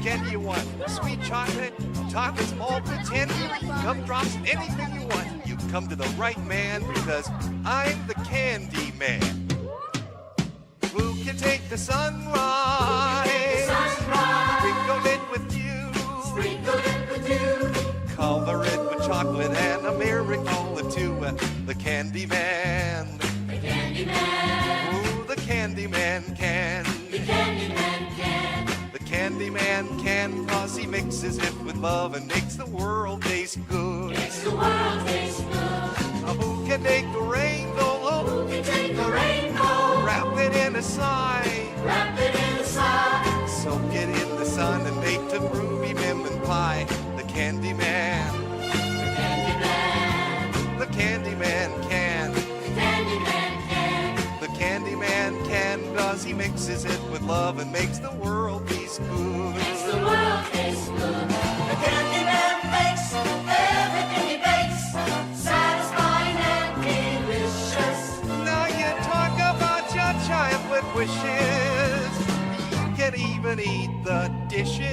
candy you want. Sweet chocolate, chocolate's all pretend, gumdrops, anything you want. You come to the right man because I'm the candy man. Who can take the sunrise? Sprinkle it with dew. Cover it with chocolate and a miracle or two. The candy man. The candy man. Ooh, the candy man can. The candy man can. The candy man can, cause he mixes it with love and makes the world taste good. Makes the world taste good. Who can take the rainbow? Who can take the rainbow? Wrap it in a sigh. Wrap it in a sigh. Soak it in the sun and make the groovy lemon pie. The candy man. The candy man. The candy man can. The candy man can. The candy man can, cause he mixes it with love and makes the world taste good. Makes the world taste good. The candy man makes everything he bakes satisfying and delicious. Now you talk about your childhood wishes. You can even eat the dishes.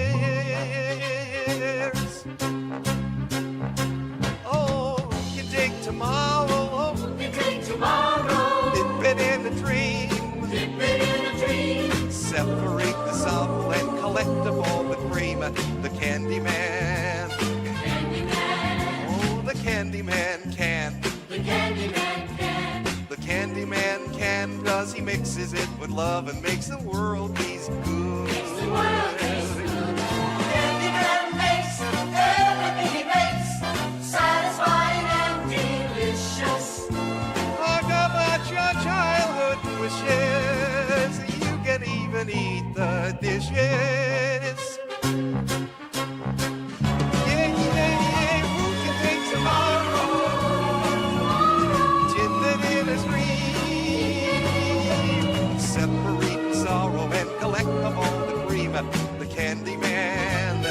Oh, you can take tomorrow. You can take tomorrow. Dip it in a dream. Dip it in a dream. Separate the sample and collect all the cream. The candy man. The candy man. Oh, the candy man can. The candy man can. The candy man can, cause he mixes it with love and makes the world taste good. Makes the world taste good. The candy man makes everything he makes satisfying and delicious. Talk about your childhood wishes. You can even eat the dishes. Yeah, yeah, yeah. Who can take tomorrow? Dip it in a dream. Separate sorrow and collect all the cream. The candy man.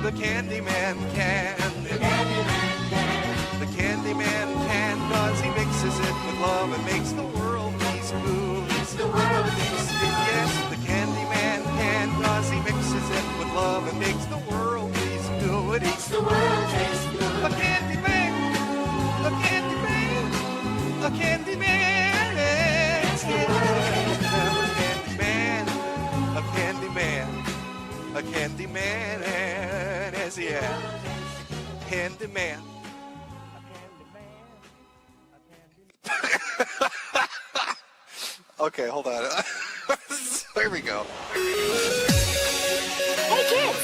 The candy man can. The candy man can. The candy man can, cause he mixes it with love and makes the world taste good. Makes the world taste good. Yes, the candy man can, cause he mixes it with love and makes the world taste good. Makes the world taste good. A candy man, a candy man, a candy man. Makes the world taste good. A candy man, a candy man, yes, yeah, candy man. Okay, hold on. There we go. Hey kids!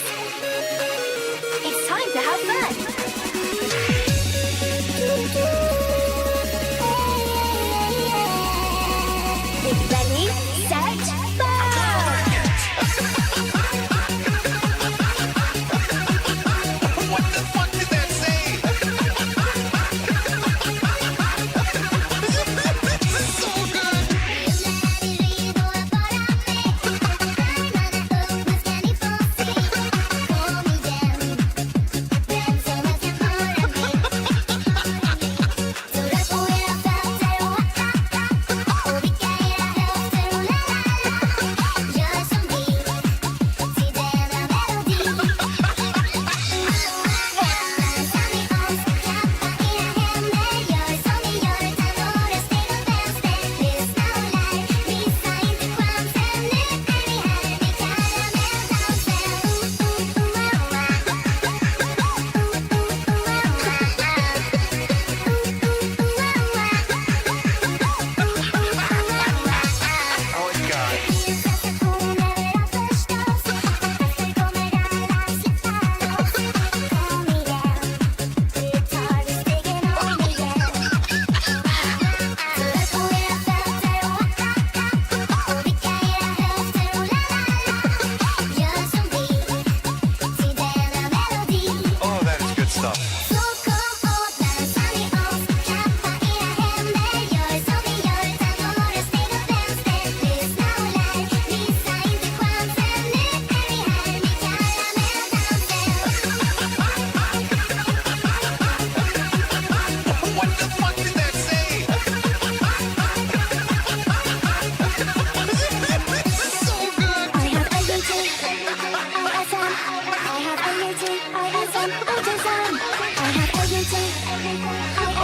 It's time to have fun! Ready, set, go! What the fuck did that say? This is so good.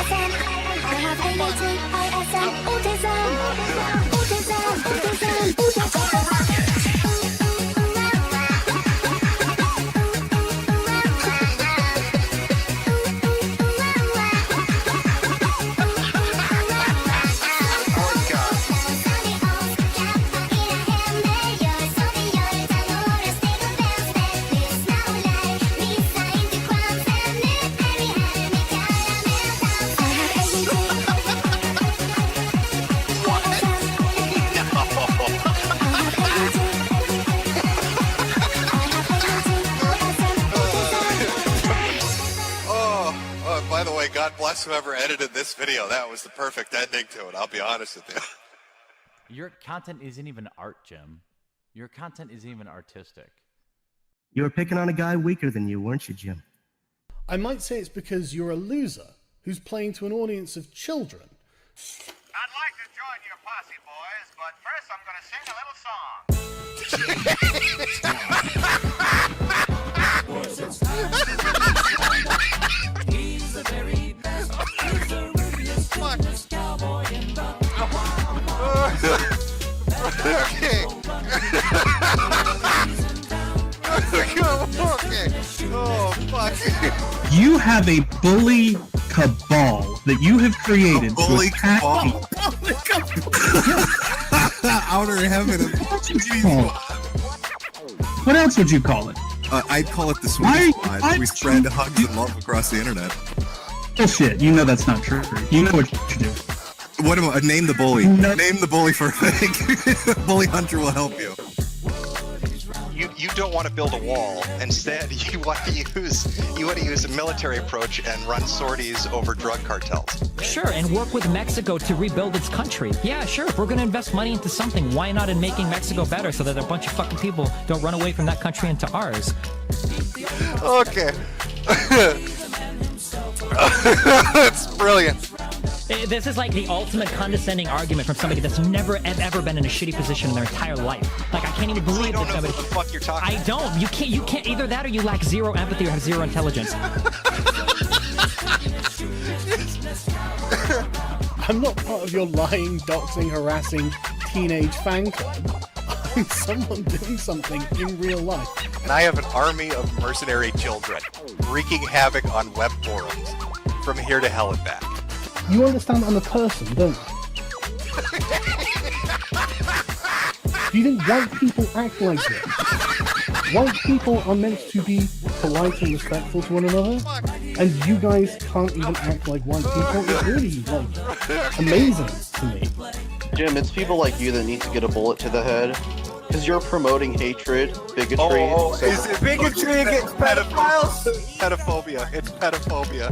have ADD, ISM, autism. By the way, God bless whoever edited this video. That was the perfect ending to it. I'll be honest with you. Your content isn't even art, Jim. Your content isn't even artistic. You were picking on a guy weaker than you, weren't you, Jim? I might say it's because you're a loser who's playing to an audience of children. I'd like to join your posse, boys, but first I'm going to sing a little song. He's the very best. He's the rudest, rudest cowboy in the Okay. Okay. Oh, fuck. You have a bully cabal that you have created. Bully cabal. Outer heaven. What else would you call it? I'd call it the Swedish Squad. We spread hugs and love across the internet. Bullshit. You know that's not true. You know what you do. What about name the bully? No. Name the bully for Bully Hunter will help you. You don't want to build a wall. Instead, you want to use a military approach and run sorties over drug cartels. Sure, and work with Mexico to rebuild its country. Yeah, sure. If we're going to invest money into something, why not in making Mexico better so that a bunch of fucking people don't run away from that country into ours? Okay. That's brilliant. This is like the ultimate condescending argument from somebody that's never ever been in a shitty position in their entire life. Like, I can't even believe that somebody. What the fuck you're talking I don't. You can't. Either that or you lack zero empathy or have zero intelligence. I'm not part of your lying, doxing, harassing teenage fan club. I'm someone doing something in real life. And I have an army of mercenary children wreaking havoc on web forums from here to hell and back. You understand I'm a person, don't you? Do you think white people act like this? White people are meant to be polite and respectful to one another, and you guys can't even act like white people. It's really, like, amazing to me. Jim, it's people like you that need to get a bullet to the head. Because you're promoting hatred, bigotry. Is it bigotry against pedophiles? Pedophobia. It's pedophobia.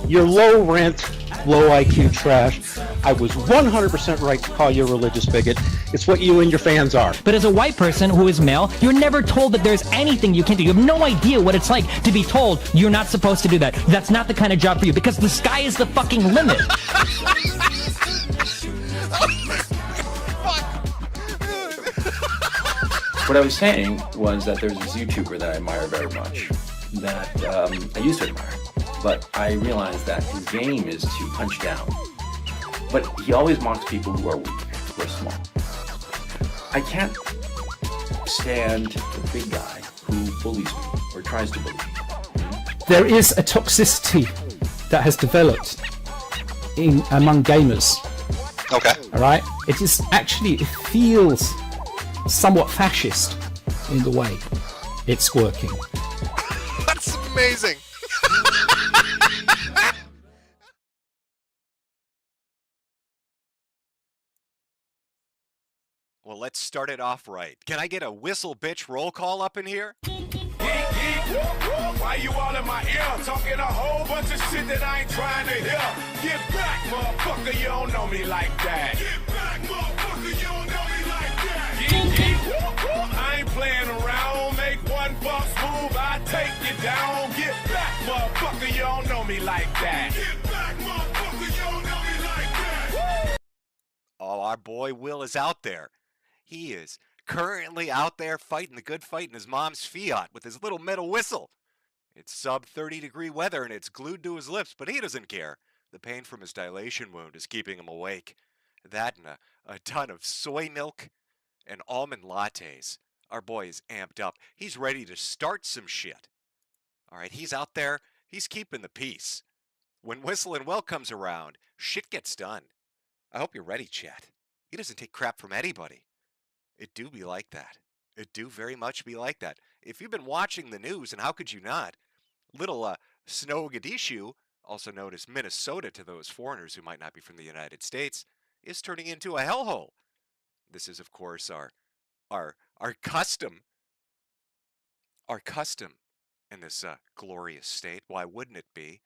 You're low rent, low IQ trash. I was 100% right to call you a religious bigot. It's what you and your fans are. But as a white person who is male, you're never told that there's anything you can do. You have no idea what it's like to be told you're not supposed to do that. That's not the kind of job for you, because the sky is the fucking limit. What I was saying was that there's this YouTuber that I admire very much, that I used to admire, but I realized that his game is to punch down. But he always mocks people who are weak, who are small. I can't stand the big guy who bullies me, or tries to bully me. There is a toxicity that has developed among gamers. Okay. All right? It feels somewhat fascist in the way it's working. That's amazing. Well, let's start it off right. Can I get a whistle bitch roll call up in here? Why you all in my ear talking a whole bunch of shit that I ain't trying to hear? Get back, motherfucker, you don't know me like that. Get back, motherfucker, you don't know me like that. I ain't playing around. Make one false move, I take you down. Get back, motherfucker, you don't know me like that. Get back, motherfucker, you don't know me like that. Oh, our boy Will is out there. He is currently out there fighting the good fight in his mom's Fiat with his little metal whistle. It's sub 30-degree weather and it's glued to his lips, but he doesn't care The pain from his dilation wound is keeping him awake. That and a ton of soy milk and almond lattes. Our boy is amped up. He's ready to start some shit. All right, he's out there. He's keeping the peace. When Whistling Will comes around, shit gets done. I hope you're ready, chat. He doesn't take crap from anybody. It do be like that. It do very much be like that. If you've been watching the news, and how could you not, little Snowgadishu, also known as Minnesota to those foreigners who might not be from the United States, is turning into a hellhole. This is, of course, our custom in this glorious state. Why wouldn't it be?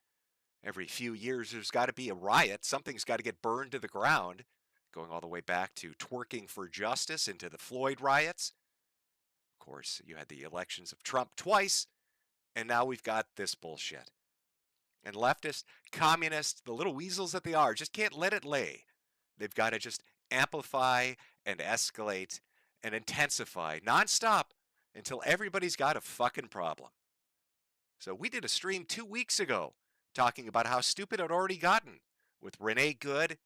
Every few years, there's got to be a riot. Something's got to get burned to the ground, going all the way back to twerking for justice into the Floyd riots. Of course, you had the elections of Trump twice, and now we've got this bullshit. And leftists, communists, the little weasels that they are, just can't let it lay. They've got to just amplify and escalate and intensify nonstop until everybody's got a fucking problem. So we did a stream 2 weeks ago talking about how stupid it already gotten, with Renee Good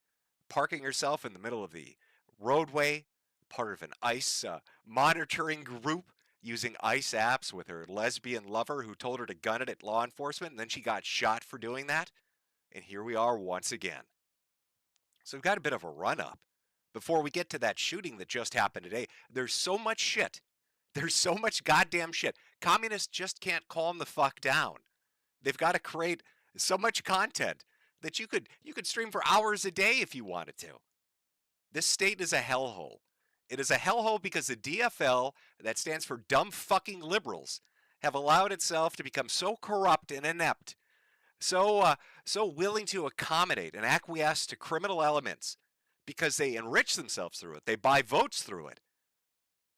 parking herself in the middle of the roadway, part of an ICE monitoring group, using ICE apps with her lesbian lover who told her to gun it at law enforcement, and then she got shot for doing that. And here we are once again. So we've got a bit of a run-up. Before we get to that shooting that just happened today, there's so much shit. There's so much goddamn shit. Communists just can't calm the fuck down. They've got to create so much content that you could stream for hours a day if you wanted to. This state is a hellhole. It is a hellhole because the DFL, that stands for dumb fucking liberals, have allowed itself to become so corrupt and inept, so willing to accommodate and acquiesce to criminal elements because they enrich themselves through it. They buy votes through it.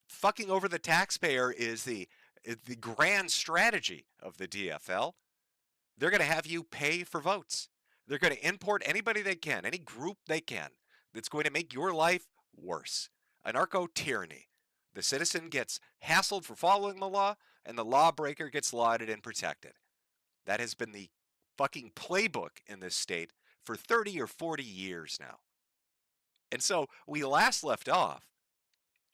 Fucking over the taxpayer is the grand strategy of the DFL. They're going to have you pay for votes. They're going to import anybody they can, any group they can, that's going to make your life worse. Anarcho-tyranny. The citizen gets hassled for following the law, and the lawbreaker gets lauded and protected. That has been the fucking playbook in this state for 30 or 40 years now. And so we last left off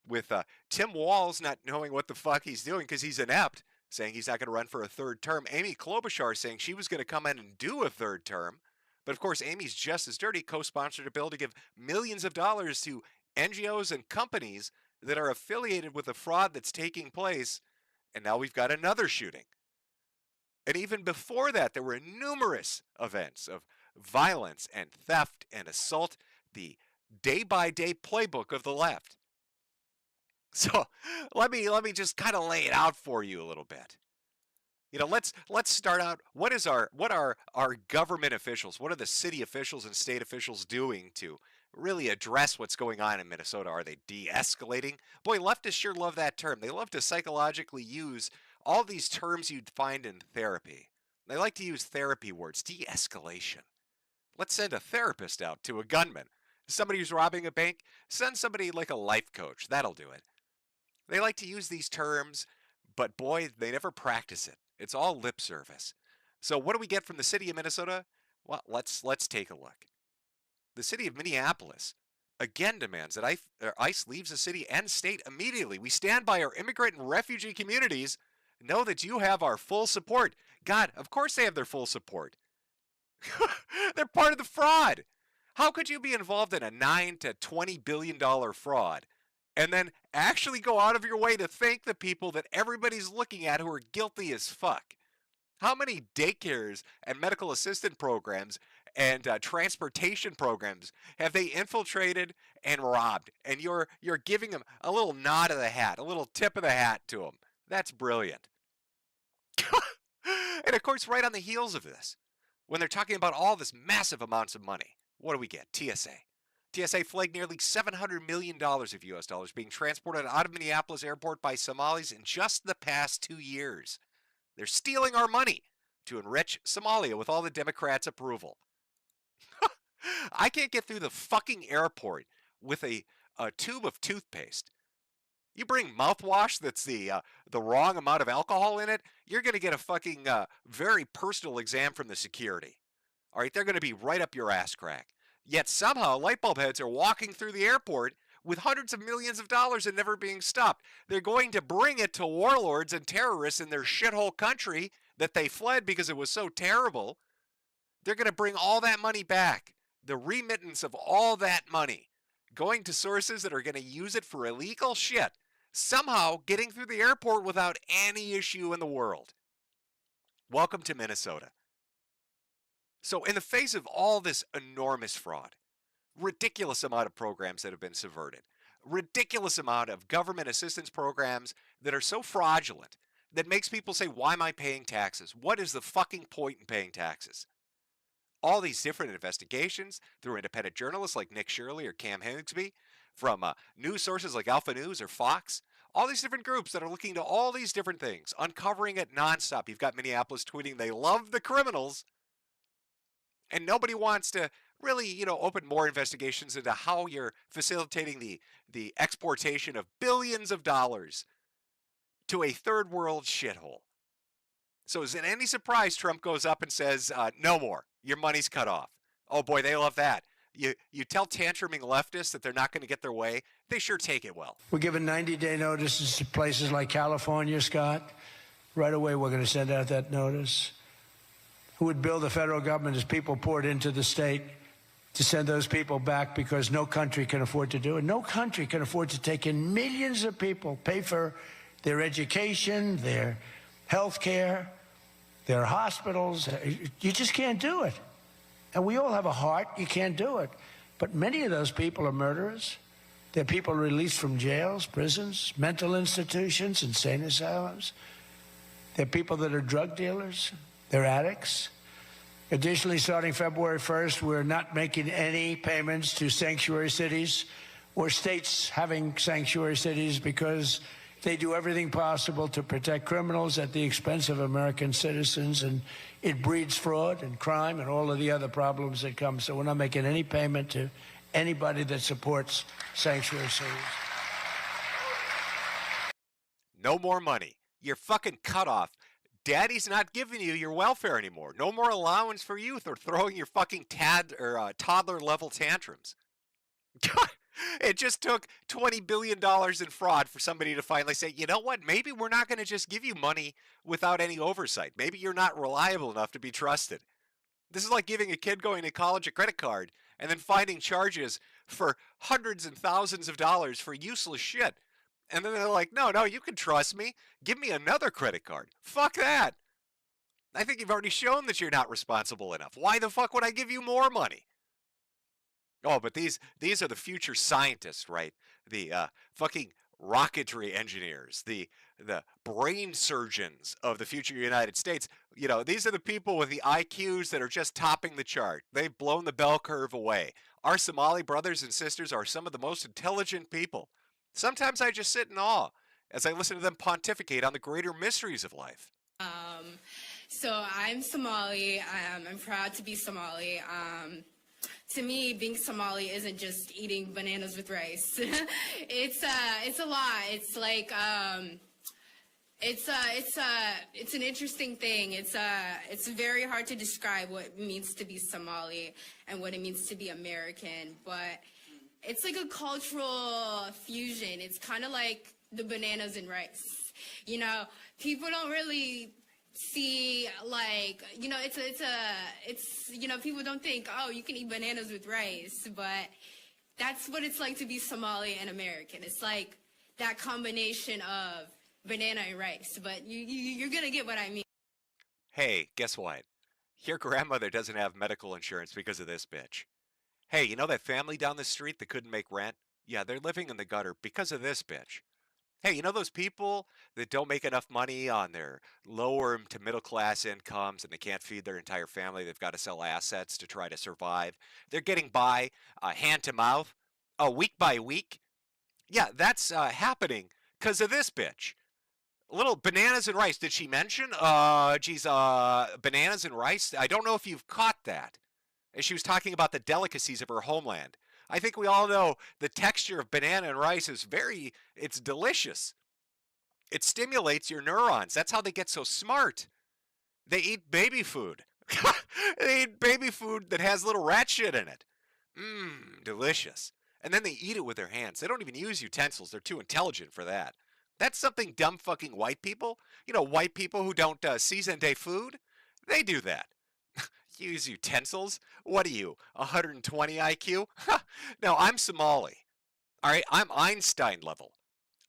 with Tim Walz not knowing what the fuck he's doing because he's inept, saying he's not going to run for a third term. Amy Klobuchar saying she was going to come in and do a third term. But of course, Amy's just as dirty, co-sponsored a bill to give millions of dollars to NGOs and companies that are affiliated with the fraud that's taking place. And now we've got another shooting. And even before that, there were numerous events of violence and theft and assault, the day-by-day playbook of the left. So let me just kind of lay it out for you a little bit. You know, let's start out. What are our government officials? What are the city officials and state officials doing to really address what's going on in Minnesota? Are they de-escalating? Boy, leftists sure love that term. They love to psychologically use all these terms you'd find in therapy. They like to use therapy words. De-escalation. Let's send a therapist out to a gunman. Somebody who's robbing a bank, send somebody like a life coach. That'll do it. They like to use these terms, but boy, they never practice it. It's all lip service. So what do we get from the city of Minnesota? Well, let's take a look. The city of Minneapolis again demands that ICE leaves the city and state immediately. We stand by our immigrant and refugee communities. Know that you have our full support. God, of course they have their full support. They're part of the fraud. How could you be involved in a $9 to $20 billion fraud and then actually go out of your way to thank the people that everybody's looking at who are guilty as fuck? How many daycares and medical assistant programs and transportation programs have they infiltrated and robbed? And you're giving them a little nod of the hat, a little tip of the hat to them. That's brilliant. And of course, right on the heels of this, when they're talking about all this massive amounts of money, what do we get? TSA. TSA flagged nearly $700 million of U.S. dollars being transported out of Minneapolis airport by Somalis in just the past 2 years. They're stealing our money to enrich Somalia with all the Democrats' approval. I can't get through the fucking airport with a tube of toothpaste. You bring mouthwash that's the wrong amount of alcohol in it, you're going to get a fucking very personal exam from the security. All right, they're going to be right up your ass crack. Yet somehow light bulb heads are walking through the airport with hundreds of millions of dollars and never being stopped. They're going to bring it to warlords and terrorists in their shithole country that they fled because it was so terrible. They're going to bring all that money back. The remittance of all that money going to sources that are going to use it for illegal shit, somehow getting through the airport without any issue in the world. Welcome to Minnesota. So in the face of all this enormous fraud, ridiculous amount of programs that have been subverted, ridiculous amount of government assistance programs that are so fraudulent that makes people say, why am I paying taxes? What is the fucking point in paying taxes? All these different investigations through independent journalists like Nick Shirley or Cam Higsby, from news sources like Alpha News or Fox, all these different groups that are looking to all these different things, uncovering it nonstop. You've got Minneapolis tweeting they love the criminals, and nobody wants to really, open more investigations into how you're facilitating the exportation of billions of dollars to a third world shithole. So is it any surprise Trump goes up and says, no more, your money's cut off? Oh boy, they love that. You tell tantruming leftists that they're not going to get their way, they sure take it well. We're giving 90-day notices to places like California, Scott. Right away, we're going to send out that notice. Who would bill the federal government as people poured into the state to send those people back because no country can afford to do it? No country can afford to take in millions of people, pay for their education, their health care, their hospitals. You just can't do it. And we all have a heart. You can't do it. But many of those people are murderers. They're people released from jails, prisons, mental institutions, insane asylums. They're people that are drug dealers. They're addicts. Additionally, starting February 1st, we're not making any payments to sanctuary cities or states having sanctuary cities because they do everything possible to protect criminals at the expense of American citizens, and it breeds fraud and crime and all of the other problems that come. So we're not making any payment to anybody that supports sanctuary cities. No more money. You're fucking cut off. Daddy's not giving you your welfare anymore. No more allowance for youth or throwing your fucking toddler level tantrums. God, it just took $20 billion in fraud for somebody to finally say, you know what, maybe we're not going to just give you money without any oversight. Maybe you're not reliable enough to be trusted. This is like giving a kid going to college a credit card and then finding charges for hundreds and thousands of dollars for useless shit. And then they're like, no, you can trust me. Give me another credit card. Fuck that. I think you've already shown that you're not responsible enough. Why the fuck would I give you more money? Oh, but these are the future scientists, right? The fucking rocketry engineers, the brain surgeons of the future United States. These are the people with the IQs that are just topping the chart. They've blown the bell curve away. Our Somali brothers and sisters are some of the most intelligent people. Sometimes I just sit in awe as I listen to them pontificate on the greater mysteries of life. So I'm Somali. I'm proud to be Somali. To me, being Somali isn't just eating bananas with rice. It's a lot. It's like it's an interesting thing. It's very hard to describe what it means to be Somali and what it means to be American, but it's like a cultural fusion. It's kind of like the bananas and rice. People don't really see, like, people don't think, oh, you can eat bananas with rice, but that's what it's like to be Somali and American. It's like that combination of banana and rice, but you're gonna get what I mean. Hey, guess what? Your grandmother doesn't have medical insurance because of this bitch. Hey, you know that family down the street that couldn't make rent? Yeah, they're living in the gutter because of this bitch. Hey, you know those people that don't make enough money on their lower to middle class incomes and they can't feed their entire family? They've got to sell assets to try to survive. They're getting by hand to mouth, week by week. Yeah, that's happening because of this bitch. Little bananas and rice. Did she mention? Bananas and rice? I don't know if you've caught that. And she was talking about the delicacies of her homeland. I think we all know the texture of banana and rice is it's delicious. It stimulates your neurons. That's how they get so smart. They eat baby food They eat baby food that has little rat shit in it. Delicious. And then they eat it with their hands. They don't even use utensils. They're too intelligent for that. That's something dumb fucking white people, white people who don't season their food, they do that. Use utensils? What are you, 120 IQ? No, I'm Somali. All right, I'm Einstein level.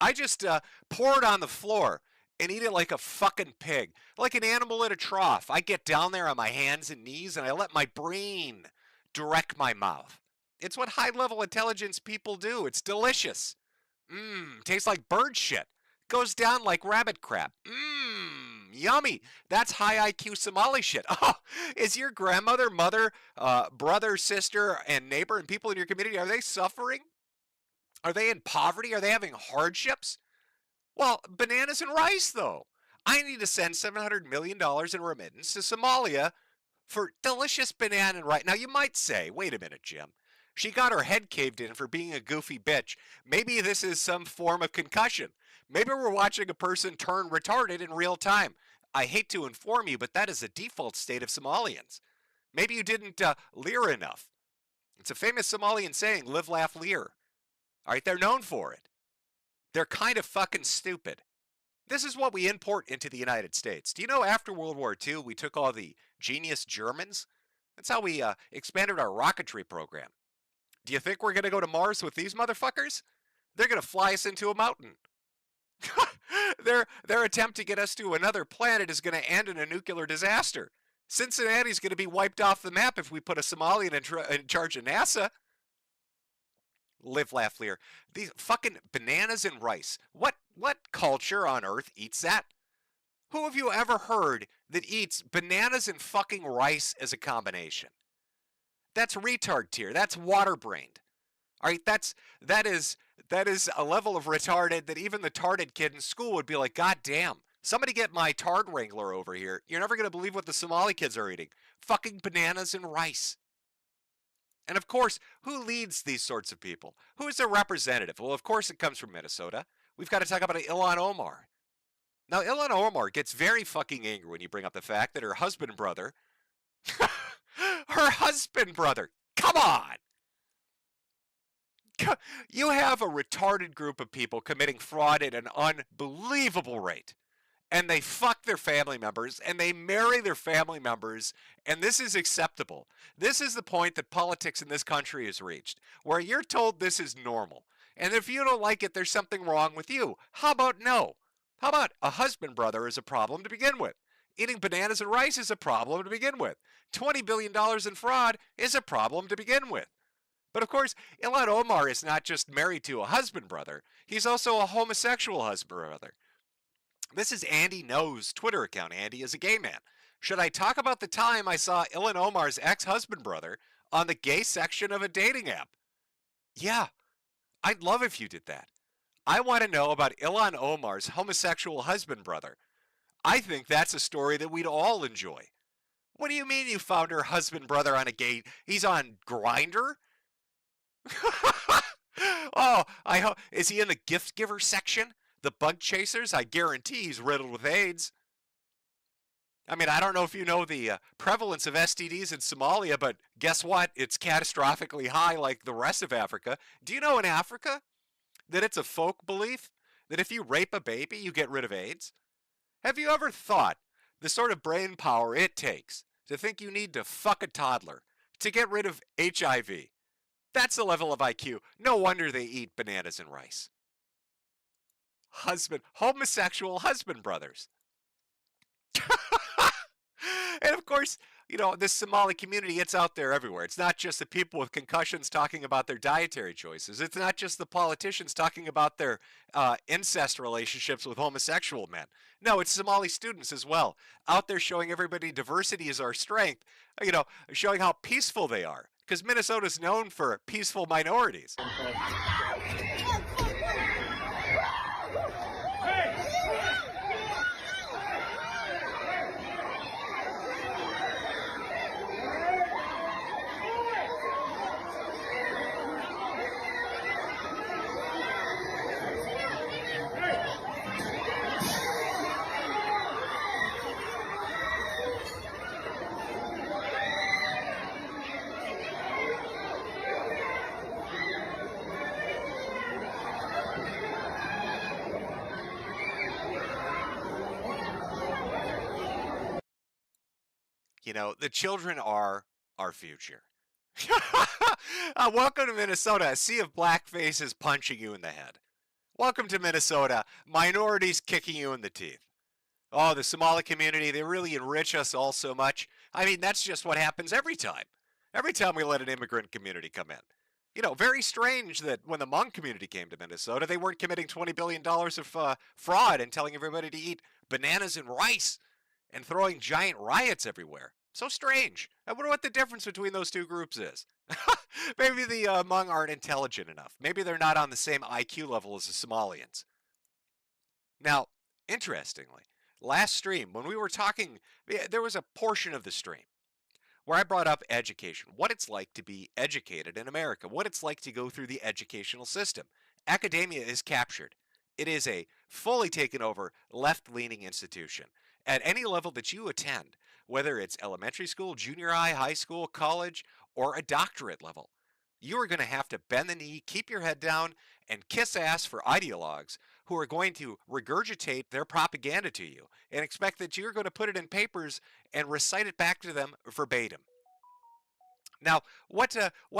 I just pour it on the floor and eat it like a fucking pig, like an animal in a trough. I get down there on my hands and knees and I let my brain direct my mouth. It's what high-level intelligence people do. It's delicious. Tastes like bird shit. Goes down like rabbit crap. Yummy. That's high IQ Somali shit. Oh, is your grandmother, mother, brother, sister, and neighbor and people in your community, are they suffering? Are they in poverty? Are they having hardships? Well, bananas and rice, though. I need to send $700 million in remittance to Somalia for delicious banana and rice. Now, you might say, wait a minute, Jim. She got her head caved in for being a goofy bitch. Maybe this is some form of concussion. Maybe we're watching a person turn retarded in real time. I hate to inform you, but that is a default state of Somalians. Maybe you didn't leer enough. It's a famous Somalian saying, live, laugh, leer. All right, they're known for it. They're kind of fucking stupid. This is what we import into the United States. Do you know after World War II, we took all the genius Germans? That's how we expanded our rocketry program. Do you think we're going to go to Mars with these motherfuckers? They're going to fly us into a mountain. Their attempt to get us to another planet is going to end in a nuclear disaster. Cincinnati's going to be wiped off the map if we put a Somalian in charge of NASA. Live, laugh, leer. These fucking bananas and rice. What culture on earth eats that? Who have you ever heard that eats bananas and fucking rice as a combination? That's retard tier. That's water-brained. All right, that is a level of retarded that even the tarded kid in school would be like, God damn, somebody get my tard wrangler over here. You're never going to believe what the Somali kids are eating. Fucking bananas and rice. And of course, who leads these sorts of people? Who is their representative? Well, of course it comes from Minnesota. We've got to talk about Ilhan Omar. Now, Ilhan Omar gets very fucking angry when you bring up the fact that her husband brother, come on! You have a retarded group of people committing fraud at an unbelievable rate. And they fuck their family members, and they marry their family members, and this is acceptable. This is the point that politics in this country has reached, where you're told this is normal. And if you don't like it, there's something wrong with you. How about no? How about a husband brother is a problem to begin with? Eating bananas and rice is a problem to begin with. $20 billion in fraud is a problem to begin with. But of course, Ilhan Omar is not just married to a husband brother. He's also a homosexual husband brother. This is Andy No's Twitter account. Andy is a gay man. Should I talk about the time I saw Ilhan Omar's ex-husband brother on the gay section of a dating app? Yeah, I'd love if you did that. I want to know about Ilhan Omar's homosexual husband brother. I think that's a story that we'd all enjoy. What do you mean you found her husband brother on a gay? He's on Grindr? Oh, I hope. Is he in the gift giver section? The bug chasers? I guarantee he's riddled with AIDS. I mean, I don't know if you know the prevalence of STDs in Somalia, but guess what? It's catastrophically high like the rest of Africa. Do you know in Africa that it's a folk belief that if you rape a baby, you get rid of AIDS? Have you ever thought the sort of brain power it takes to think you need to fuck a toddler to get rid of HIV? That's the level of IQ. No wonder they eat bananas and rice. Homosexual husband brothers. And of course, you know, this Somali community, it's out there everywhere. It's not just the people with concussions talking about their dietary choices. It's not just the politicians talking about their incest relationships with homosexual men. No, it's Somali students as well, out there showing everybody diversity is our strength, you know, showing how peaceful they are. Because Minnesota's known for peaceful minorities. You know, the children are our future. Welcome to Minnesota, a sea of black faces punching you in the head. Welcome to Minnesota, minorities kicking you in the teeth. Oh, the Somali community, they really enrich us all so much. I mean, that's just what happens every time. Every time we let an immigrant community come in. You know, very strange that when the Hmong community came to Minnesota, they weren't committing $20 billion of fraud and telling everybody to eat bananas and rice and throwing giant riots everywhere. So strange. I wonder what the difference between those two groups is. Maybe the Hmong aren't intelligent enough. Maybe they're not on the same IQ level as the Somalians. Now, interestingly, last stream, when we were talking, there was a portion of the stream where I brought up education, what it's like to be educated in America, what it's like to go through the educational system. Academia is captured. It is a fully taken over left-leaning institution. At any level that you attend, whether it's elementary school, junior high, high school, college, or a doctorate level, you are going to have to bend the knee, keep your head down, and kiss ass for ideologues who are going to regurgitate their propaganda to you and expect that you're going to put it in papers and recite it back to them verbatim. Now, what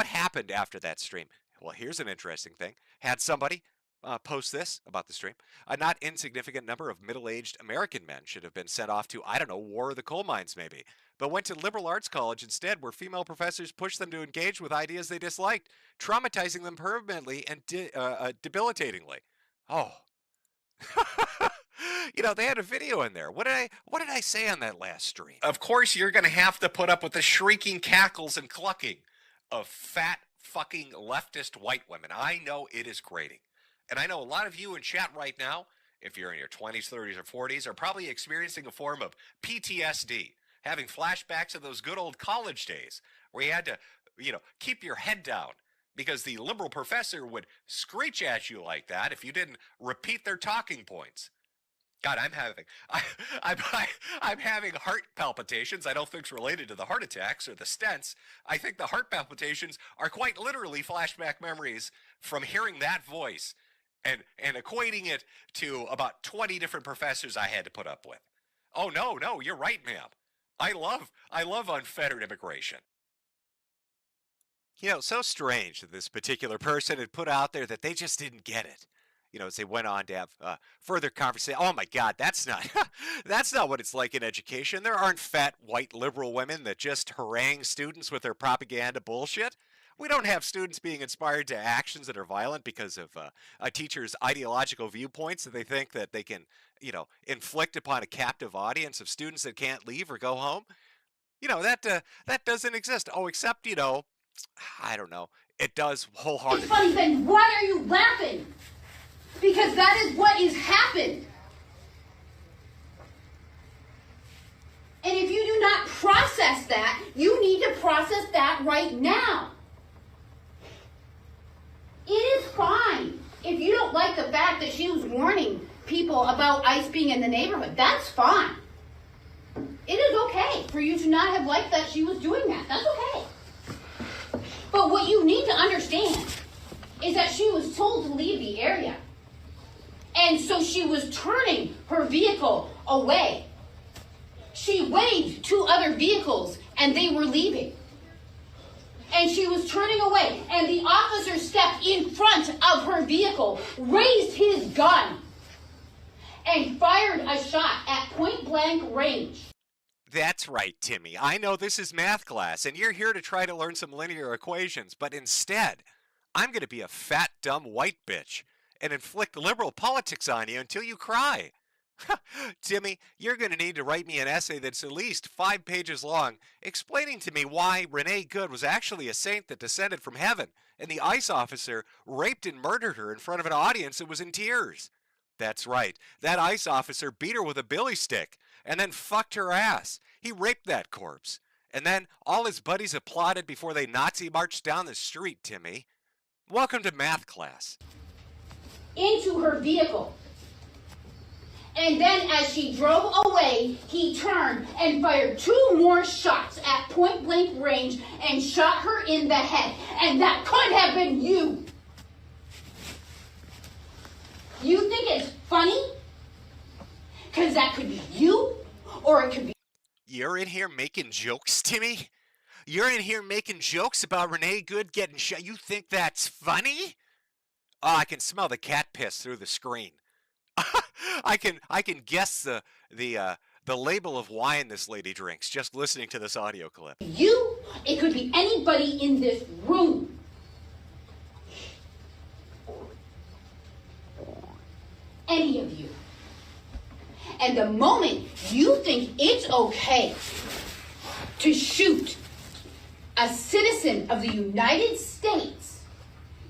happened after that stream? Well, here's an interesting thing. Had somebody post this about the stream. A not insignificant number of middle-aged American men should have been sent off to, I don't know, War of the Coal Mines maybe, but went to liberal arts college instead, where female professors pushed them to engage with ideas they disliked, traumatizing them permanently and debilitatingly. Oh. You know, they had a video in there. What did I say on that last stream? Of course, you're going to have to put up with the shrieking cackles and clucking of fat fucking leftist white women. I know it is grating. And I know a lot of you in chat right now, if you're in your 20s, 30s, or 40s, are probably experiencing a form of PTSD, having flashbacks of those good old college days where you had to, you know, keep your head down because the liberal professor would screech at you like that if you didn't repeat their talking points. God, I'm having heart palpitations. I don't think it's related to the heart attacks or the stents. I think the heart palpitations are quite literally flashback memories from hearing that voice and equating it to about 20 different professors I had to put up with. Oh, no, you're right, ma'am. I love unfettered immigration. You know, it's so strange that this particular person had put out there that they just didn't get it. You know, as they went on to have further conversation. Oh my God, that's not what it's like in education. There aren't fat white liberal women that just harangue students with their propaganda bullshit. We don't have students being inspired to actions that are violent because of a teacher's ideological viewpoints that they think that they can, you know, inflict upon a captive audience of students that can't leave or go home. You know, that doesn't exist. Oh, except, you know, I don't know. It does wholeheartedly. It's funny, then why are you laughing? Because that is what has happened. And if you do not process that, you need to process that right now. It is fine if you don't like the fact that she was warning people about ICE being in the neighborhood. That's fine. It is okay for you to not have liked that she was doing that. That's okay. But what you need to understand is that she was told to leave the area. And so she was turning her vehicle away. She waved to other vehicles and they were leaving. And she was turning away, and the officer stepped in front of her vehicle, raised his gun, and fired a shot at point-blank range. That's right, Timmy. I know this is math class, and you're here to try to learn some linear equations, but instead, I'm going to be a fat, dumb white bitch and inflict liberal politics on you until you cry. Timmy, you're going to need to write me an essay that's at least 5 pages long explaining to me why Renee Good was actually a saint that descended from heaven and the ICE officer raped and murdered her in front of an audience that was in tears. That's right. That ICE officer beat her with a billy stick and then fucked her ass. He raped that corpse. And then all his buddies applauded before they Nazi marched down the street, Timmy. Welcome to math class. Into her vehicle. And then as she drove away, he turned and fired 2 more shots at point-blank range and shot her in the head. And that could have been you. You think it's funny? Because that could be you, or it could be... You're in here making jokes, Timmy? You're in here making jokes about Renee Good getting shot. You think that's funny? Oh, I can smell the cat piss through the screen. I can guess the label of wine this lady drinks just listening to this audio clip. You, it could be anybody in this room. Any of you. And the moment you think it's okay to shoot a citizen of the United States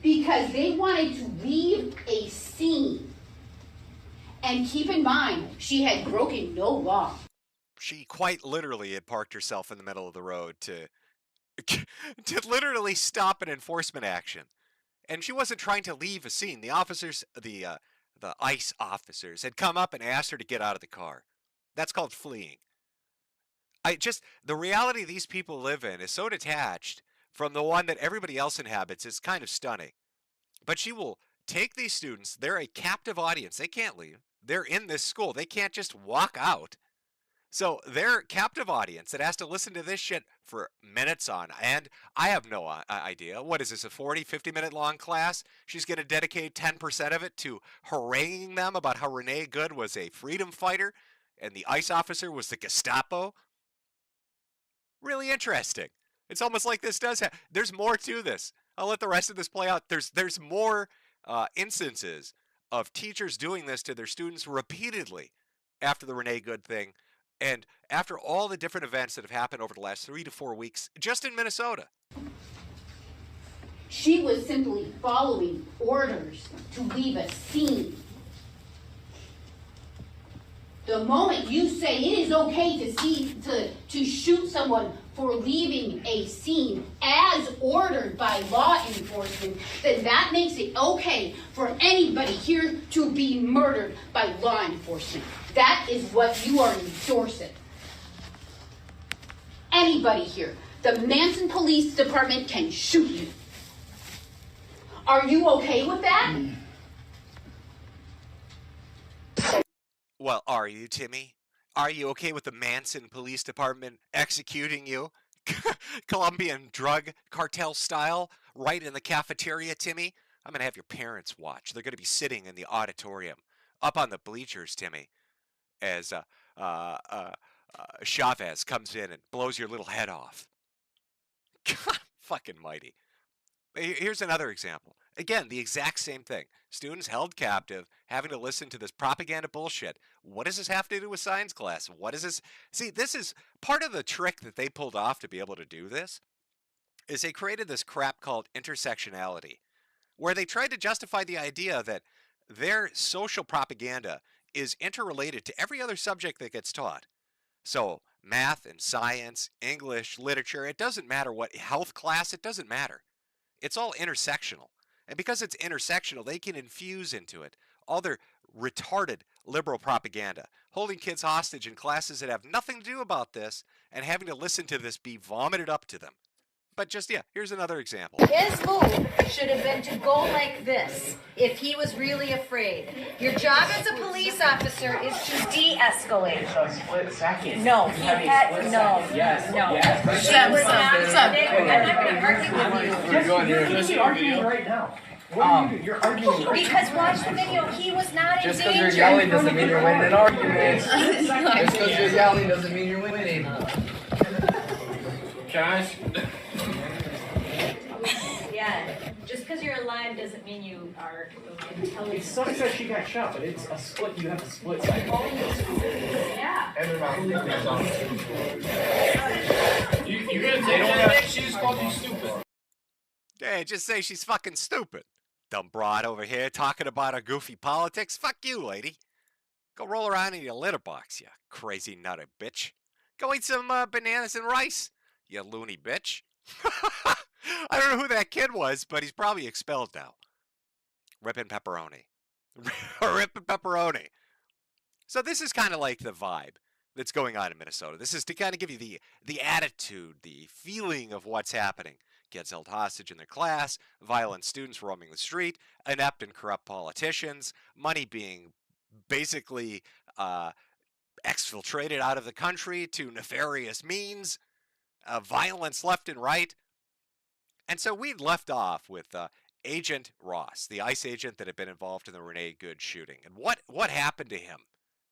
because they wanted to leave a scene, and keep in mind, she had broken no law. She quite literally had parked herself in the middle of the road to literally stop an enforcement action. And she wasn't trying to leave a scene. The officers, the ICE officers had come up and asked her to get out of the car. That's called fleeing. The reality these people live in is so detached from the one that everybody else inhabits is kind of stunning. But she will take these students. They're a captive audience. They can't leave. They're in this school. They can't just walk out. So they're a captive audience that has to listen to this shit for minutes on. And I have no idea. What is this, a 40, 50-minute long class? She's going to dedicate 10% of it to haranguing them about how Renee Good was a freedom fighter and the ICE officer was the Gestapo. Really interesting. It's almost like this does have... There's more to this. I'll let the rest of this play out. There's more instances of teachers doing this to their students repeatedly after the Renee Good thing. And after all the different events that have happened over the last 3 to 4 weeks, just in Minnesota. She was simply following orders to leave a scene. The moment you say it is okay to shoot someone for leaving a scene as ordered by law enforcement, then that makes it okay for anybody here to be murdered by law enforcement. That is what you are endorsing. Anybody here. The Manson Police Department can shoot you. Are you okay with that? Well, are you, Timmy? Are you okay with the Manson Police Department executing you? Colombian drug cartel style, right in the cafeteria, Timmy? I'm going to have your parents watch. They're going to be sitting in the auditorium, up on the bleachers, Timmy, as Chavez comes in and blows your little head off. God, fucking mighty. Here's another example. Again, the exact same thing. Students held captive, having to listen to this propaganda bullshit. What does this have to do with science class? What is this? See, this is part of the trick that they pulled off to be able to do this, is they created this crap called intersectionality, where they tried to justify the idea that their social propaganda is interrelated to every other subject that gets taught. So math and science, English, literature, it doesn't matter what, health class, it doesn't matter. It's all intersectional. And because it's intersectional, they can infuse into it all their retarded liberal propaganda, holding kids hostage in classes that have nothing to do about this and having to listen to this be vomited up to them. But just, yeah, here's another example. His move should have been to go like this if he was really afraid. Your job as a police officer is to de-escalate. A split second. No, he had no. Yes. No. Yes. She was not. I'm not going to argue with you. You're arguing right now. What are you? You're arguing right Because watch the video. He was not in Just danger. because you're yelling doesn't mean you're winning an argument. Just because you're yelling doesn't mean you're winning. Cash. Yeah. Just because you're alive doesn't mean you are intelligent. It sucks that she got shot, but it's a split. You have a split second. Yeah. And they're not. You're gonna take that? She's fucking stupid. Hey, just say she's fucking stupid. Dumb broad over here talking about her goofy politics. Fuck you, lady. Go roll around in your litter box, you crazy nutter bitch. Go eat some bananas and rice, you loony bitch. I don't know who that kid was, but he's probably expelled now. Rippin' pepperoni. Rippin' pepperoni. So this is kind of like the vibe that's going on in Minnesota. This is to kind of give you the attitude, the feeling of what's happening. Kids held hostage in their class, violent students roaming the street, inept and corrupt politicians, money being basically exfiltrated out of the country to nefarious means, violence left and right. And so we'd left off with Agent Ross, the ICE agent that had been involved in the Renee Good shooting. And what happened to him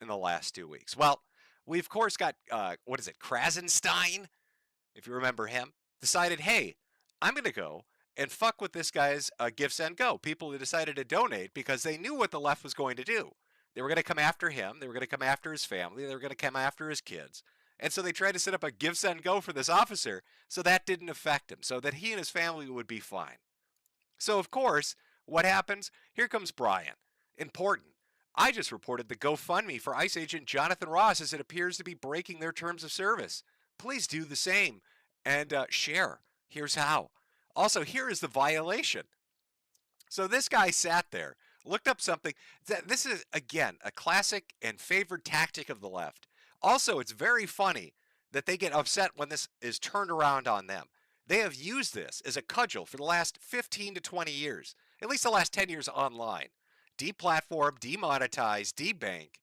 in the last 2 weeks? Well, we of course got, Krasenstein, if you remember him, decided, hey, I'm going to go and fuck with this guy's Give, Send, Go. People who decided to donate because they knew what the left was going to do. They were going to come after him. They were going to come after his family. They were going to come after his kids. And so they tried to set up a Give, Send, Go for this officer so that didn't affect him, so that he and his family would be fine. So, of course, what happens? Here comes Brian. Important. I just reported the GoFundMe for ICE agent Jonathan Ross as it appears to be breaking their terms of service. Please do the same and share. Here's how. Also, here is the violation. So this guy sat there, looked up something. This is, again, a classic and favored tactic of the left. Also, it's very funny that they get upset when this is turned around on them. They have used this as a cudgel for the last 15 to 20 years, at least the last 10 years online. Deplatform, demonetize, debank,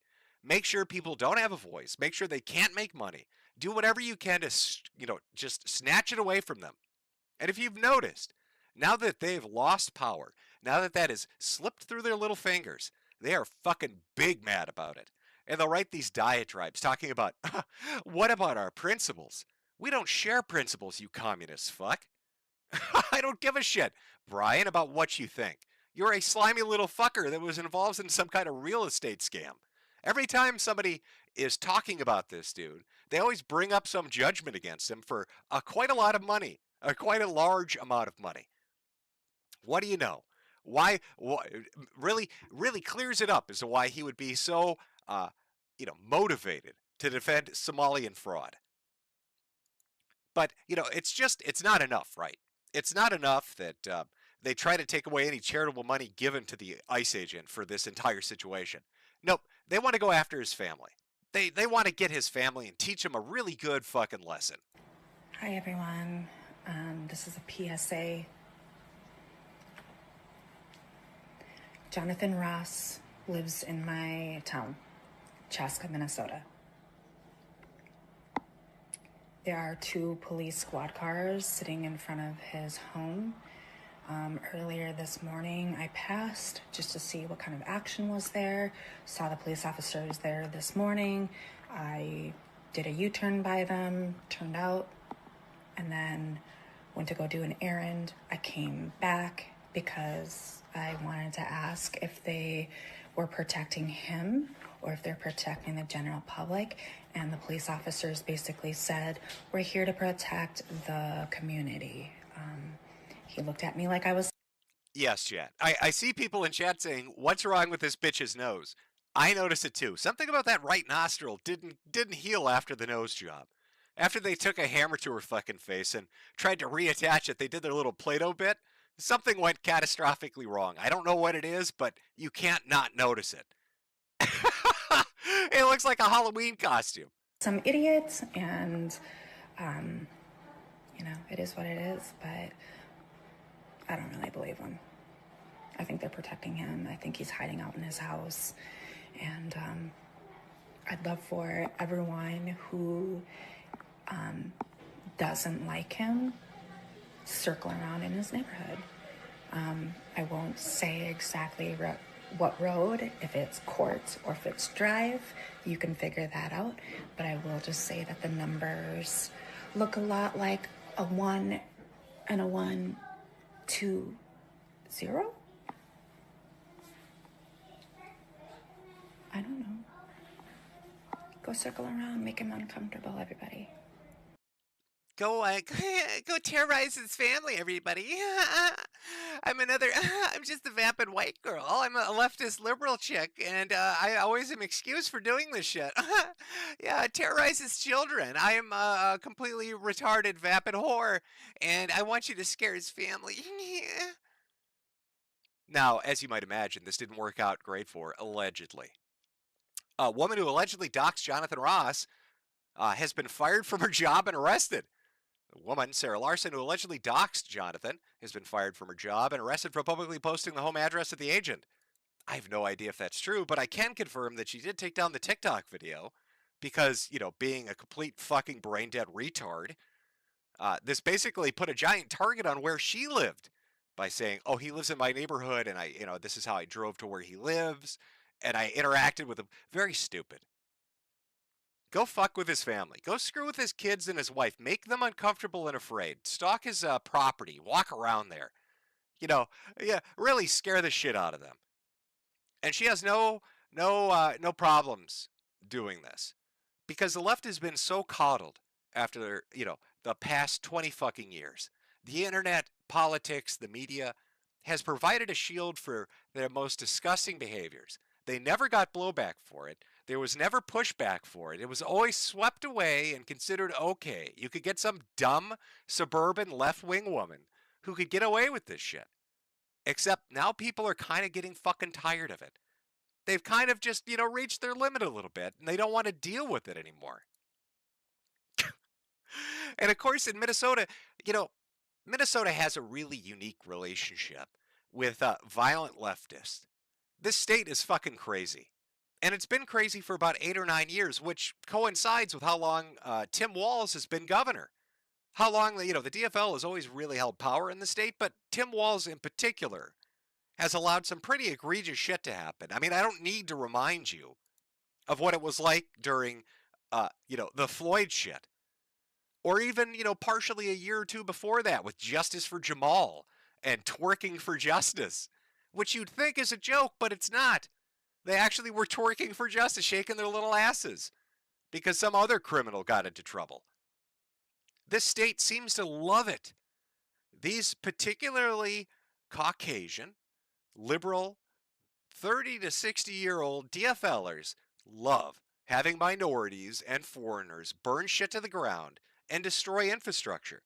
make sure people don't have a voice, make sure they can't make money, do whatever you can to, just snatch it away from them. And if you've noticed, now that they've lost power, now that that has slipped through their little fingers, they are fucking big mad about it. And they'll write these diatribes talking about, what about our principles? We don't share principles, you communist fuck. I don't give a shit, Brian, about what you think. You're a slimy little fucker that was involved in some kind of real estate scam. Every time somebody is talking about this dude, they always bring up some judgment against him for quite a lot of money, quite a large amount of money. What do you know? Why really clears it up as to why he would be so, motivated to defend Somalian fraud. But, it's not enough, right? It's not enough that they try to take away any charitable money given to the ICE agent for this entire situation. Nope, they want to go after his family. They want to get his family and teach him a really good fucking lesson. Hi, everyone. This is a PSA. Jonathan Ross lives in my town, Chaska, Minnesota. There are 2 police squad cars sitting in front of his home. Earlier this morning, I passed just to see what kind of action was there. Saw the police officers there this morning. I did a U-turn by them, turned out, and then went to go do an errand. I came back because I wanted to ask if they were protecting him or if they're protecting the general public. And the police officers basically said, we're here to protect the community. He looked at me like I was... Yes, chat. I see people in chat saying, what's wrong with this bitch's nose? I noticed it too. Something about that right nostril didn't heal after the nose job. After they took a hammer to her fucking face and tried to reattach it, they did their little Play-Doh bit. Something went catastrophically wrong. I don't know what it is, but you can't not notice it. It looks like a Halloween costume. Some idiots, and, it is what it is, but I don't really believe them. I think they're protecting him. I think he's hiding out in his house. And I'd love for everyone who doesn't like him circle around in his neighborhood. I won't say exactly what road, if it's Court or if it's Drive, you can figure that out. But I will just say that the numbers look a lot like a 1 and a 1, 2, 0? I don't know. Go circle around, make him uncomfortable, everybody. Go terrorize his family, everybody. I'm just a vapid white girl. I'm a leftist liberal chick, and I always am excused for doing this shit. Yeah, terrorize his children. I am a completely retarded vapid whore, and I want you to scare his family. Now, as you might imagine, this didn't work out great for her, allegedly. A woman who allegedly doxed Jonathan Ross has been fired from her job and arrested. A woman, Sarah Larson, who allegedly doxed Jonathan, has been fired from her job and arrested for publicly posting the home address of the agent. I have no idea if that's true, but I can confirm that she did take down the TikTok video because, you know, being a complete fucking brain dead retard, this basically put a giant target on where she lived by saying, oh, he lives in my neighborhood and this is how I drove to where he lives and I interacted with him. Very stupid. Go fuck with his family. Go screw with his kids and his wife. Make them uncomfortable and afraid. Stalk his property. Walk around there. You know, yeah, really scare the shit out of them. And she has no problems doing this because the left has been so coddled after, you know, the past 20 fucking years. The internet, politics, the media has provided a shield for their most disgusting behaviors. They never got blowback for it. There was never pushback for it. It was always swept away and considered okay. You could get some dumb suburban left-wing woman who could get away with this shit. Except now people are kind of getting fucking tired of it. They've kind of just, you know, reached their limit a little bit and they don't want to deal with it anymore. And of course in Minnesota, you know, Minnesota has a really unique relationship with violent leftists. This state is fucking crazy. And it's been crazy for about 8 or 9 years, which coincides with how long Tim Walz has been governor. How long, you know, the DFL has always really held power in the state, but Tim Walz in particular has allowed some pretty egregious shit to happen. I mean, I don't need to remind you of what it was like during, you know, the Floyd shit. Or even, you know, partially a year or two before that with Justice for Jamal and twerking for justice, which you'd think is a joke, but it's not. They actually were twerking for justice, shaking their little asses because some other criminal got into trouble. This state seems to love it. These particularly Caucasian, liberal, 30 to 60-year-old DFLers love having minorities and foreigners burn shit to the ground and destroy infrastructure.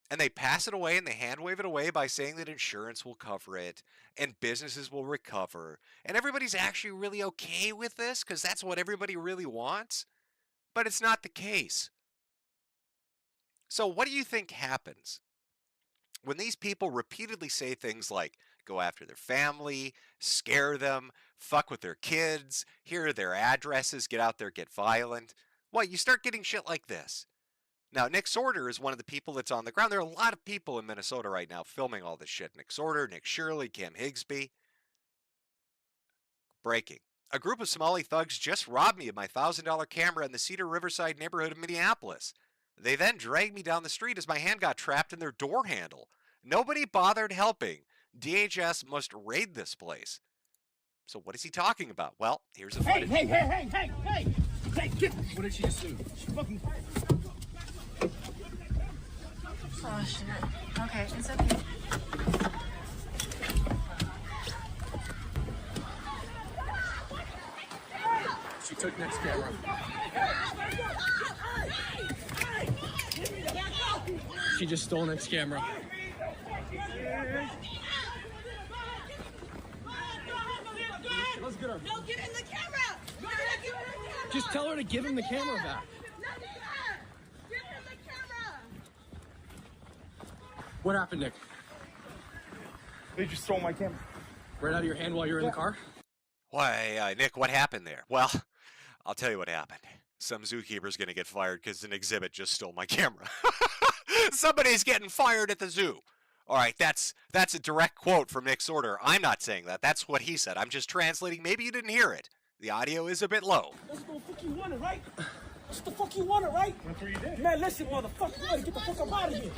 And they pass it away and they hand wave it away by saying that insurance will cover it and businesses will recover. And everybody's actually really okay with this because that's what everybody really wants. But it's not the case. So what do you think happens when these people repeatedly say things like go after their family, scare them, fuck with their kids, here are their addresses, get out there, get violent? Well, you start getting shit like this. Now, Nick Sorter is one of the people that's on the ground. There are a lot of people in Minnesota right now filming all this shit. Nick Sorter, Nick Shirley, Kim Higsby. Breaking. A group of Somali thugs just robbed me of my $1,000 camera in the Cedar Riverside neighborhood of Minneapolis. They then dragged me down the street as my hand got trapped in their door handle. Nobody bothered helping. DHS must raid this place. So what is he talking about? Well, here's a footage. Hey, get. What did she just do? She fucking. Oh shit. Okay, it's okay. She took Nick's camera. She just stole Nick's camera. Let's get her. No, get in the camera! Just tell her to give him the camera back. What happened, Nick? They just stole my camera. Right out of your hand while you were in the car? Why, Nick, what happened there? Well, I'll tell you what happened. Some zookeeper's going to get fired because an exhibit just stole my camera. Somebody's getting fired at the zoo. All right, that's a direct quote from Nick Sorter. I'm not saying that. That's what he said. I'm just translating. Maybe you didn't hear it. The audio is a bit low. That's what the fuck you wanted, right? That's the fuck you wanted, right? That's what you did. Man, listen, motherfucker, you gotta get the fuck up out of here.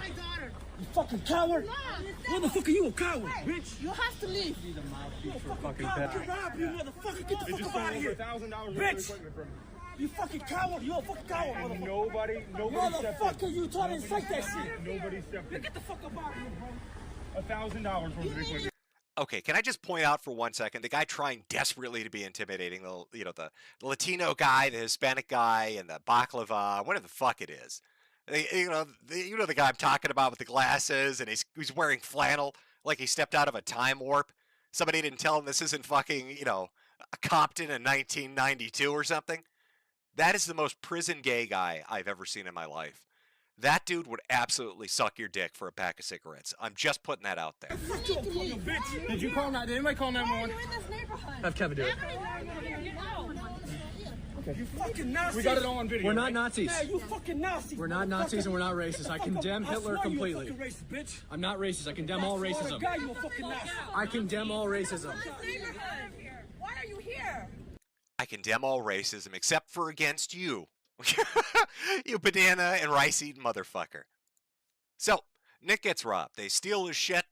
You fucking coward. Where the fuck are you a coward, bitch? You have to leave. You're the mouthpiece for fucking coward. Rob you, motherfucker. Get the fuck up out of here. Bitch. You fucking coward. You're a fucking coward, motherfucker. Nobody motherfucker, you trying to incite that shit. Nobody stepped in. Get the fuck up out of here, bro. $1,000 worth of equipment. Okay, can I just point out for 1 second the guy trying desperately to be intimidating, the Latino guy, the Hispanic guy, and the baklava, whatever the fuck it is. You know the guy I'm talking about with the glasses, and he's wearing flannel like he stepped out of a time warp. Somebody didn't tell him this isn't fucking, Compton in 1992 or something. That is the most prison gay guy I've ever seen in my life. That dude would absolutely suck your dick for a pack of cigarettes. I'm just putting that out there. Did you call 911? Did anybody call 911? Have Kevin do it. You fucking Nazis. We got it all on video. We're not Nazis. Yeah, you fucking Nazis. We're not Nazis and we're not racist. I condemn Hitler completely. You a fucking racist, bitch. I'm not racist. I condemn all racism. Guy, you a fucking Nazi. I condemn all racism. Why are you here? I condemn all racism except for against you. You banana and rice-eating motherfucker. So, Nick gets robbed. They steal his shit,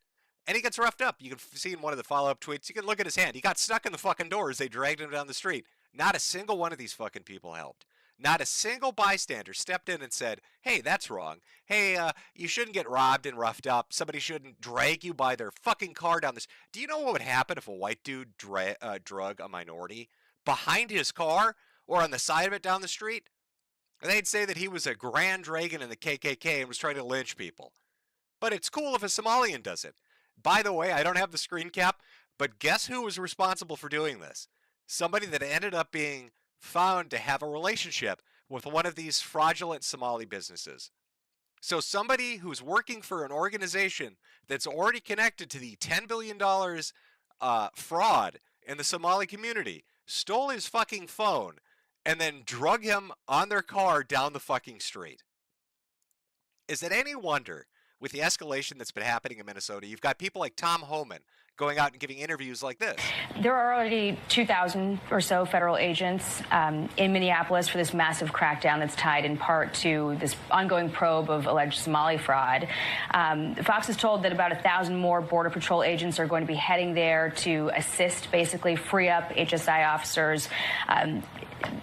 and he gets roughed up. You can see in one of the follow-up tweets, you can look at his hand. He got stuck in the fucking door as they dragged him down the street. Not a single one of these fucking people helped. Not a single bystander stepped in and said, hey, that's wrong. Hey, you shouldn't get robbed and roughed up. Somebody shouldn't drag you by their fucking car down this. Do you know what would happen if a white dude drug a minority behind his car or on the side of it down the street? They'd say that he was a grand dragon in the KKK and was trying to lynch people. But it's cool if a Somalian does it. By the way, I don't have the screen cap, but guess who was responsible for doing this? Somebody that ended up being found to have a relationship with one of these fraudulent Somali businesses. So somebody who's working for an organization that's already connected to the $10 billion fraud in the Somali community stole his fucking phone and then drug him on their car down the fucking street. Is it any wonder, with the escalation that's been happening in Minnesota, you've got people like Tom Homan going out and giving interviews like this? There are already 2,000 or so federal agents in Minneapolis for this massive crackdown that's tied in part to this ongoing probe of alleged Somali fraud. Fox is told that about 1,000 more Border Patrol agents are going to be heading there to assist, basically free up HSI officers.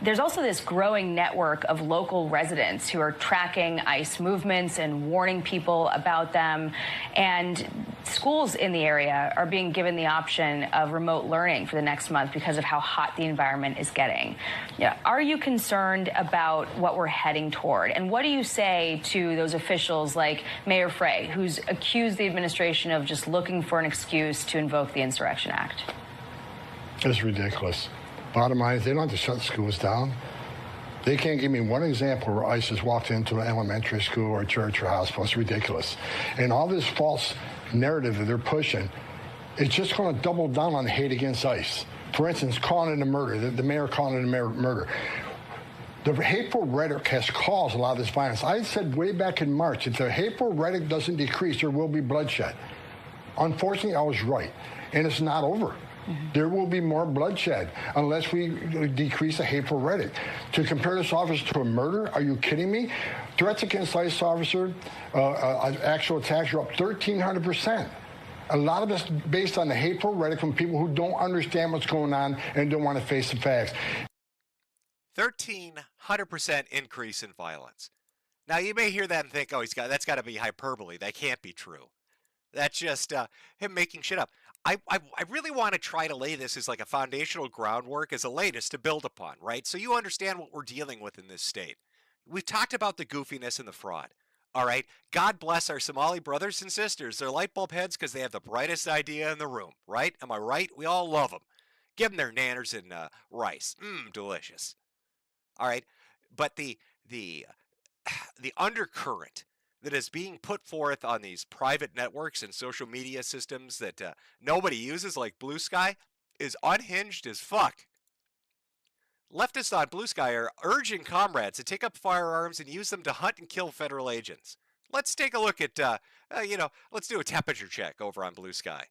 There's also this growing network of local residents who are tracking ICE movements and warning people about them. And schools in the area are being given the option of remote learning for the next month because of how hot the environment is getting. Yeah. Are you concerned about what we're heading toward? And what do you say to those officials like Mayor Frey, who's accused the administration of just looking for an excuse to invoke the Insurrection Act? It's ridiculous. Bottom line is they don't have to shut schools down. They can't give me one example where ICE has walked into an elementary school or a church or a hospital. It's ridiculous. And all this false narrative that they're pushing, it's just going to double down on the hate against ICE. For instance, calling it a murder, the mayor calling it a murder. The hateful rhetoric has caused a lot of this violence. I said way back in March, if the hateful rhetoric doesn't decrease, there will be bloodshed. Unfortunately, I was right, and it's not over. There will be more bloodshed unless we decrease the hateful rhetoric. To compare this officer to a murder, are you kidding me? Threats against ICE officer, actual attacks are up 1,300%. A lot of it's based on the hateful rhetoric from people who don't understand what's going on and don't want to face the facts. 1,300% increase in violence. Now, you may hear that and think, oh, that's got to be hyperbole. That can't be true. That's just him making shit up. I really want to try to lay this as like a foundational groundwork as a latest to build upon, right? So you understand what we're dealing with in this state. We've talked about the goofiness and the fraud, all right? God bless our Somali brothers and sisters. They're light bulb heads because they have the brightest idea in the room, right? Am I right? We all love them. Give them their nanners and rice. Delicious. All right? But the undercurrent that is being put forth on these private networks and social media systems that nobody uses, like Blue Sky, is unhinged as fuck. Leftists on Blue Sky are urging comrades to take up firearms and use them to hunt and kill federal agents. Let's take a look at, let's do a temperature check over on Blue Sky.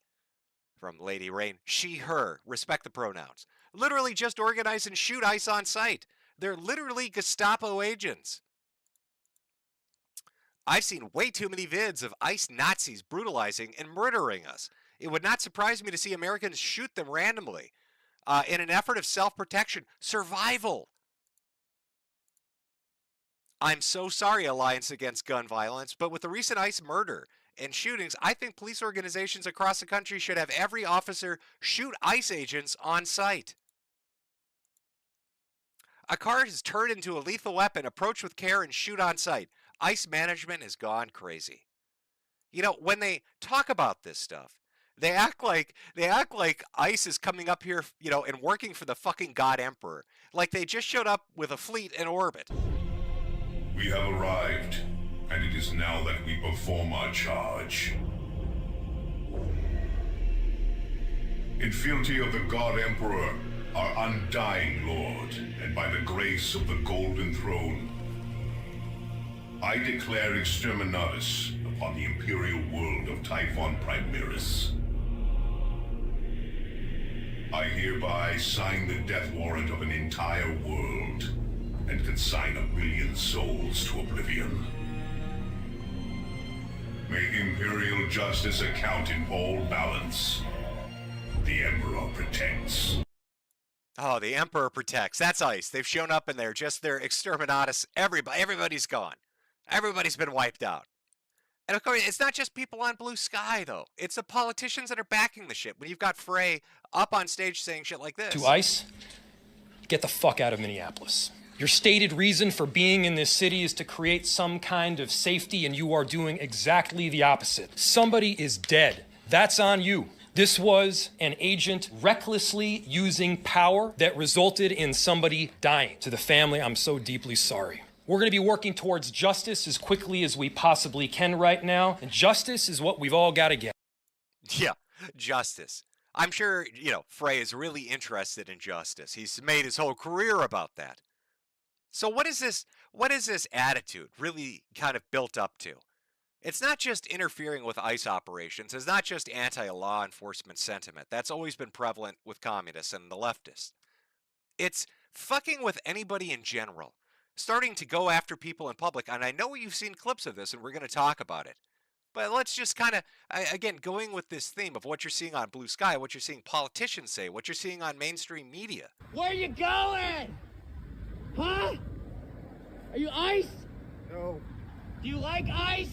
From Lady Rain, she, her, respect the pronouns. Literally just organize and shoot ICE on sight. They're literally Gestapo agents. I've seen way too many vids of ICE Nazis brutalizing and murdering us. It would not surprise me to see Americans shoot them randomly in an effort of self-protection, survival. I'm so sorry, Alliance Against Gun Violence, but with the recent ICE murder and shootings, I think police organizations across the country should have every officer shoot ICE agents on sight. A car is turned into a lethal weapon, approach with care, and shoot on sight. ICE management has gone crazy. You know, when they talk about this stuff, they act like ICE is coming up here, and working for the fucking God Emperor. Like they just showed up with a fleet in orbit. We have arrived, and it is now that we perform our charge. In fealty of the God Emperor, our undying Lord, and by the grace of the Golden Throne, I declare exterminatus upon the imperial world of Typhon Primaris. I hereby sign the death warrant of an entire world and consign 1 million souls to oblivion. May imperial justice account in all balance. The Emperor protects. Oh, the Emperor protects. That's ICE. They've shown up in there, just their exterminatus. Everybody's gone. Everybody's been wiped out. And of course, it's not just people on Blue Sky, though. It's the politicians that are backing the shit. When you've got Frey up on stage saying shit like this. To ICE, get the fuck out of Minneapolis. Your stated reason for being in this city is to create some kind of safety, and you are doing exactly the opposite. Somebody is dead. That's on you. This was an agent recklessly using power that resulted in somebody dying. To the family, I'm so deeply sorry. We're going to be working towards justice as quickly as we possibly can right now, and justice is what we've all got to get. Yeah, justice. I'm sure, Frey is really interested in justice. He's made his whole career about that. So what is this attitude really kind of built up to? It's not just interfering with ICE operations. It's not just anti-law enforcement sentiment. That's always been prevalent with communists and the leftists. It's fucking with anybody in general. Starting to go after people in public. And I know you've seen clips of this, and we're going to talk about it. But let's just kind of, again, going with this theme of what you're seeing on Blue Sky, what you're seeing politicians say, what you're seeing on mainstream media. Where you going? Huh? Are you ICE? No. Do you like ICE?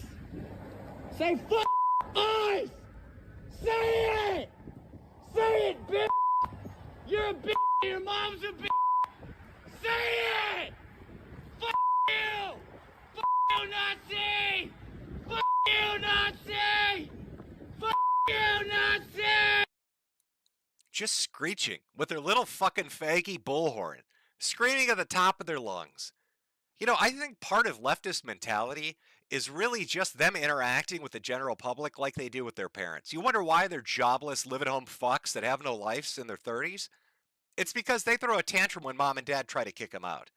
Say fuck ICE! Say it! Say it, bitch! You're a bitch! Your mom's a bitch! Say it! Fuck you! Fuck you, Nazi! Fuck you, Nazi! Fuck you, Nazi! Just screeching with their little fucking faggy bullhorn, screaming at the top of their lungs. I think part of leftist mentality is really just them interacting with the general public like they do with their parents. You wonder why they're jobless, live-at-home fucks that have no lives in their 30s? It's because they throw a tantrum when mom and dad try to kick them out.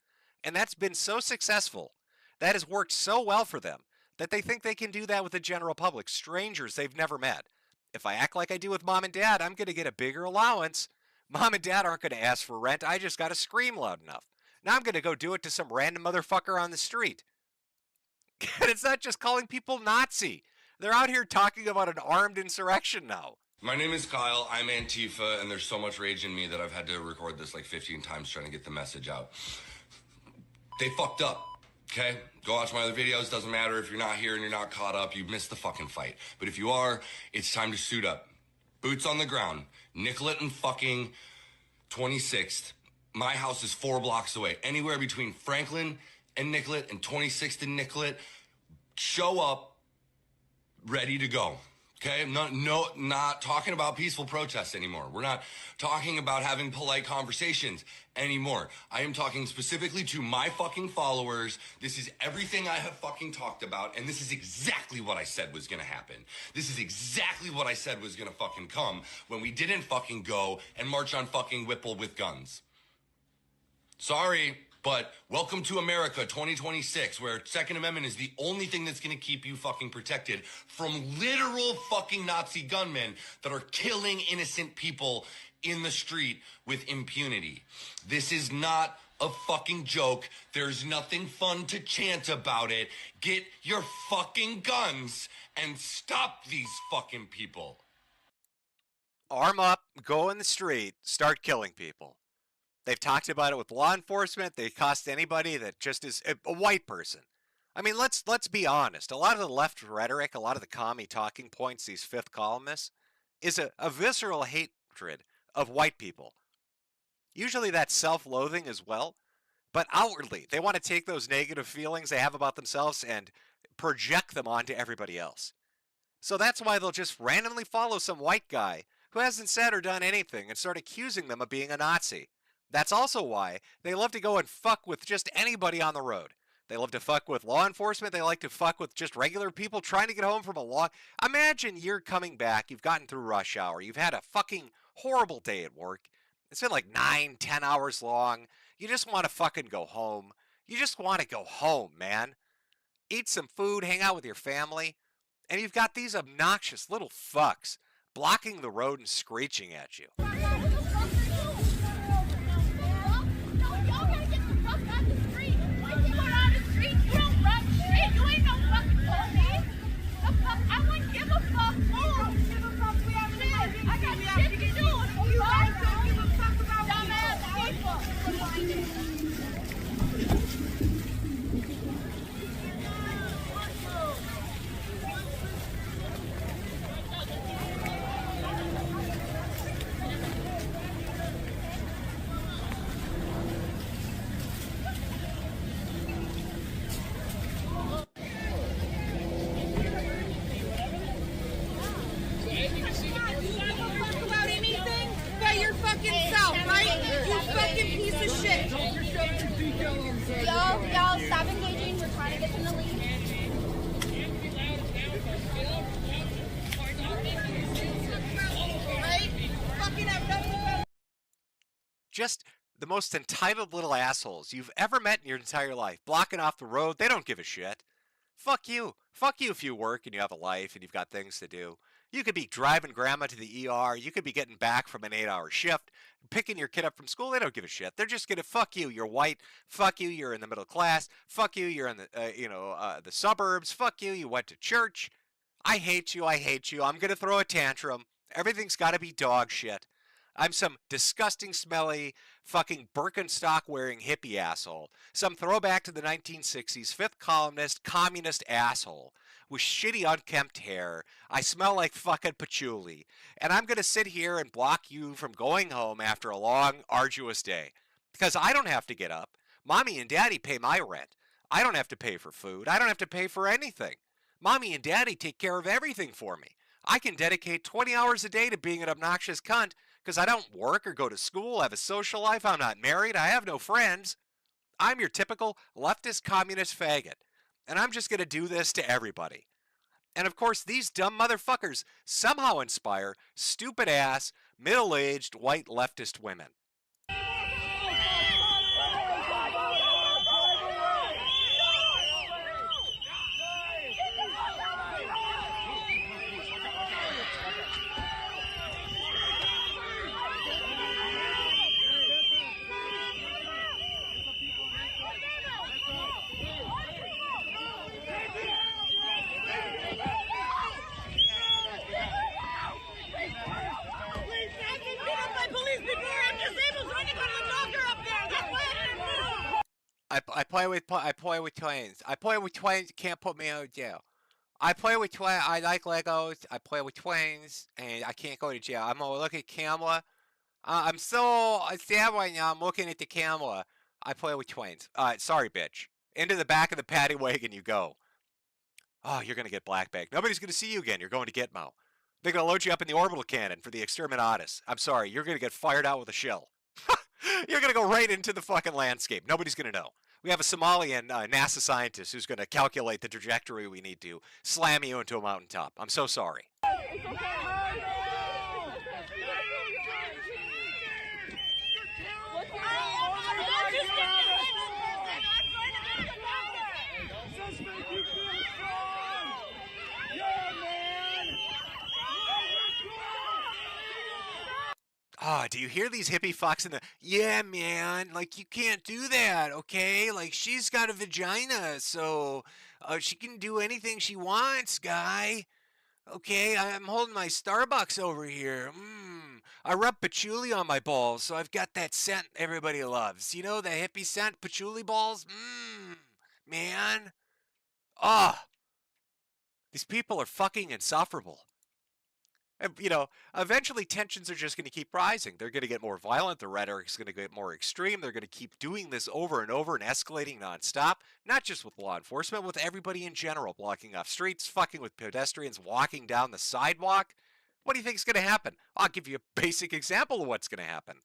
And that's been so successful, that has worked so well for them, that they think they can do that with the general public, strangers they've never met. If I act like I do with mom and dad, I'm going to get a bigger allowance. Mom and dad aren't going to ask for rent, I just got to scream loud enough. Now I'm going to go do it to some random motherfucker on the street. And it's not just calling people Nazi. They're out here talking about an armed insurrection now. My name is Kyle, I'm Antifa, and there's so much rage in me that I've had to record this like 15 times trying to get the message out. They fucked up, okay? Go watch my other videos, doesn't matter if you're not here and you're not caught up, you missed the fucking fight. But if you are, it's time to suit up. Boots on the ground, Nicollet and fucking 26th. My house is 4 blocks away. Anywhere between Franklin and Nicollet and 26th and Nicollet, show up, ready to go. Okay, not talking about peaceful protests anymore. We're not talking about having polite conversations anymore. I am talking specifically to my fucking followers. This is everything I have fucking talked about, and this is exactly what I said was gonna happen. This is exactly what I said was gonna fucking come when we didn't fucking go and march on fucking Whipple with guns. Sorry, but welcome to America 2026, where Second Amendment is the only thing that's going to keep you fucking protected from literal fucking Nazi gunmen that are killing innocent people in the street with impunity. This is not a fucking joke. There's nothing fun to chant about it. Get your fucking guns and stop these fucking people. Arm up, go in the street, start killing people. They've talked about it with law enforcement. They cost anybody that just is a white person. I mean, let's be honest. A lot of the left rhetoric, a lot of the commie talking points, these fifth columnists, is a visceral hatred of white people. Usually that's self-loathing as well, but outwardly they want to take those negative feelings they have about themselves and project them onto everybody else. So that's why they'll just randomly follow some white guy who hasn't said or done anything and start accusing them of being a Nazi. That's also why they love to go and fuck with just anybody on the road. They love to fuck with law enforcement. They like to fuck with just regular people trying to get home from a long... Imagine you're coming back, you've gotten through rush hour, you've had a fucking horrible day at work, It's been like 9-10 hours long. You just want to fucking go home. You just want to go home, man. Eat some food, hang out with your family, and you've got these obnoxious little fucks blocking the road and screeching at you. Y'all, stop engaging. We're trying to get in the lead. Just the most entitled little assholes you've ever met in your entire life, blocking off the road. They don't give a shit. Fuck you. Fuck you if you work and you have a life and you've got things to do. You could be driving grandma to the ER. You could be getting back from an 8-hour shift, picking your kid up from school. They don't give a shit. They're just gonna fuck you. You're white. Fuck you. You're in the middle class. Fuck you. You're in the the suburbs. Fuck you. You went to church. I hate you. I hate you. I'm gonna throw a tantrum. Everything's got to be dog shit. I'm some disgusting, smelly, fucking Birkenstock-wearing hippie asshole. Some throwback to the 1960s, fifth columnist, communist asshole with shitty unkempt hair. I smell like fucking patchouli. And I'm going to sit here and block you from going home after a long, arduous day. Because I don't have to get up. Mommy and Daddy pay my rent. I don't have to pay for food. I don't have to pay for anything. Mommy and Daddy take care of everything for me. I can dedicate 20 hours a day to being an obnoxious cunt because I don't work or go to school, have a social life, I'm not married, I have no friends. I'm your typical leftist communist faggot. And I'm just going to do this to everybody. And of course, these dumb motherfuckers somehow inspire stupid-ass, middle-aged, white leftist women. I play with twins. I play with twins. Can't put me in jail. I play with twins. I like Legos. I play with twins, and I can't go to jail. I'm gonna look at camera. I'm so sad right now. I'm looking at the camera. I play with twins. Sorry, bitch. Into the back of the paddy wagon you go. Oh, you're gonna get black bag. Nobody's gonna see you again. You're going to Gitmo. They're gonna load you up in the orbital cannon for the exterminatus. I'm sorry. You're gonna get fired out with a shell. You're going to go right into the fucking landscape. Nobody's going to know. We have a Somalian NASA scientist who's going to calculate the trajectory we need to slam you into a mountaintop. I'm so sorry. Oh, do you hear these hippie fucks in the, yeah, man, like, you can't do that, okay? Like, she's got a vagina, so she can do anything she wants, guy. Okay, I'm holding my Starbucks over here. I rub patchouli on my balls, so I've got that scent everybody loves. You know, the hippie scent, patchouli balls? Man. Ah. These people are fucking insufferable. You know, eventually tensions are just going to keep rising. They're going to get more violent. The rhetoric's going to get more extreme. They're going to keep doing this over and over and escalating nonstop, not just with law enforcement, with everybody in general, blocking off streets, fucking with pedestrians, walking down the sidewalk. What do you think is going to happen? I'll give you a basic example of what's going to happen.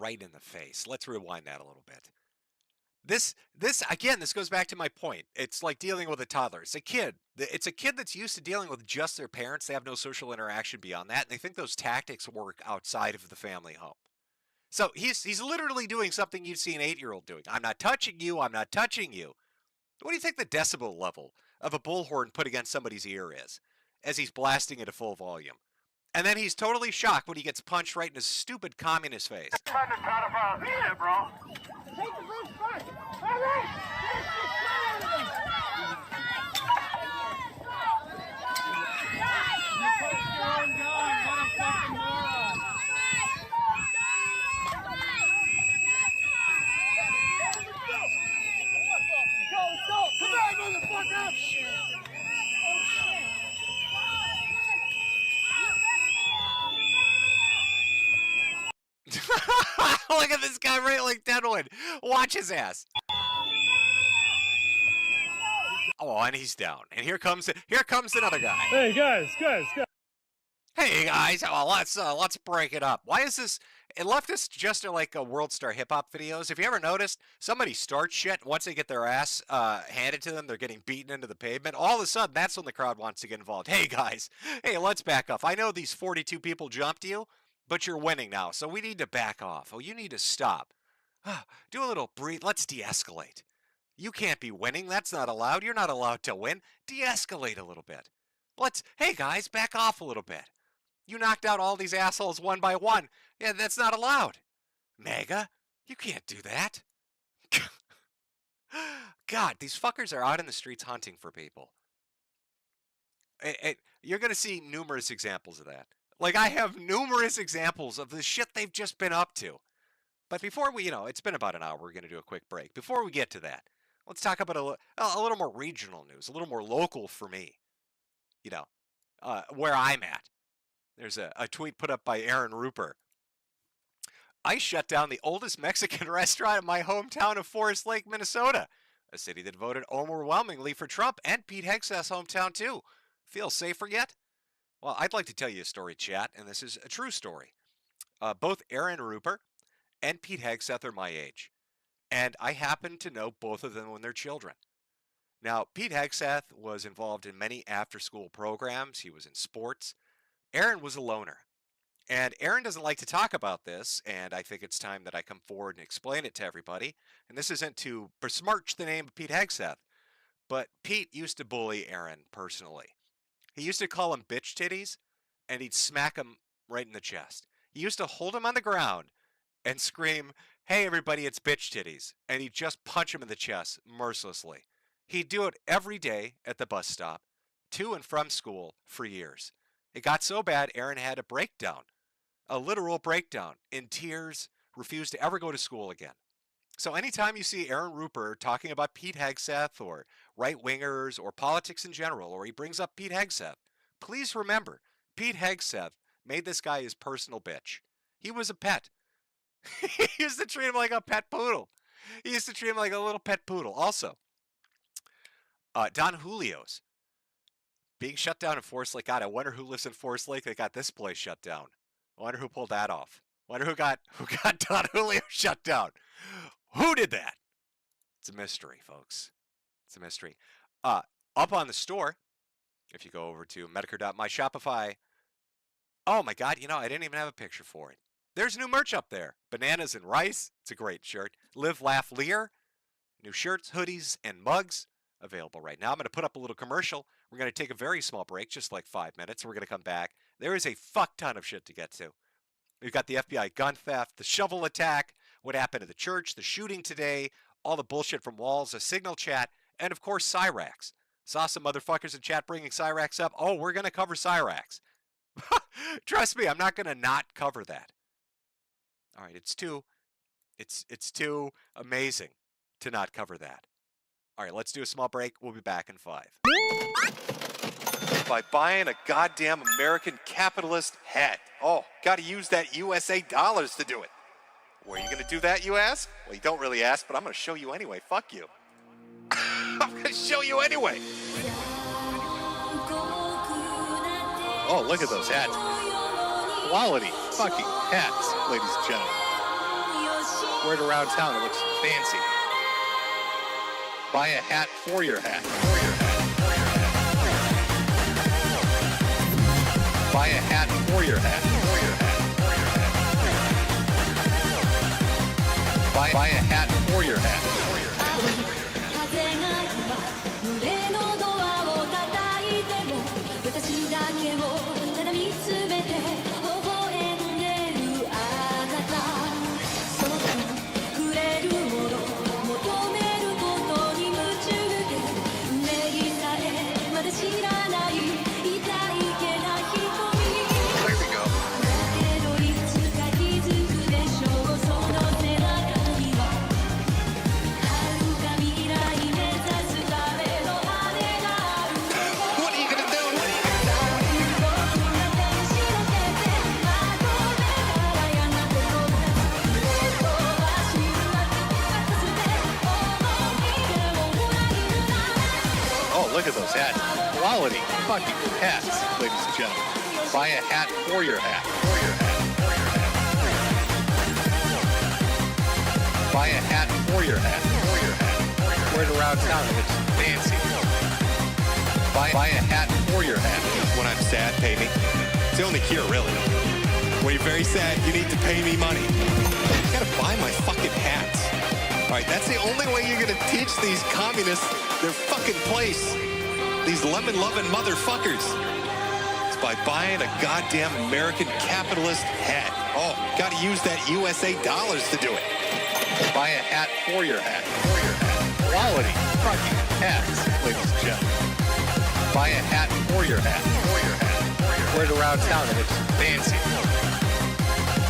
right in the face. Let's rewind that a little bit. This again, this goes back to my point. It's like dealing with a toddler. It's a kid. It's a kid that's used to dealing with just their parents. They have no social interaction beyond that, and they think those tactics work outside of the family home. So he's literally doing something you'd see an 8-year-old doing. I'm not touching you. I'm not touching you. What do you think the decibel level of a bullhorn put against somebody's ear is as he's blasting it at full volume? And then he's totally shocked when he gets punched right in his stupid communist face. Trying to codify a shit, bro. Take the blue first. All right. Come on, motherfucker! Look at this guy right like Deadwood. Watch his ass. Oh, and he's down. And here comes another guy. Hey guys. Hey guys, let's break it up. Why is this? It left us just like a World Star Hip Hop videos. If you ever noticed, somebody starts shit, once they get their ass handed to them, they're getting beaten into the pavement. All of a sudden, that's when the crowd wants to get involved. Hey guys, hey, let's back off. I know these 42 people jumped you, but you're winning now, so we need to back off. Oh, you need to stop. Do a little breathe. Let's de-escalate. You can't be winning. That's not allowed. You're not allowed to win. De-escalate a little bit. Hey guys, back off a little bit. You knocked out all these assholes one by one. Yeah, that's not allowed. MAGA, you can't do that. God, these fuckers are out in the streets hunting for people. You're going to see numerous examples of that. Like, I have numerous examples of the shit they've just been up to. But before we, it's been about an hour. We're going to do a quick break. Before we get to that, let's talk about a little more regional news, a little more local for me. Where I'm at. There's a tweet put up by Aaron Ruper. I shut down the oldest Mexican restaurant in my hometown of Forest Lake, Minnesota, a city that voted overwhelmingly for Trump, and Pete Hegseth's hometown too. Feel safer yet? Well, I'd like to tell you a story, chat, and this is a true story. Both Aaron Ruper and Pete Hegseth are my age, and I happen to know both of them when they're children. Now, Pete Hegseth was involved in many after-school programs. He was in sports. Aaron was a loner. And Aaron doesn't like to talk about this, and I think it's time that I come forward and explain it to everybody. And this isn't to besmirch the name of Pete Hegseth, but Pete used to bully Aaron personally. He used to call him bitch titties, and he'd smack him right in the chest. He used to hold him on the ground and scream, "Hey everybody, it's bitch titties," and he'd just punch him in the chest mercilessly. He'd do it every day at the bus stop, to and from school, for years. It got so bad, Aaron had a breakdown, a literal breakdown, in tears, refused to ever go to school again. So anytime you see Aaron Ruper talking about Pete Hegseth or right-wingers or politics in general, or he brings up Pete Hegseth, please remember, Pete Hegseth made this guy his personal bitch. He was a pet. He used to treat him like a pet poodle. He used to treat him like a little pet poodle. Also, Don Julio's being shut down in Forest Lake. God, I wonder who lives in Forest Lake that got this place shut down. I wonder who pulled that off. I wonder who got Don Julio shut down. Who did that? It's a mystery, folks. It's a mystery. Up on the store, if you go over to Metokur.myshopify, oh my God, I didn't even have a picture for it. There's new merch up there. Bananas and rice. It's a great shirt. Live, laugh, leer. New shirts, hoodies, and mugs available right now. I'm going to put up a little commercial. We're going to take a very small break, just like 5 minutes. We're going to come back. There is a fuck ton of shit to get to. We've got the FBI gun theft, the shovel attack, what happened to the church, the shooting today, all the bullshit from Walls, a Signal chat, and of course, Cyrax. Saw some motherfuckers in chat bringing Cyrax up. Oh, we're going to cover Cyrax. Trust me, I'm not going to not cover that. All right, it's too amazing to not cover that. All right, let's do a small break. We'll be back in 5. By buying a goddamn American capitalist hat. Oh, got to use that USA dollars to do it. Where are you going to do that, you ask? Well, you don't really ask, but I'm going to show you anyway. Fuck you. I'm going to show you anyway. Oh, look at those hats. Quality fucking hats, ladies and gentlemen. Wear it around town. It looks fancy. Buy a hat for your hat. Buy a hat for your hat. Buy a hat for your hat. Look at those hats. Quality fucking hats, ladies and gentlemen. Buy a hat for your hat. Buy a hat for your hat. Wear it around town. It looks fancy. Buy a hat for your hat. When I'm sad, pay me. It's the only cure, really. When you're very sad, you need to pay me money. You gotta buy my fucking hats. All right, that's the only way you're gonna teach these communists their fucking place. These lemon-loving motherfuckers. It's by buying a goddamn American capitalist hat. Oh, gotta use that USA dollars to do it. Buy a hat for your hat. Quality fucking hats, ladies and gentlemen. Buy a hat for your hat. Wear it around town. It looks fancy.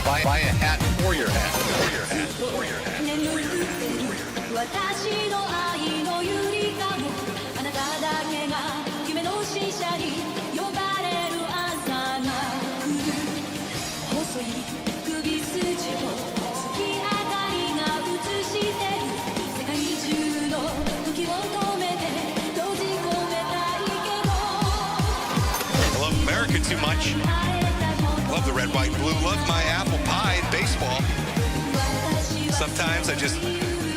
Buy a hat for your hat. For your hat. I love America too much. Love the red, white, and blue. Love my apple pie and baseball. Sometimes I just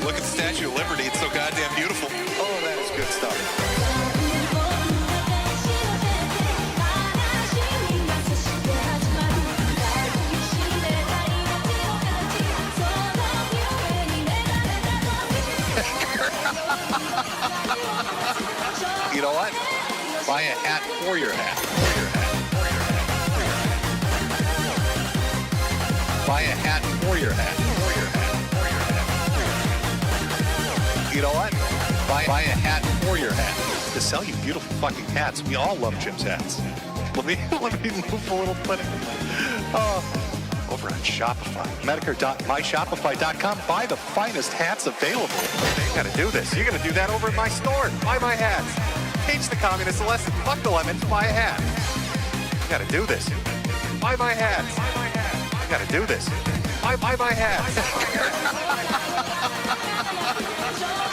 look at the Statue of Liberty. It's so goddamn beautiful. Oh, that is good stuff. You know what? Buy a hat for your hat. Buy a hat for your hat. You know what? Buy a hat for your hat. To sell you beautiful fucking hats. We all love Jim's hats. Let me move a little bit. Over on Shopify. Metokur.myshopify.com. Buy the finest hats available. You gotta do this. You're gonna do that over at my store. Buy my hats. Teach the communists a lesson. Fuck the lemons. Buy a hat. You gotta do this. Buy my hats. You gotta do this. Buy my hats.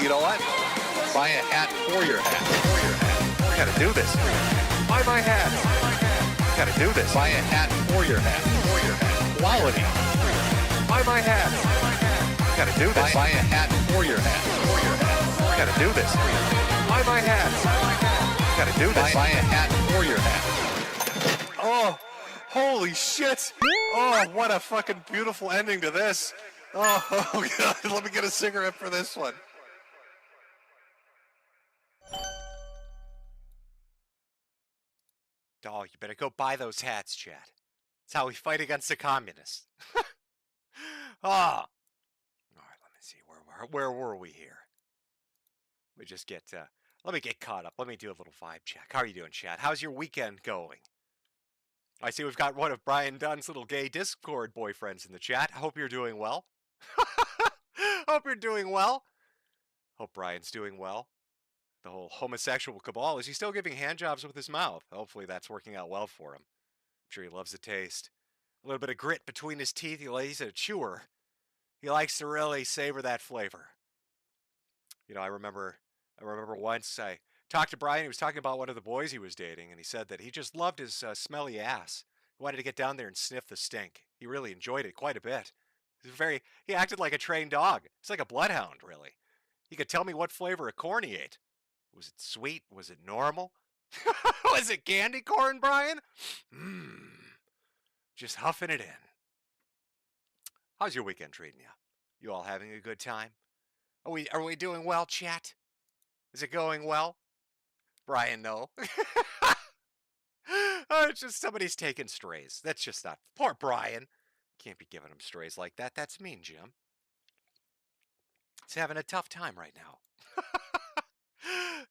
You know what? Buy a hat for your hat. You gotta do this. Buy my hats. You gotta do this. Buy a hat for your hat. Quality. Buy my hats. You gotta do this. Buy a hat for your hat. You gotta do this. Buy my hats. You gotta do this. Buy a hat for your hat. Oh, holy shit. Oh, what a fucking beautiful ending to this. Oh, God. Let me get a cigarette for this one. Oh, you better go buy those hats, Chad. That's how we fight against the communists. All right, let me see. Where were we here? We just get, let me get caught up. Let me do a little vibe check. How are you doing, Chad? How's your weekend going? I see we've got one of Brian Dunn's little gay Discord boyfriends in the chat. I hope you're doing well. Hope you're doing well. Hope Brian's doing well. The whole homosexual cabal, is he still giving handjobs with his mouth? Hopefully that's working out well for him. I'm sure he loves the taste. A little bit of grit between his teeth. He's a chewer. He likes to really savor that flavor. You know, I remember once I talked to Brian. He was talking about one of the boys he was dating, and he said that he just loved his smelly ass. He wanted to get down there and sniff the stink. He really enjoyed it quite a bit. He acted like a trained dog. He's like a bloodhound, really. He could tell me what flavor of corn he ate. Was it sweet? Was it normal? Was it candy corn, Brian? Just huffing it in. How's your weekend treating you? You all having a good time? Are we doing well, chat? Is it going well? Brian, no. Oh, it's just somebody's taking strays. That's just not... Poor Brian. Can't be giving him strays like that. That's mean, Jim. He's having a tough time right now.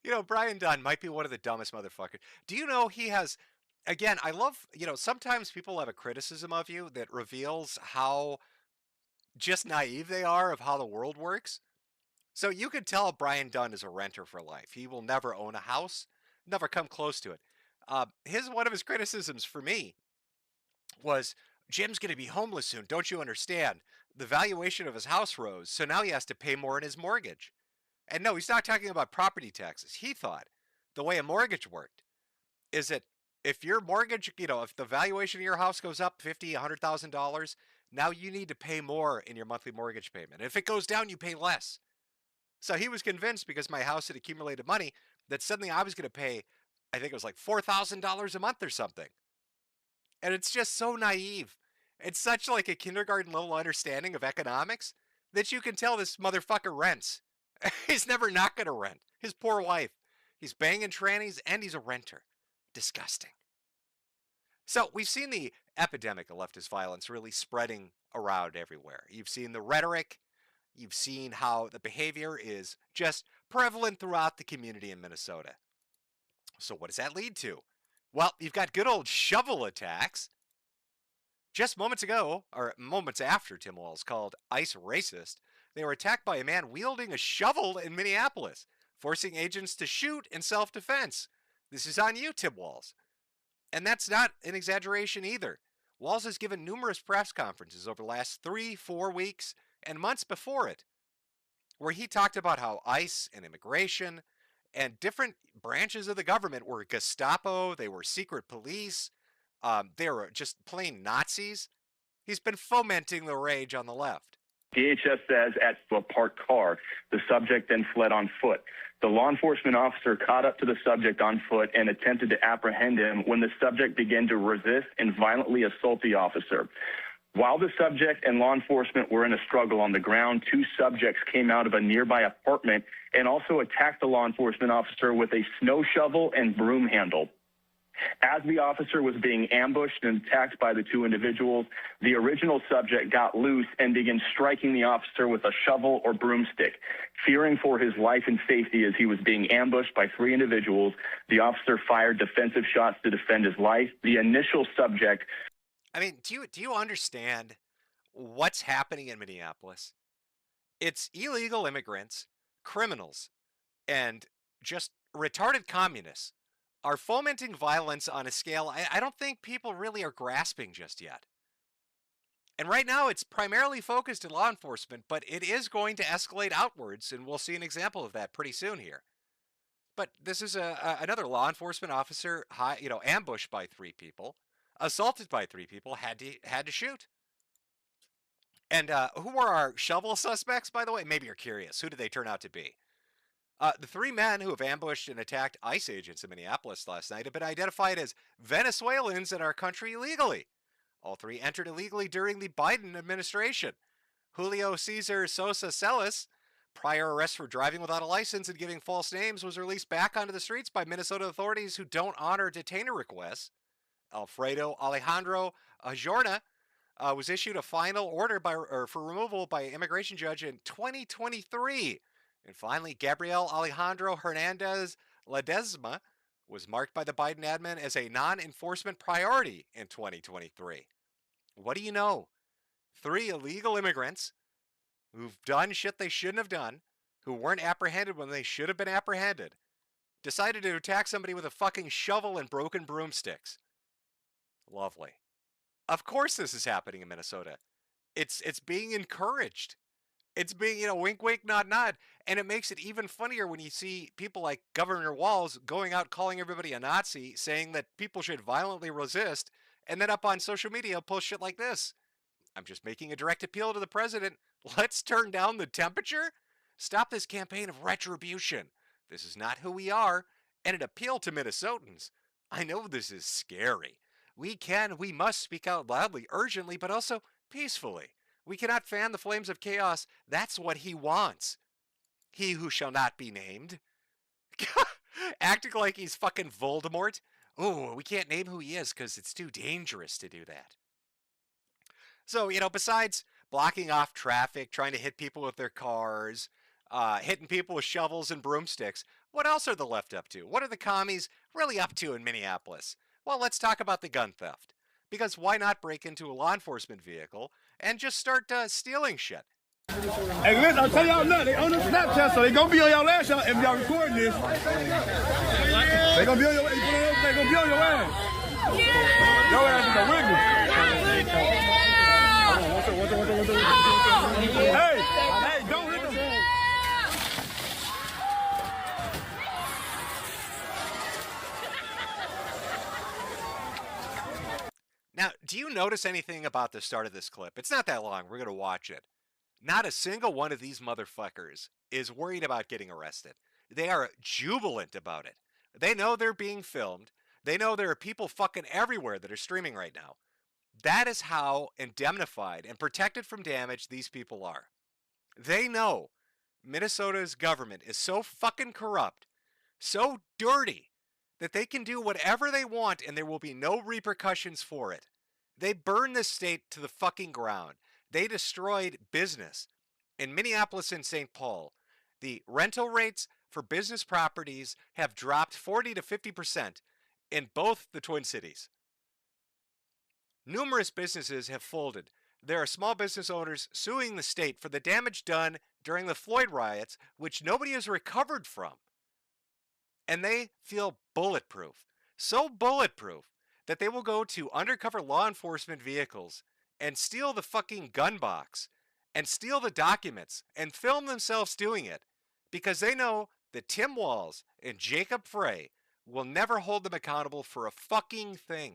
You know, Brian Dunn might be one of the dumbest motherfuckers. Do you know he has... Again, I love... You know, sometimes people have a criticism of you that reveals how just naive they are of how the world works. So you could tell Brian Dunn is a renter for life. He will never own a house, never come close to it. One of his criticisms for me was, Jim's going to be homeless soon. Don't you understand? The valuation of his house rose, so now he has to pay more in his mortgage. And no, he's not talking about property taxes. He thought the way a mortgage worked is that if your mortgage, you know, if the valuation of your house goes up $50,000, $100,000, now you need to pay more in your monthly mortgage payment. If it goes down, you pay less. So he was convinced, because my house had accumulated money, that suddenly I was going to pay, I think it was like $4,000 a month or something. And it's just so naive. It's such like a kindergarten level understanding of economics that you can tell this motherfucker rents. He's never not going to rent. His poor wife. He's banging trannies and he's a renter. Disgusting. So we've seen the epidemic of leftist violence really spreading around everywhere. You've seen the rhetoric. You've seen how the behavior is just prevalent throughout the community in Minnesota. So what does that lead to? Well, you've got good old shovel attacks. Just moments ago, or moments after Tim Walz called ICE racist, they were attacked by a man wielding a shovel in Minneapolis, forcing agents to shoot in self-defense. This is on you, Tim Walz. And that's not an exaggeration either. Walz has given numerous press conferences over the last 3-4 weeks and months before it, where he talked about how ICE and immigration and different branches of the government were Gestapo, they were secret police, they were just plain Nazis. He's been fomenting the rage on the left. DHS says at a parked car, the subject then fled on foot. The law enforcement officer caught up to the subject on foot and attempted to apprehend him when the subject began to resist and violently assault the officer. While the subject and law enforcement were in a struggle on the ground, 2 subjects came out of a nearby apartment and also attacked the law enforcement officer with a snow shovel and broom handle. As the officer was being ambushed and attacked by the 2 individuals, the original subject got loose and began striking the officer with a shovel or broomstick. Fearing for his life and safety as he was being ambushed by 3 individuals, the officer fired defensive shots to defend his life. The initial subject... I mean, do you understand what's happening in Minneapolis? It's illegal immigrants, criminals, and just retarded communists are fomenting violence on a scale I don't think people really are grasping just yet. And right now it's primarily focused in law enforcement, but it is going to escalate outwards, and we'll see an example of that pretty soon here. But this is another law enforcement officer, ambushed by 3 people, assaulted by 3 people, had to shoot. And who were our shovel suspects, by the way? Maybe you're curious. Who did they turn out to be? The 3 men who have ambushed and attacked ICE agents in Minneapolis last night have been identified as Venezuelans in our country illegally. All 3 entered illegally during the Biden administration. Julio Cesar Sosa Celis, prior arrest for driving without a license and giving false names, was released back onto the streets by Minnesota authorities who don't honor detainer requests. Alfredo Alejandro Ajorna was issued a final order for removal by an immigration judge in 2023. And finally, Gabriel Alejandro Hernandez Ledesma was marked by the Biden admin as a non-enforcement priority in 2023. What do you know? 3 illegal immigrants who've done shit they shouldn't have done, who weren't apprehended when they should have been apprehended, decided to attack somebody with a fucking shovel and broken broomsticks. Lovely. Of course this is happening in Minnesota. It's being encouraged. It's being, wink, wink, nod, nod. And it makes it even funnier when you see people like Governor Walz going out calling everybody a Nazi, saying that people should violently resist, and then up on social media post shit like this. I'm just making a direct appeal to the president. Let's turn down the temperature. Stop this campaign of retribution. This is not who we are, and an appeal to Minnesotans. I know this is scary. We must speak out loudly, urgently, but also peacefully. We cannot fan the flames of chaos. That's what he wants. He who shall not be named. Acting like he's fucking Voldemort. Oh, we can't name who he is because it's too dangerous to do that. So, besides blocking off traffic, trying to hit people with their cars, hitting people with shovels and broomsticks, what else are the left up to? What are the commies really up to in Minneapolis? Well, let's talk about the gun theft. Because why not break into a law enforcement vehicle and just start stealing shit? Hey, listen, I'll tell y'all nothing. They on the Snapchat, so they gonna be on y'all ass if y'all recording this. They gonna be on your ass. They gonna be on your ass. Your ass is a wiggle. Hey, don't hit them. Now, do you notice anything about the start of this clip? It's not that long. We're going to watch it. Not a single one of these motherfuckers is worried about getting arrested. They are jubilant about it. They know they're being filmed. They know there are people fucking everywhere that are streaming right now. That is how indemnified and protected from damage these people are. They know Minnesota's government is so fucking corrupt, so dirty, that they can do whatever they want and there will be no repercussions for it. They burned this state to the fucking ground. They destroyed business. In Minneapolis and St. Paul, the rental rates for business properties have dropped 40 to 50% in both the Twin Cities. Numerous businesses have folded. There are small business owners suing the state for the damage done during the Floyd riots, which nobody has recovered from. And they feel bulletproof. So bulletproof that they will go to undercover law enforcement vehicles and steal the fucking gun box and steal the documents and film themselves doing it because they know that Tim Walz and Jacob Frey will never hold them accountable for a fucking thing.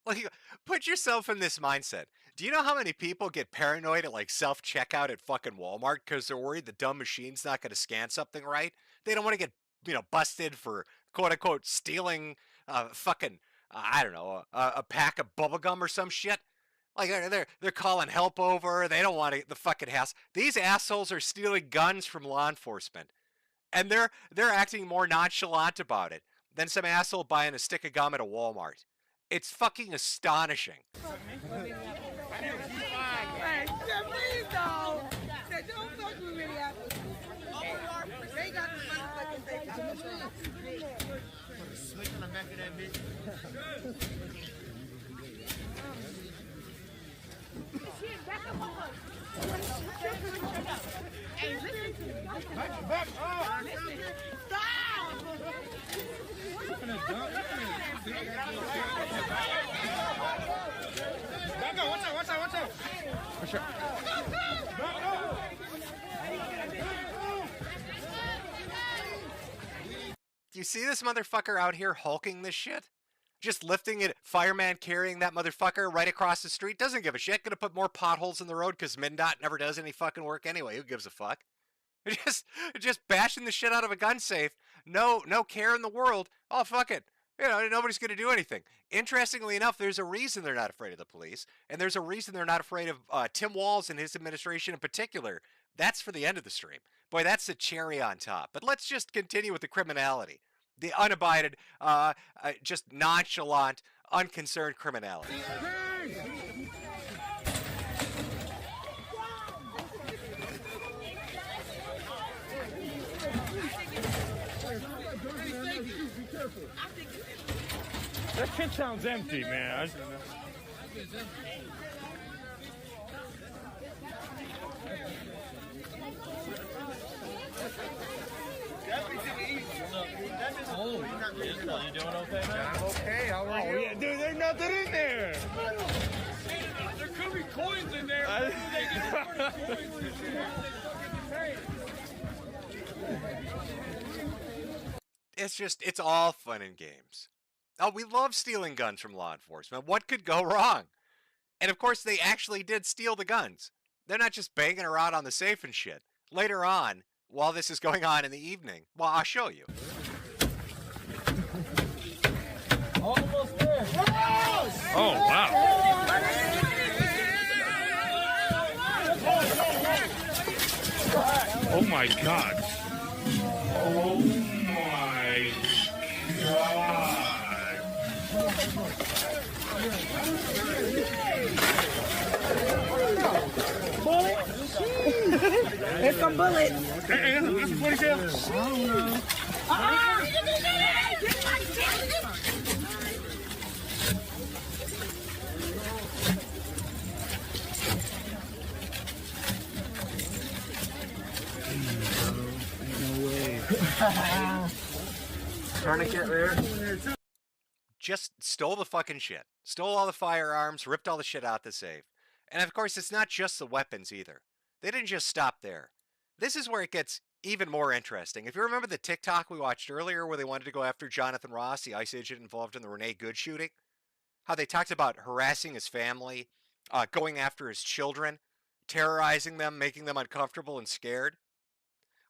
Like, put yourself in this mindset. Do you know how many people get paranoid at like self-checkout at fucking Walmart because they're worried the dumb machine's not going to scan something right? They don't want to get, busted for quote-unquote stealing fucking, I don't know, a pack of bubblegum or some shit. Like, they're calling help over. They don't want the fucking hassle. These assholes are stealing guns from law enforcement. And they're acting more nonchalant about it than some asshole buying a stick of gum at a Walmart. It's fucking astonishing. Do you see this motherfucker out here hulking this shit? Just lifting it, fireman carrying that motherfucker right across the street. Doesn't give a shit. Gonna put more potholes in the road because MnDOT never does any fucking work anyway. Who gives a fuck? Just bashing the shit out of a gun safe. No care in the world. Oh, fuck it. Nobody's going to do anything. Interestingly enough, there's a reason they're not afraid of the police, and there's a reason they're not afraid of Tim Walz and his administration in particular. That's for the end of the stream. Boy, that's the cherry on top. But let's just continue with the criminality. The unabided, just nonchalant, unconcerned criminality. That shit sounds empty, man. Oh, you doing okay, man? I'm okay. How are you? Yeah, dude, there's nothing in there. There could be coins in there. It's all fun and games. Oh, we love stealing guns from law enforcement. What could go wrong? And of course, they actually did steal the guns. They're not just banging around on the safe and shit. Later on, while this is going on in the evening, well, I'll show you. Almost there. Oh, wow. Oh, my God. Oh, my God. Here's some bullets. Hey, that's 47. I don't know. No way. Tourniquet there. Just stole the fucking shit. Stole all the firearms, ripped all the shit out the safe. And of course, it's not just the weapons either. They didn't just stop there. This is where it gets even more interesting. If you remember the TikTok we watched earlier where they wanted to go after Jonathan Ross, the ICE agent involved in the Renee Good shooting, how they talked about harassing his family, going after his children, terrorizing them, making them uncomfortable and scared.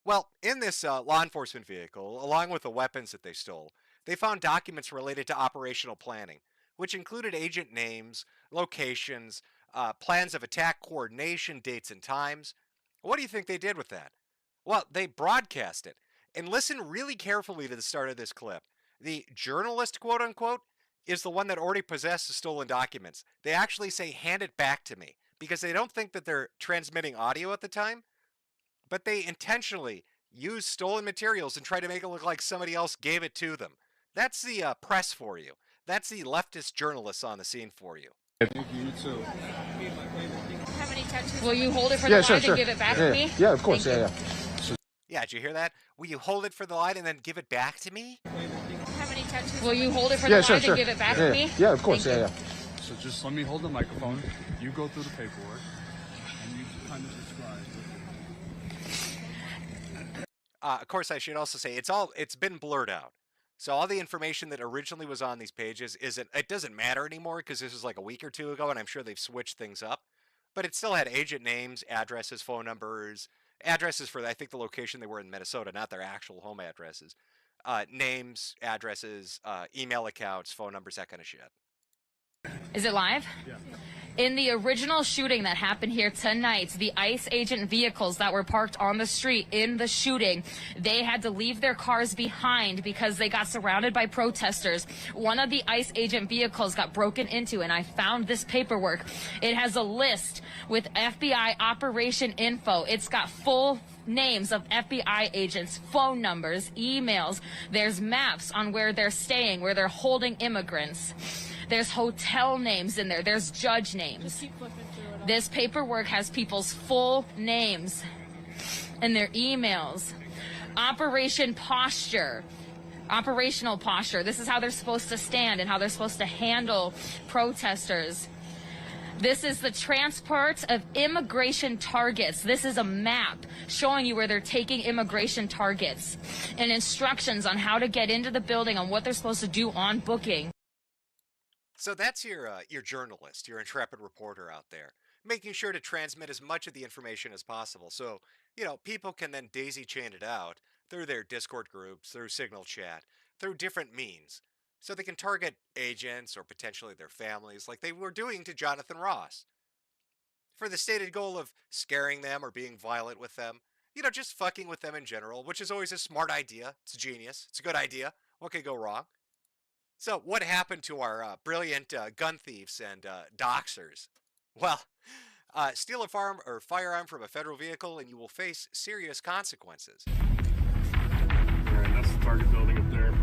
Well, in this law enforcement vehicle, along with the weapons that they stole, they found documents related to operational planning, which included agent names, locations, plans of attack coordination, dates and times. What do you think they did with that? Well, they broadcast it. And listen really carefully to the start of this clip. The journalist, quote unquote, is the one that already possessed the stolen documents. They actually say, hand it back to me, because they don't think that they're transmitting audio at the time, but they intentionally use stolen materials and try to make it look like somebody else gave it to them. That's the press for you. That's the leftist journalists on the scene for you. Thank you, too. How many tattoos? Will you hold it for the light and give it back to me? Yeah, of course. Thank Yeah. Yeah, did you hear that? Will you hold it for the light and then give it back to me? How many tattoos? Will you hold it for the light and give it back to me? Yeah, of course. Thank Yeah. So just let me hold the microphone. You go through the paperwork, and you kind of describe. Of course, I should also say it's been blurred out. So all the information that originally was on these pages it doesn't matter anymore because this was like a week or two ago, and I'm sure they've switched things up. But it still had agent names, addresses, phone numbers, addresses for I think the location they were in Minnesota, not their actual home addresses. Names, addresses, email accounts, phone numbers, that kind of shit. Is it live? Yeah. In the original shooting that happened here tonight, the ICE agent vehicles that were parked on the street in the shooting, they had to leave their cars behind because they got surrounded by protesters. One of the ICE agent vehicles got broken into, and I found this paperwork. It has a list with FBI operation info. It's got full names of FBI agents, phone numbers, emails. There's maps on where they're staying, where they're holding immigrants. There's hotel names in there. There's judge names. This paperwork has people's full names and their emails. Operational posture. This is how they're supposed to stand and how they're supposed to handle protesters. This is the transport of immigration targets. This is a map showing you where they're taking immigration targets and instructions on how to get into the building, on what they're supposed to do on booking. So that's your journalist, your intrepid reporter out there, making sure to transmit as much of the information as possible. So, people can then daisy chain it out through their Discord groups, through Signal chat, through different means. So they can target agents or potentially their families like they were doing to Jonathan Ross, for the stated goal of scaring them or being violent with them. Just fucking with them in general, which is always a smart idea. It's genius. It's a good idea. What could go wrong? So what happened to our brilliant gun thieves and doxers? Well, steal a firearm from a federal vehicle and you will face serious consequences. Alright, that's the target building up there.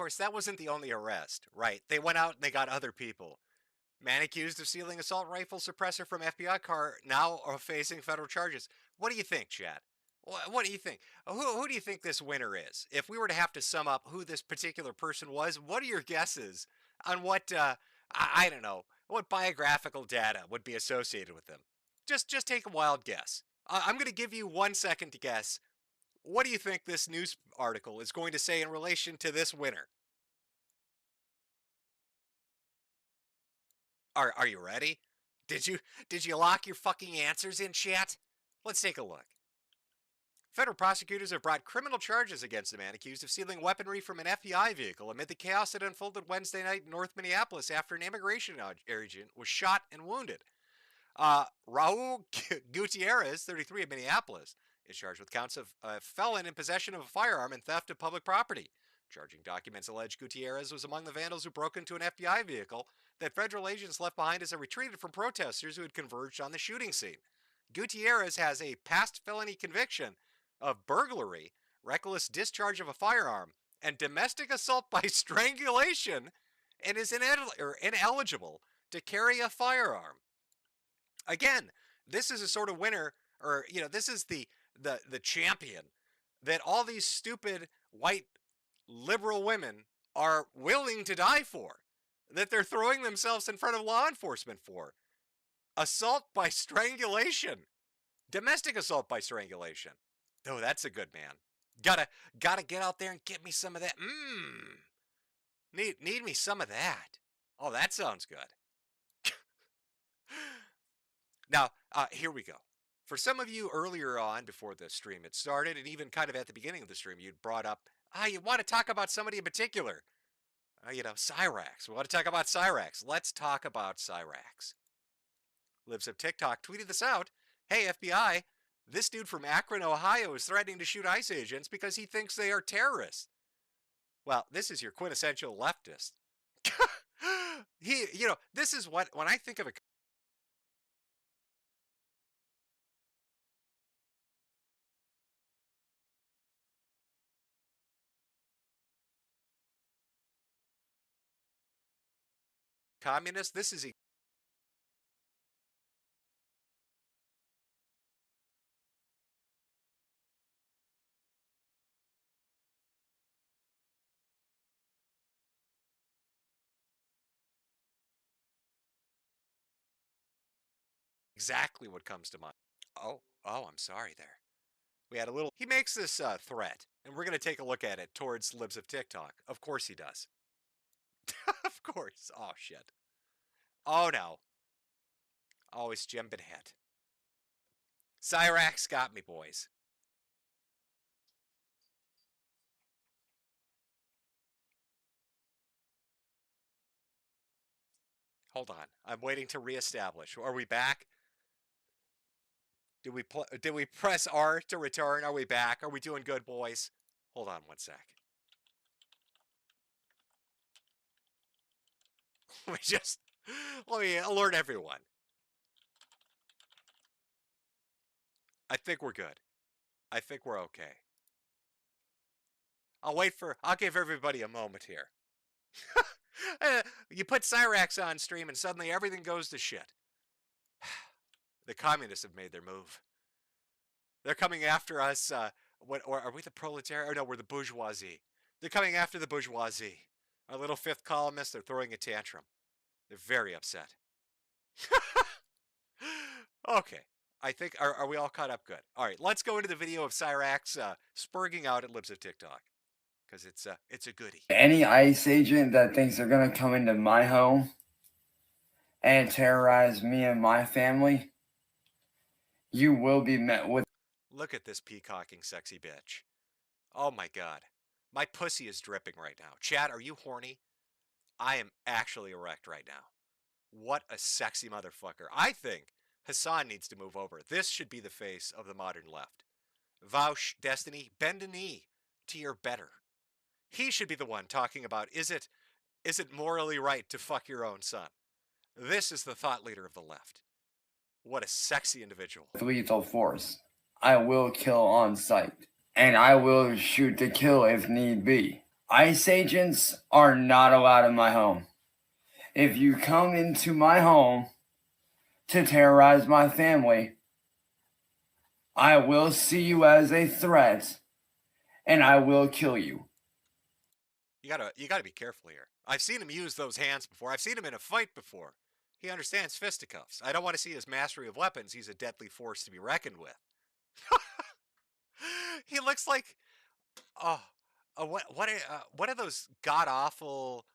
course, that wasn't the only arrest, right? They went out and they got other people. Man accused of stealing assault rifle suppressor from FBI car now are facing federal charges. What do you think, Chad? What do you think? Who do you think this winner is? If we were to have to sum up who this particular person was, what are your guesses on what, I don't know, what biographical data would be associated with them? Just take a wild guess. I'm going to give you 1 second to guess. What do you think this news article is going to say in relation to this winner? Are you ready? Did you lock your fucking answers in, chat? Let's take a look. Federal prosecutors have brought criminal charges against a man accused of stealing weaponry from an FBI vehicle amid the chaos that unfolded Wednesday night in North Minneapolis after an immigration agent was shot and wounded. Raul Gutierrez, 33 of Minneapolis, is charged with counts of felon in possession of a firearm and theft of public property. Charging documents allege Gutierrez was among the vandals who broke into an FBI vehicle that federal agents left behind as they retreated from protesters who had converged on the shooting scene. Gutierrez has a past felony conviction of burglary, reckless discharge of a firearm, and domestic assault by strangulation, and is ineligible to carry a firearm. Again, this is a sort of winner, or this is the champion that all these stupid white liberal women are willing to die for, that they're throwing themselves in front of law enforcement for. Assault by strangulation. Domestic assault by strangulation. Oh, that's a good man. Gotta get out there and get me some of that. Need me some of that. Oh, that sounds good. Now, here we go. For some of you earlier on, before the stream had started, and even kind of at the beginning of the stream, you'd brought up, you want to talk about somebody in particular. Cyrax. We want to talk about Cyrax. Let's talk about Cyrax. Lives of TikTok tweeted this out. Hey, FBI, this dude from Akron, Ohio is threatening to shoot ICE agents because he thinks they are terrorists. Well, this is your quintessential leftist. This is what, when I think of a communist, this is exactly what comes to mind. Oh, I'm sorry there. We had a little. He makes this threat, and we're going to take a look at it towards Libs of TikTok. Of course he does. Of course. Oh, shit. Oh, no. Oh, it's Jim Benhead. Cyrax got me, boys. Hold on. I'm waiting to reestablish. Are we back? Did we press R to return? Are we back? Are we doing good, boys? Hold on 1 sec. Let me alert everyone. I think we're good. I think we're okay. I'll give everybody a moment here. You put Cyrax on stream and suddenly everything goes to shit. The communists have made their move. They're coming after us. Or are we the proletariat? Or no, we're the bourgeoisie. They're coming after the bourgeoisie. Our little fifth columnists, they're throwing a tantrum. They're very upset. Okay. I think, are we all caught up good? All right, let's go into the video of Cyrax spurging out at Libs of TikTok. Because it's a goodie. Any ICE agent that thinks they're going to come into my home and terrorize me and my family, you will be met with... Look at this peacocking sexy bitch. Oh my god. My pussy is dripping right now. Chat, are you horny? I am actually erect right now. What a sexy motherfucker. I think Hassan needs to move over. This should be the face of the modern left. Vaush, Destiny, bend a knee to your better. He should be the one talking about, is it morally right to fuck your own son? This is the thought leader of the left. What a sexy individual. lethal force. I will kill on sight. And I will shoot to kill if need be. ICE agents are not allowed in my home. If you come into my home to terrorize my family, I will see you as a threat and I will kill you. You gotta be careful here. I've seen him use those hands before. I've seen him in a fight before. He understands fisticuffs. I don't want to see his mastery of weapons. He's a deadly force to be reckoned with. He looks like, what are those god awful,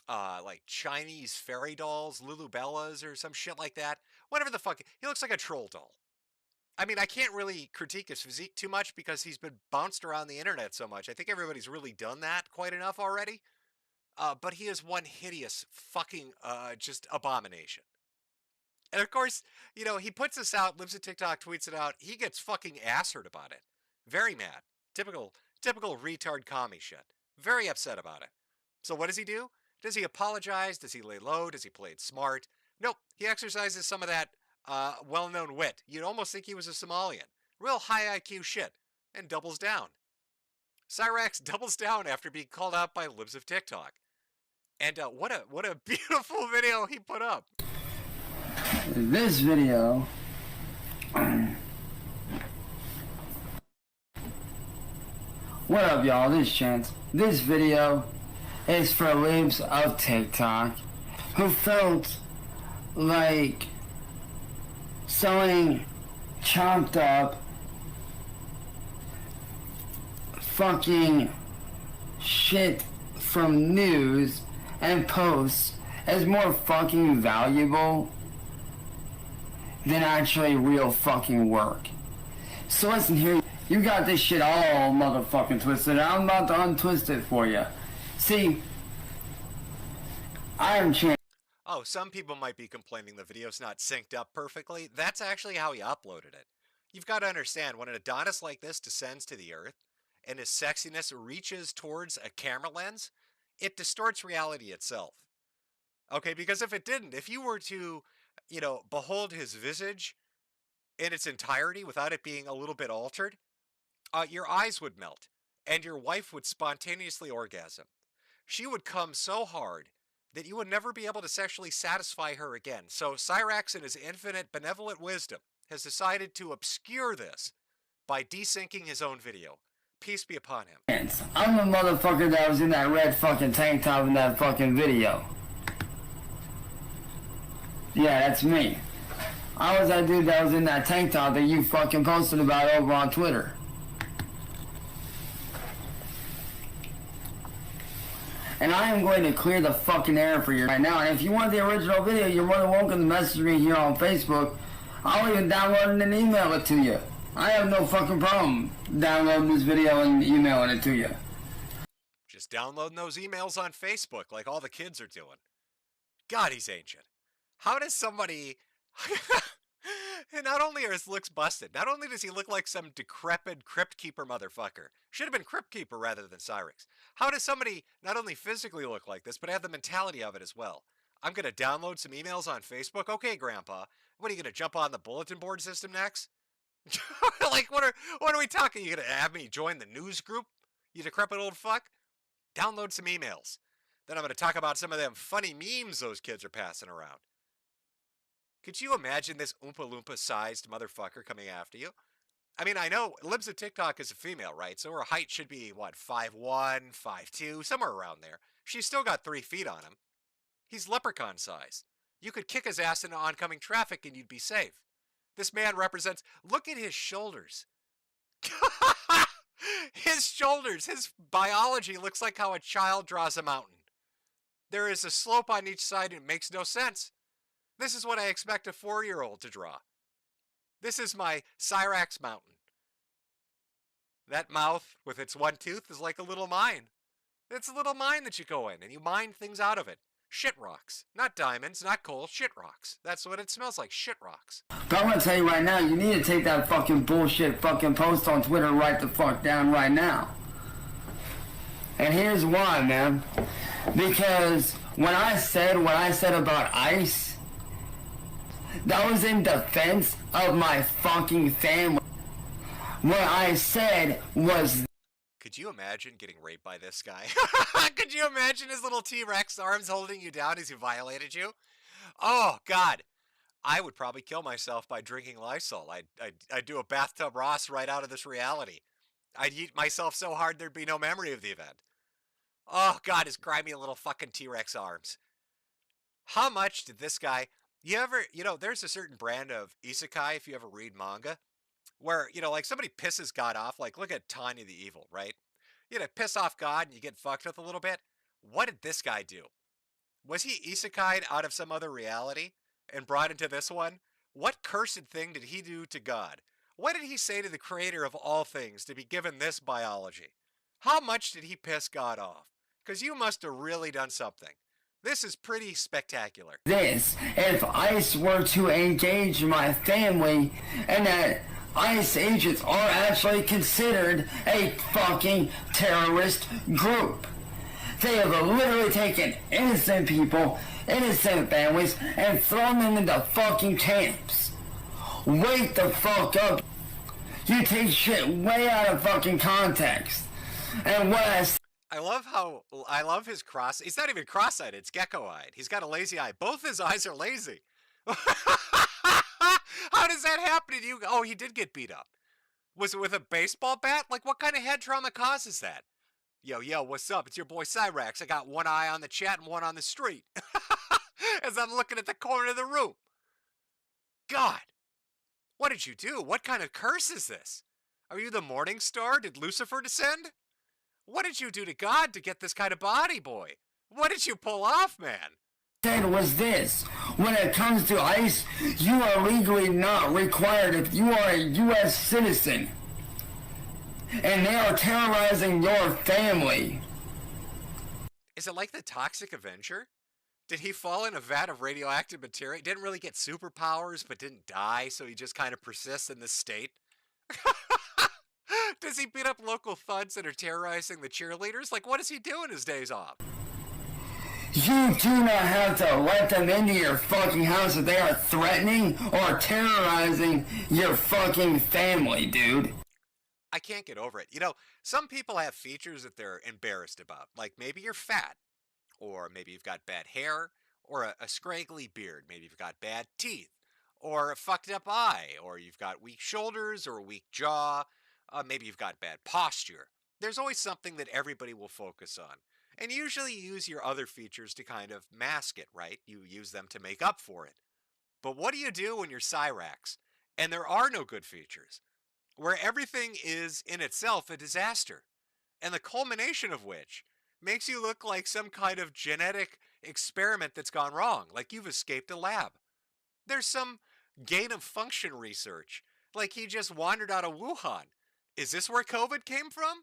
like Chinese fairy dolls, Lulubellas or some shit like that? Whatever the fuck. He looks like a troll doll. I mean, I can't really critique his physique too much because he's been bounced around the internet so much. I think everybody's really done that quite enough already. But he is one hideous fucking just abomination. And of course, you know, he puts this out, lives at TikTok, tweets it out. He gets fucking ass hurt about it. Very mad. Typical retard commie shit. Very upset about it. So what does he do? Does he apologize? Does he lay low? Does he play it smart? Nope. He exercises some of that well-known wit. You'd almost think he was a Somalian. Real high IQ shit. And doubles down. Cyrax doubles down after being called out by libs of TikTok. And what a beautiful video he put up. This video what up, y'all? This is Chance. This video is for libs of TikTok who felt like selling chopped up fucking shit from news and posts as more fucking valuable than actually real fucking work. So listen here, you got this shit all motherfucking twisted. I'm about to untwist it for you. See, I am Chance. Oh, some people might be complaining the video's not synced up perfectly. That's actually how he uploaded it. You've got to understand, when an Adonis like this descends to the earth and his sexiness reaches towards a camera lens, it distorts reality itself. Okay, because if it didn't, if you were to, you know, behold his visage in its entirety without it being a little bit altered, your eyes would melt and your wife would spontaneously orgasm. She would come so hard that you would never be able to sexually satisfy her again. So Cyrax, in his infinite benevolent wisdom, has decided to obscure this by desyncing his own video. Peace be upon him. I'm the motherfucker that was in that red fucking tank top in that fucking video. Yeah, that's me. I was that dude that was in that tank top that you fucking posted about over on Twitter. And I am going to clear the fucking air for you right now. And if you want the original video, you're more than welcome to message me here on Facebook. I'll even download it and email it to you. I have no fucking problem downloading this video and emailing it to you. Just downloading those emails on Facebook like all the kids are doing. God, he's ancient. How does somebody... And not only are his looks busted, not only does he look like some decrepit Crypt Keeper motherfucker. Should have been Crypt Keeper rather than Cyrax. How does somebody not only physically look like this, but have the mentality of it as well? I'm going to download some emails on Facebook? Okay, Grandpa. What, are you going to jump on the bulletin board system next? Like, what are we talking? You going to have me join the news group? You decrepit old fuck? Download some emails. Then I'm going to talk about some of them funny memes those kids are passing around. Could you imagine this Oompa Loompa-sized motherfucker coming after you? I mean, I know Libs of TikTok is a female, right? So her height should be, what, 5'1", 5'2", somewhere around there. She's still got 3 feet on him. He's leprechaun size. You could kick his ass into oncoming traffic and you'd be safe. This man represents... Look at his shoulders. His shoulders, his biology looks like how a child draws a mountain. There is a slope on each side and it makes no sense. This is what I expect a 4-year-old to draw. This is my Cyrax mountain. That mouth with its one tooth is like a little mine. It's a little mine that you go in and you mine things out of it. Shit rocks. Not diamonds, not coal, shit rocks. That's what it smells like, shit rocks. But I'm gonna tell you right now, you need to take that fucking bullshit fucking post on Twitter right the fuck down right now. And here's why, man. Because when I said what I said about ICE, that was in defense of my fucking family. What I said was... Could you imagine getting raped by this guy? Could you imagine his little T-Rex arms holding you down as he violated you? Oh, God. I would probably kill myself by drinking Lysol. I'd do a bathtub Ross right out of this reality. I'd eat myself so hard there'd be no memory of the event. Oh, God, his grimy little fucking T-Rex arms. How much did this guy... there's a certain brand of isekai, if you ever read manga, where, like somebody pisses God off. Like, look at Tanya the Evil, right? Piss off God and you get fucked with a little bit. What did this guy do? Was he isekai'd out of some other reality and brought into this one? What cursed thing did he do to God? What did he say to the creator of all things to be given this biology? How much did he piss God off? Because you must have really done something. This is pretty spectacular. This, if ICE were to engage my family and that ICE agents are actually considered a fucking terrorist group. They have literally taken innocent people, innocent families, and thrown them into fucking camps. Wake the fuck up. You take shit way out of fucking context. And what I love his cross. He's not even cross-eyed, it's gecko-eyed. He's got a lazy eye. Both his eyes are lazy. How does that happen to you? Oh, he did get beat up. Was it with a baseball bat? Like, what kind of head trauma causes that? Yo, what's up? It's your boy Cyrax. I got one eye on the chat and one on the street. As I'm looking at the corner of the room. God, what did you do? What kind of curse is this? Are you the morning star? Did Lucifer descend? What did you do to God to get this kind of body, boy? What did you pull off, man? said was this: when it comes to ICE, you are legally not required if you are a U.S. citizen. And they are terrorizing your family. Is it like the Toxic Avenger? Did he fall in a vat of radioactive material? He didn't really get superpowers, but didn't die, so he just kind of persists in this state? Does he beat up local thugs that are terrorizing the cheerleaders? Like, what does he do in his days off? You do not have to let them into your fucking house if they are threatening or terrorizing your fucking family, dude. I can't get over it. Some people have features that they're embarrassed about. Like maybe you're fat, or maybe you've got bad hair, or a scraggly beard. Maybe you've got bad teeth, or a fucked up eye, or you've got weak shoulders or a weak jaw. Maybe you've got bad posture. There's always something that everybody will focus on. And usually you use your other features to kind of mask it, right? You use them to make up for it. But what do you do when you're Cyrax and there are no good features? Where everything is in itself a disaster, and the culmination of which makes you look like some kind of genetic experiment that's gone wrong, like you've escaped a lab. There's some gain of function research, like he just wandered out of Wuhan. Is this where COVID came from?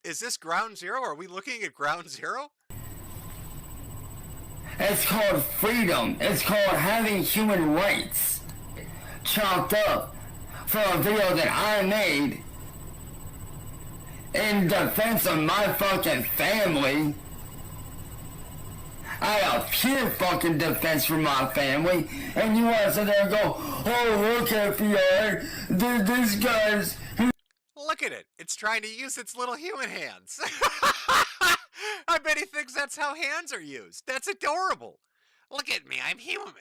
Is this ground zero? Are we looking at ground zero? It's called freedom. It's called having human rights. Chopped up for a video that I made in defense of my fucking family. I have pure fucking defense for my family, and you want to sit there and go, oh, look at FBI, this guy's... Look at it. It's trying to use its little human hands. I bet he thinks that's how hands are used. That's adorable. Look at me. I'm human.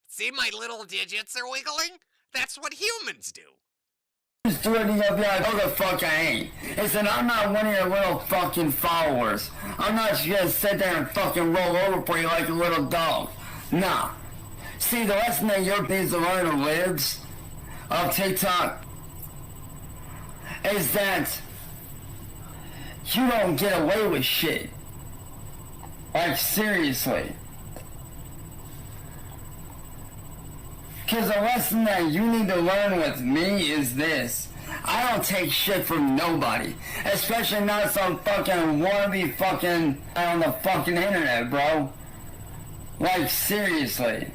See my little digits are wiggling? That's what humans do. Threatening FBI, no the fuck I ain't. Listen, I'm not one of your little fucking followers. I'm not just gonna sit there and fucking roll over for you like a little dog. Nah. See, the lesson that your piece of learner lives of TikTok is that you don't get away with shit. Like, seriously. Because the lesson that you need to learn with me is this: I don't take shit from nobody, especially not some fucking wannabe fucking on the fucking internet, bro. Like, seriously.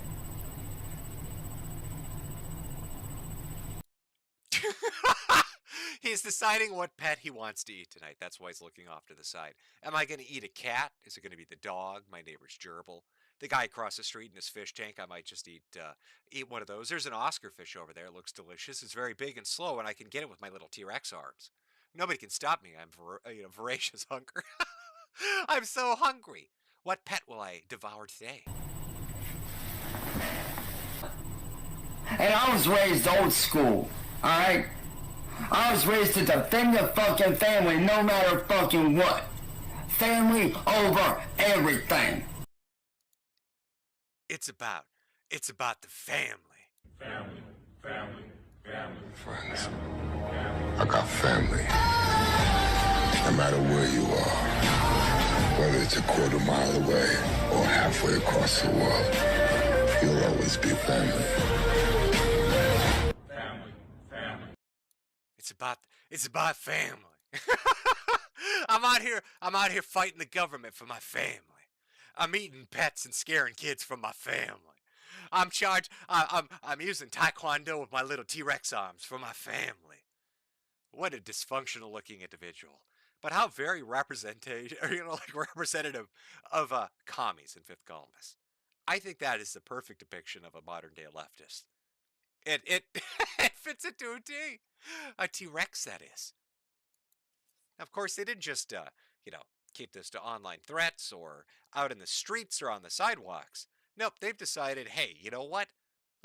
He's deciding what pet he wants to eat tonight. That's why he's looking off to the side. Am I going to eat a cat? Is it going to be the dog? My neighbor's gerbil? The guy across the street in his fish tank? I might just eat one of those. There's an Oscar fish over there. It looks delicious. It's very big and slow, and I can get it with my little T-Rex arms. Nobody can stop me. I'm voracious hunger. I'm so hungry. What pet will I devour today? And I was raised old school, alright? I was raised to defend the fucking family no matter fucking what. Family over everything. It's about the family. Family. Friends. I got family. No matter where you are, whether it's a quarter mile away or halfway across the world, you'll always be family. Family. It's about family. I'm out here fighting the government for my family. I'm eating pets and scaring kids from my family. I'm using Taekwondo with my little T-Rex arms for my family. What a dysfunctional looking individual. But how very representative of commies in Fifth Columnist. I think that is the perfect depiction of a modern day leftist. It it fits it to a T. A T-Rex, that is. Of course, they didn't just keep this to online threats or out in the streets or on the sidewalks. Nope, they've decided, hey, you know what?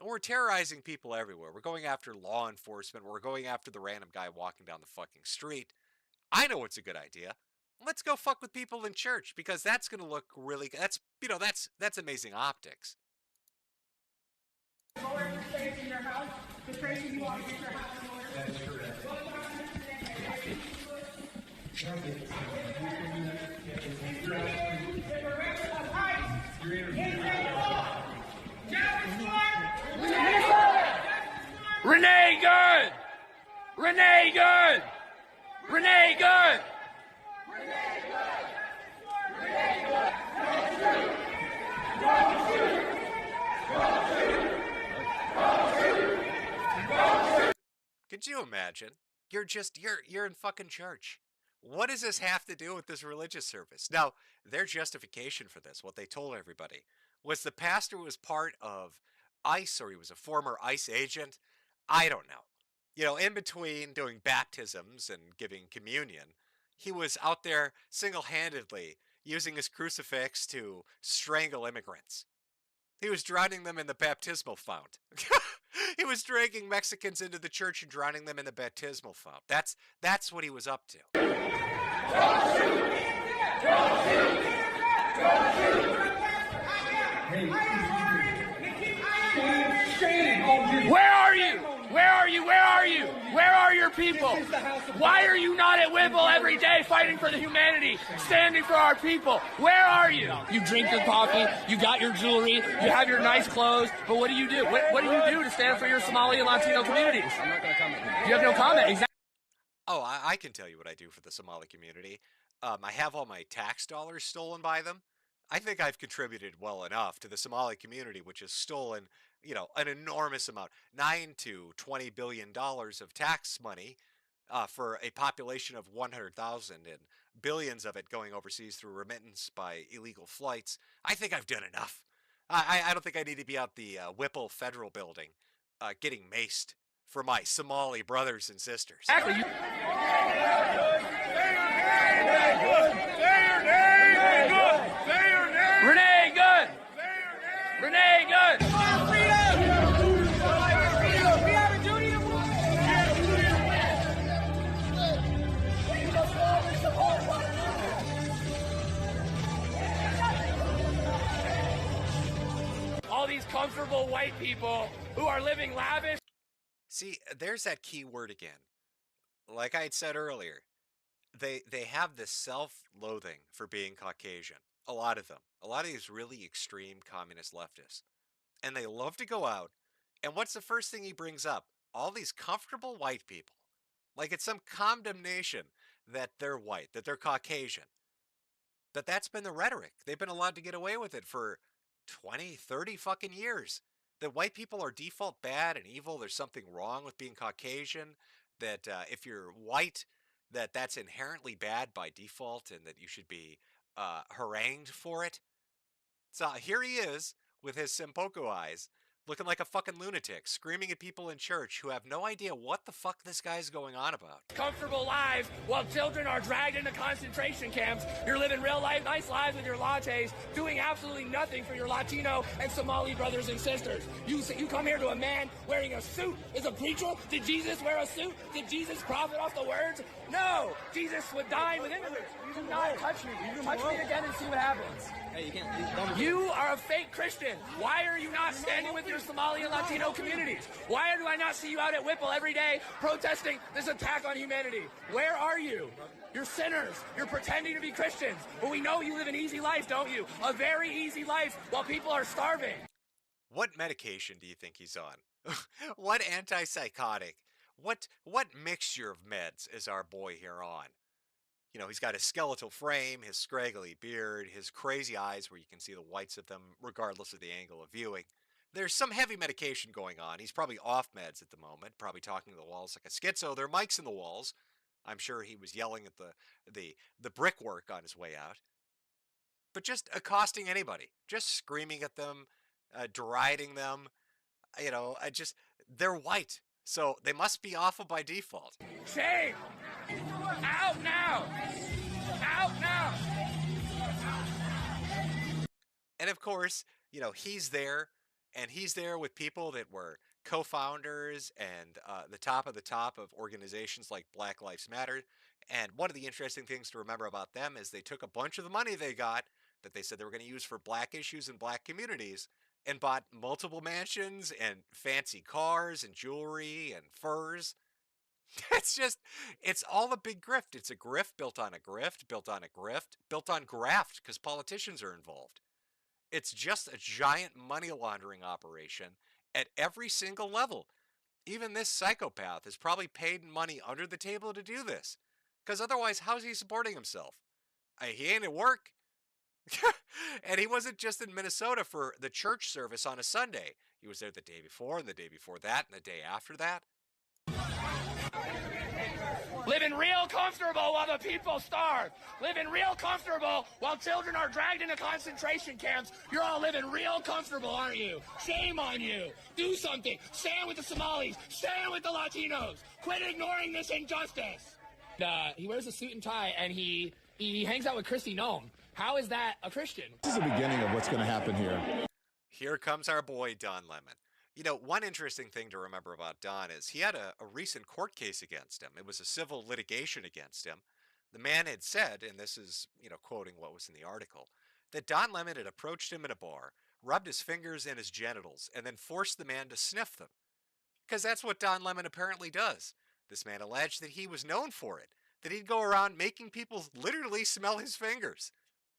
We're terrorizing people everywhere. We're going after law enforcement. We're going after the random guy walking down the fucking street. I know it's a good idea. Let's go fuck with people in church because that's going to look really good. That's amazing optics. Renee Good! Renee Good! Renee Good! Could you imagine? You're in fucking church. What does this have to do with this religious service? Now, their justification for this, what they told everybody, was the pastor was part of ICE or he was a former ICE agent. I don't know. You know, in between doing baptisms and giving communion, he was out there single-handedly using his crucifix to strangle immigrants. He was drowning them in the baptismal fount. He was dragging Mexicans into the church and drowning them in the baptismal fount. That's what he was up to. Where are you? Where are you? Where are you? Where are your people? Why are you not at Whipple every day fighting for the humanity, standing for our people? Where are you? You drink your coffee, you got your jewelry, you have your nice clothes, but what do you do? What do you do to stand for your Somali and Latino communities? I'm not going to comment. You have no comment. Exactly. Oh, I can tell you what I do for the Somali community. I have all my tax dollars stolen by them. I think I've contributed well enough to the Somali community, which has stolen, an enormous amount, $9 to $20 billion of tax money for a population of 100,000 and billions of it going overseas through remittance by illegal flights. I think I've done enough. I don't think I need to be out the Whipple Federal Building getting maced for my Somali brothers and sisters. Exactly. Renee Good! Renee Good! All these comfortable white people who are living lavish. See, there's that key word again. Like I had said earlier, they have this self-loathing for being Caucasian. A lot of them. A lot of these really extreme communist leftists. And they love to go out, and what's the first thing he brings up? All these comfortable white people. Like it's some condemnation that they're white, that they're Caucasian. But that's been the rhetoric. They've been allowed to get away with it for 20, 30 fucking years. That white people are default bad and evil. There's something wrong with being Caucasian. That if you're white, that's inherently bad by default and that you should be harangued for it. So here he is with his Simpoku eyes looking like a fucking lunatic, screaming at people in church who have no idea what the fuck this guy's going on about. Comfortable lives while children are dragged into concentration camps. You're living real life, nice lives with your lattes, doing absolutely nothing for your Latino and Somali brothers and sisters. You come here to a man wearing a suit. Is a preacher? Did Jesus wear a suit? Did Jesus profit off the words? No! Jesus would die with immigrants. You do not touch me. Touch me again and see what happens. Hey, you can't. You are a fake Christian. Why are you not standing with your Somali and Latino communities? Why do I not see you out at Whipple every day protesting this attack on humanity? Where are you? You're sinners. You're pretending to be Christians. But we know you live an easy life, don't you? A very easy life while people are starving. What medication do you think he's on? What antipsychotic? What mixture of meds is our boy here on? You know, he's got his skeletal frame, his scraggly beard, his crazy eyes where you can see the whites of them regardless of the angle of viewing. There's some heavy medication going on. He's probably off meds at the moment, probably talking to the walls like a schizo. There are mics in the walls. I'm sure he was yelling at the brickwork on his way out. But just accosting anybody, just screaming at them, deriding them, you know, they're white. So they must be awful by default. Shame! Out now! Out now! And of course, you know, he's there, and he's there with people that were co-founders and the top of organizations like Black Lives Matter. And one of the interesting things to remember about them is they took a bunch of the money they got that they said they were going to use for black issues and black communities and bought multiple mansions and fancy cars and jewelry and furs. It's all a big grift. It's a grift built on a grift, built on a grift, built on graft because politicians are involved. It's just a giant money laundering operation at every single level. Even this psychopath has probably paid money under the table to do this because otherwise, how's he supporting himself? He ain't at work. And he wasn't just in Minnesota for the church service on a Sunday. He was there the day before and the day before that and the day after that. Living real comfortable while the people starve. Living real comfortable while children are dragged into concentration camps. You're all living real comfortable, aren't you? Shame on you. Do something. Stand with the Somalis. Stand with the Latinos. Quit ignoring this injustice. He wears a suit and tie, and he hangs out with Kristi Noem. How is that a Christian? This is the beginning of what's going to happen here. Here comes our boy, Don Lemon. You know, one interesting thing to remember about Don is he had a recent court case against him. It was a civil litigation against him. The man had said, and this is, you know, quoting what was in the article, that Don Lemon had approached him in a bar, rubbed his fingers in his genitals, and then forced the man to sniff them. Because that's what Don Lemon apparently does. This man alleged that he was known for it, that he'd go around making people literally smell his fingers.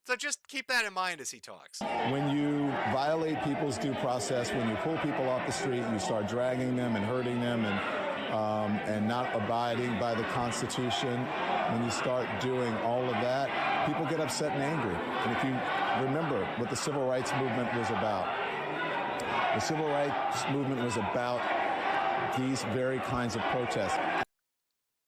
So just keep that in mind as he talks. When you violate people's due process, when you pull people off the street, you start dragging them and hurting them and not abiding by the Constitution, when you start doing all of that, people get upset and angry. And if you remember what the Civil Rights Movement was about, the Civil Rights Movement was about these very kinds of protests.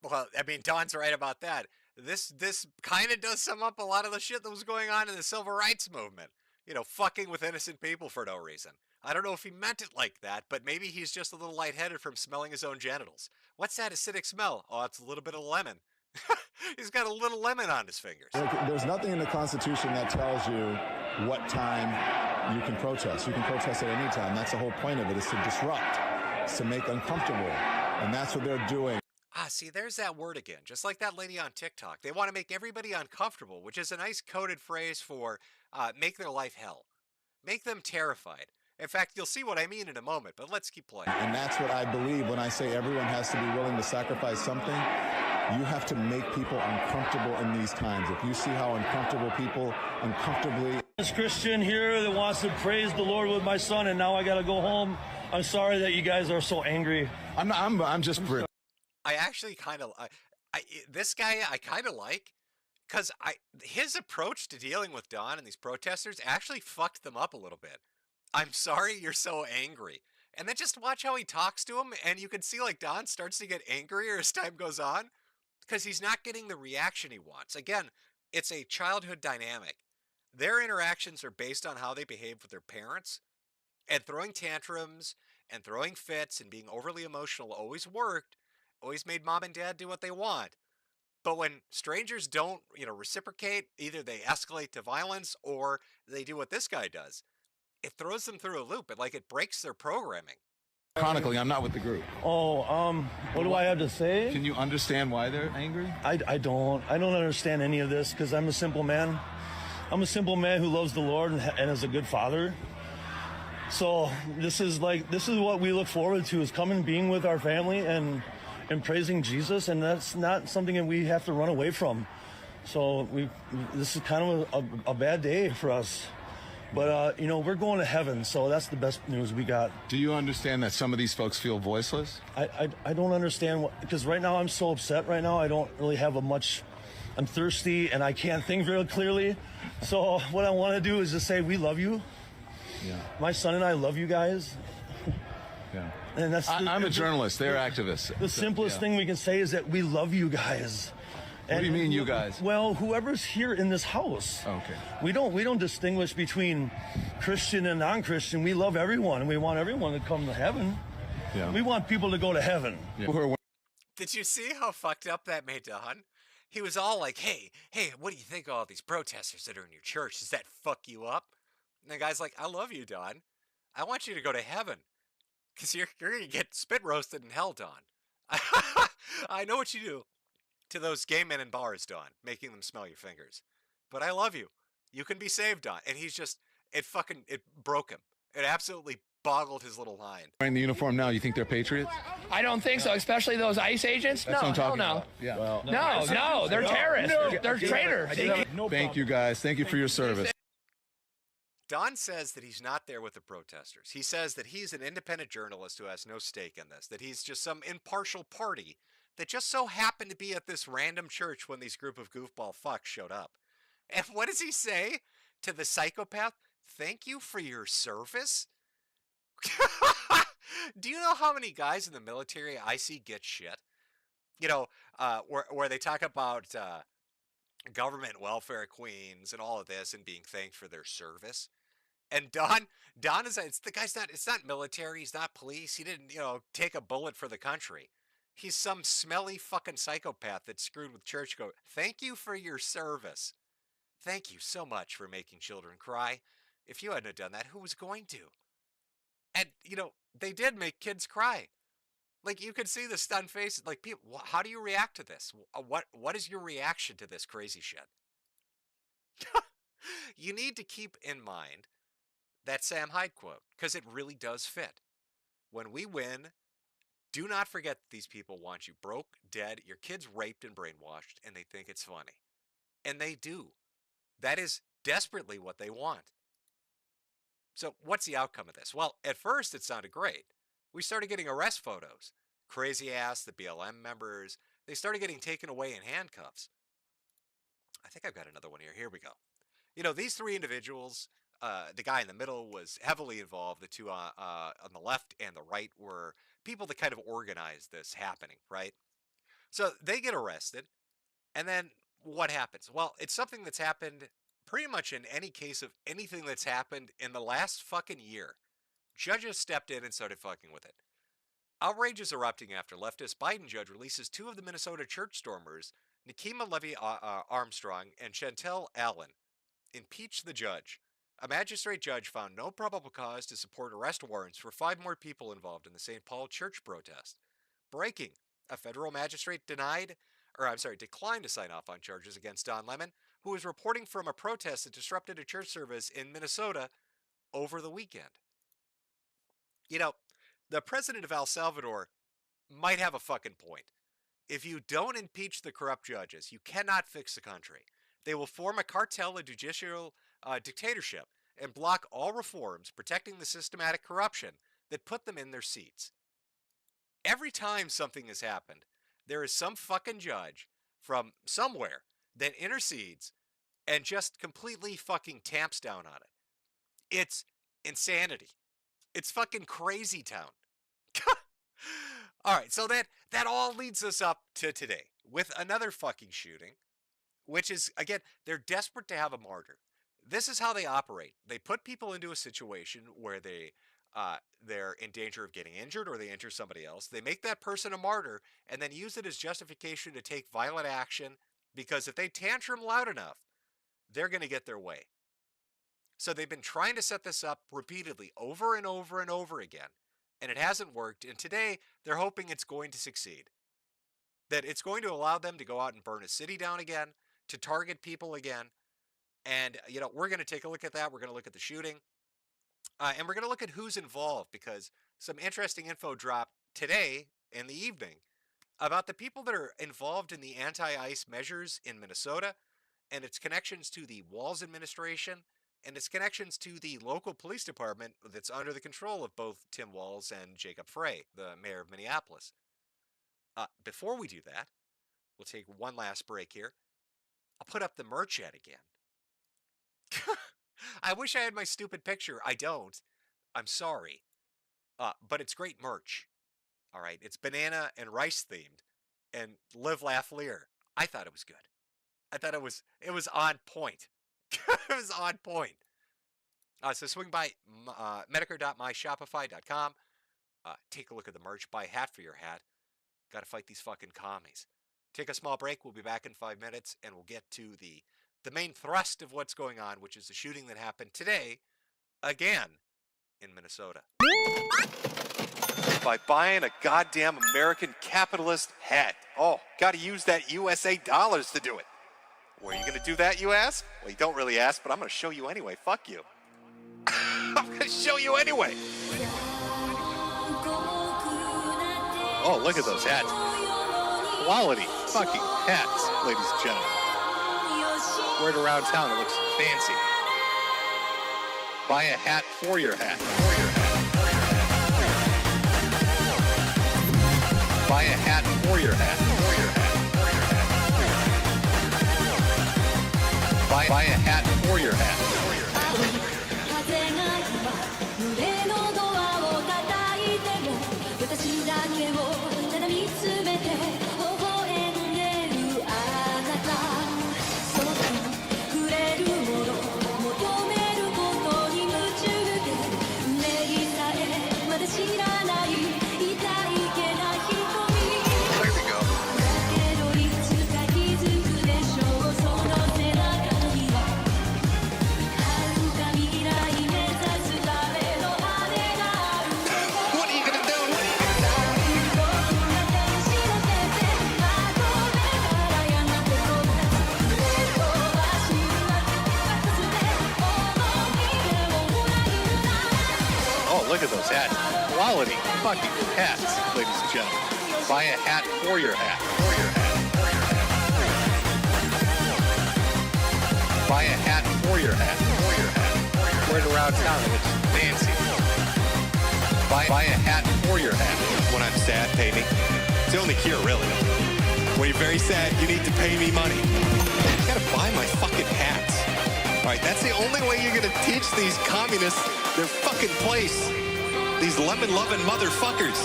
Well, I mean, Don's right about that. This kind of does sum up a lot of the shit that was going on in the civil rights movement. You know, fucking with innocent people for no reason. I don't know if he meant it like that, but maybe he's just a little lightheaded from smelling his own genitals. What's that acidic smell? Oh, it's a little bit of lemon. He's got a little lemon on his fingers. There's nothing in the Constitution that tells you what time you can protest. You can protest at any time. That's the whole point of it, is to disrupt, it's to make uncomfortable. And that's what they're doing. See, there's that word again, just like that lady on TikTok. They want to make everybody uncomfortable, which is a nice coded phrase for make their life hell. Make them terrified. In fact, you'll see what I mean in a moment, but let's keep playing. And that's what I believe when I say everyone has to be willing to sacrifice something. You have to make people uncomfortable in these times. If you see how uncomfortable people uncomfortably... This Christian here that wants to praise the Lord with my son, and now I got to go home. I'm sorry that you guys are so angry. I'm just... I actually kind of, this guy I kind of like, because his approach to dealing with Don and these protesters actually fucked them up a little bit. I'm sorry you're so angry. And then just watch how he talks to him, and you can see like Don starts to get angrier as time goes on, because he's not getting the reaction he wants. Again, it's a childhood dynamic. Their interactions are based on how they behave with their parents. And throwing tantrums and throwing fits and being overly emotional always worked, always made mom and dad do what they want. But when strangers don't, reciprocate, either they escalate to violence or they do what this guy does. It throws them through a loop. It breaks their programming. Chronicling, I'm not with the group. Oh, what do I have to say? Can you understand why they're angry? I don't understand any of this because I'm a simple man. I'm a simple man who loves the Lord and is a good father. So this is what we look forward to, is coming, being with our family and praising Jesus, and that's not something that we have to run away from. So this is kind of a bad day for us. But, we're going to heaven, so that's the best news we got. Do you understand that some of these folks feel voiceless? I don't understand, because right now I'm so upset right now. I don't really have I'm thirsty, and I can't think very clearly. So what I want to do is just say, we love you. Yeah. My son and I love you guys. Yeah. And I'm a journalist. They're activists. The simplest thing we can say is that we love you guys. What do you mean, you guys? Well, whoever's here in this house. Okay. We don't distinguish between Christian and non-Christian. We love everyone, and we want everyone to come to heaven. Yeah. We want people to go to heaven. Yeah. Did you see how fucked up that made Don? He was all like, hey, what do you think of all these protesters that are in your church? Does that fuck you up? And the guy's like, I love you, Don. I want you to go to heaven. Because you're going to get spit roasted in hell, Don. I know what you do to those gay men in bars, Don, making them smell your fingers. But I love you. You can be saved, Don. And he's just, it broke him. It absolutely boggled his little mind. Wearing the uniform now, you think they're patriots? I don't think so, especially those ICE agents. That's what I'm talking no. about. Yeah. Well, No, they're terrorists. They're traitors. Thank you, guys. Thank you for your service. Don says that he's not there with the protesters. He says that he's an independent journalist who has no stake in this, that he's just some impartial party that just so happened to be at this random church when these group of goofball fucks showed up. And what does he say to the psychopath? Thank you for your service? Do you know how many guys in the military I see get shit? Where they talk about government welfare queens and all of this and being thanked for their service. And Don is, it's not military, he's not police, he didn't, take a bullet for the country. He's some smelly fucking psychopath that's screwed with church. Go, thank you for your service. Thank you so much for making children cry. If you hadn't done that, who was going to? And, they did make kids cry. Like, you could see the stunned faces. Like, people, how do you react to this? What is your reaction to this crazy shit? You need to keep in mind that Sam Hyde quote, because it really does fit. When we win, do not forget that these people want you broke, dead, your kids raped and brainwashed, and they think it's funny. And they do. That is desperately what they want. So what's the outcome of this? Well, at first it sounded great. We started getting arrest photos. Crazy ass, the BLM members, they started getting taken away in handcuffs. I think I've got another one here. Here we go. These three individuals, the guy in the middle was heavily involved. The two on the left and the right were people that kind of organized this happening, right? So they get arrested. And then what happens? Well, it's something that's happened pretty much in any case of anything that's happened in the last fucking year. Judges stepped in and started fucking with it. Outrage is erupting after leftist Biden judge releases two of the Minnesota church stormers, Nikema Levy Armstrong and Chantel Allen, impeach the judge. A magistrate judge found no probable cause to support arrest warrants for 5 more people involved in the St. Paul church protest. Breaking. A federal magistrate declined to sign off on charges against Don Lemon, who was reporting from a protest that disrupted a church service in Minnesota over the weekend. The president of El Salvador might have a fucking point. If you don't impeach the corrupt judges, you cannot fix the country. They will form a cartel of judicial dictatorship and block all reforms protecting the systematic corruption that put them in their seats. Every time something has happened, there is some fucking judge from somewhere that intercedes and just completely fucking tamps down on it. It's insanity. It's fucking crazy town. All right, so that all leads us up to today with another fucking shooting, which is, again, they're desperate to have a martyr. This is how they operate. They put people into a situation where they they're in danger of getting injured or they injure somebody else. They make that person a martyr and then use it as justification to take violent action because if they tantrum loud enough, they're going to get their way. So they've been trying to set this up repeatedly over and over and over again, and it hasn't worked. And today they're hoping it's going to succeed, that it's going to allow them to go out and burn a city down again, to target people again. And, you know, we're going to take a look at that. We're going to look at the shooting. And we're going to look at who's involved because some interesting info dropped today in the evening about the people that are involved in the anti-ICE measures in Minnesota and its connections to the Walz administration and its connections to the local police department that's under the control of both Tim Walz and Jacob Frey, the mayor of Minneapolis. Before we do that, we'll take one last break here. I'll put up the merch ad again. I wish I had my stupid picture. I don't. I'm sorry. But it's great merch. All right. It's banana and rice themed and live, laugh, leer. I thought it was good. I thought it was on point. It was on point. So swing by Metokur.myshopify.com. Take a look at the merch. Buy a hat for your hat. Got to fight these fucking commies. Take a small break. We'll be back in 5 minutes, and we'll get to the main thrust of what's going on, which is the shooting that happened today, again, in Minnesota. By buying a goddamn American capitalist hat. Oh, gotta use that USA dollars to do it. Where are you gonna do that, you ask? Well, you don't really ask, but I'm gonna show you anyway. Fuck you. I'm gonna show you anyway. Oh, look at those hats. Quality fucking hats, ladies and gentlemen. Wear it around town, it looks fancy. Buy a hat for your hat. Buy a hat for your hat. Buy a hat for your hat. Look at those hats. Quality fucking hats, ladies and gentlemen. Buy a hat for your hat. Buy a hat for your hat. Wear it around town, it looks fancy. Buy a hat for your hat. When I'm sad, pay me. It's only here, really. When you're very sad, you need to pay me money. You gotta buy my fucking hats. All right, that's the only way you're gonna teach these communists their fucking place. These lemon-loving motherfuckers.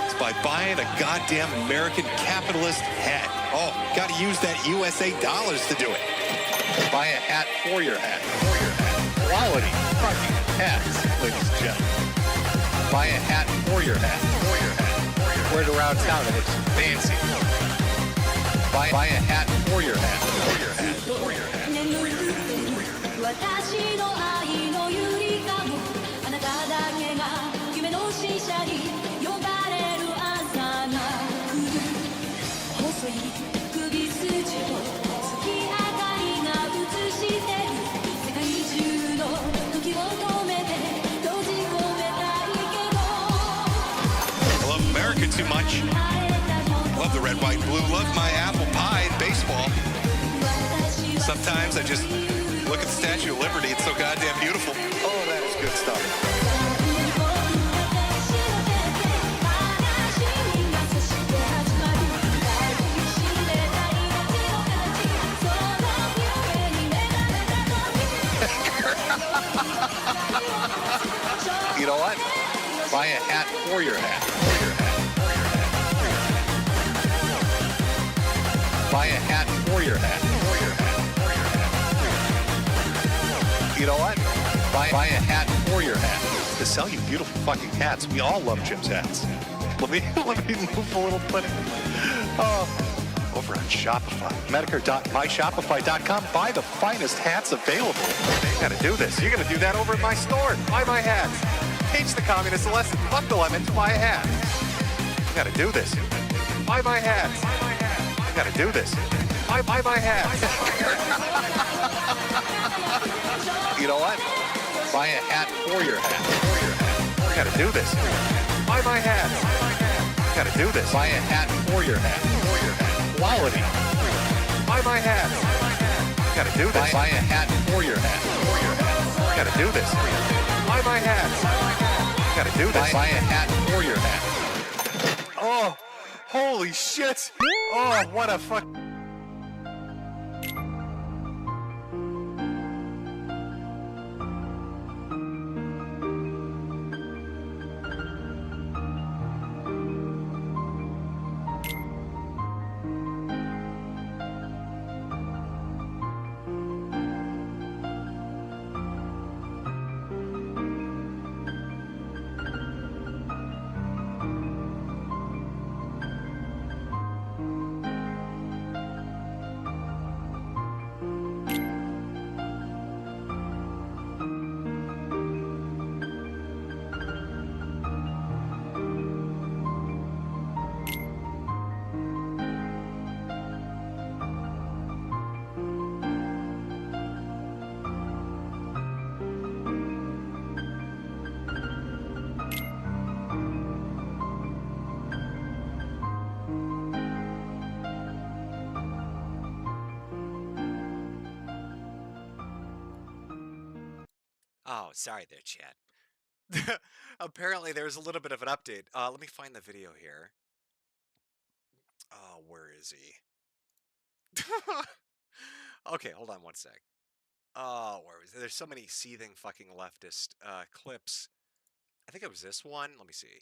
It's by buying a goddamn American capitalist hat. Oh, gotta use that USA dollars to do it. Buy a hat for your hat. Quality fucking hats, ladies and gentlemen. Buy a hat for your hat. Wear it around town, it looks fancy. Buy a hat for your hat. Too much. Love the red, white, blue. Love my apple pie and baseball. Sometimes I just look at the Statue of Liberty. It's so goddamn beautiful. Oh, that is good stuff. You know what? Buy a hat for your hat. Buy a hat for your hat. You know what? Buy a hat for your hat. The sell you beautiful fucking hats. We all love Jim's hats. Let me move a little bit. Over on Shopify, Metokur.myshopify.com. Buy the finest hats available. You gotta do this. You're gonna do that over at my store. Buy my hats. Teach the communists a lesson. Fuck the lemon to buy a hat. You gotta do this. Buy my hats. You gotta do this. Buy my hats. You know what? Buy a hat for your hat. You gotta do this. Buy my hats. You gotta do this. Buy a hat for your hat. Quality. Buy my hats. You gotta do this. Buy a hat for your hat. You gotta do this. Buy my hats. You gotta do this. Buy a hat for your hat. Oh, holy shit. Oh, what a fuck. Oh, sorry there, chat. Apparently, there's a little bit of an update. Let me find the video here. Oh, where is he? Okay, hold on one sec. Oh, where was it? There's so many seething fucking leftist clips. I think it was this one. Let me see.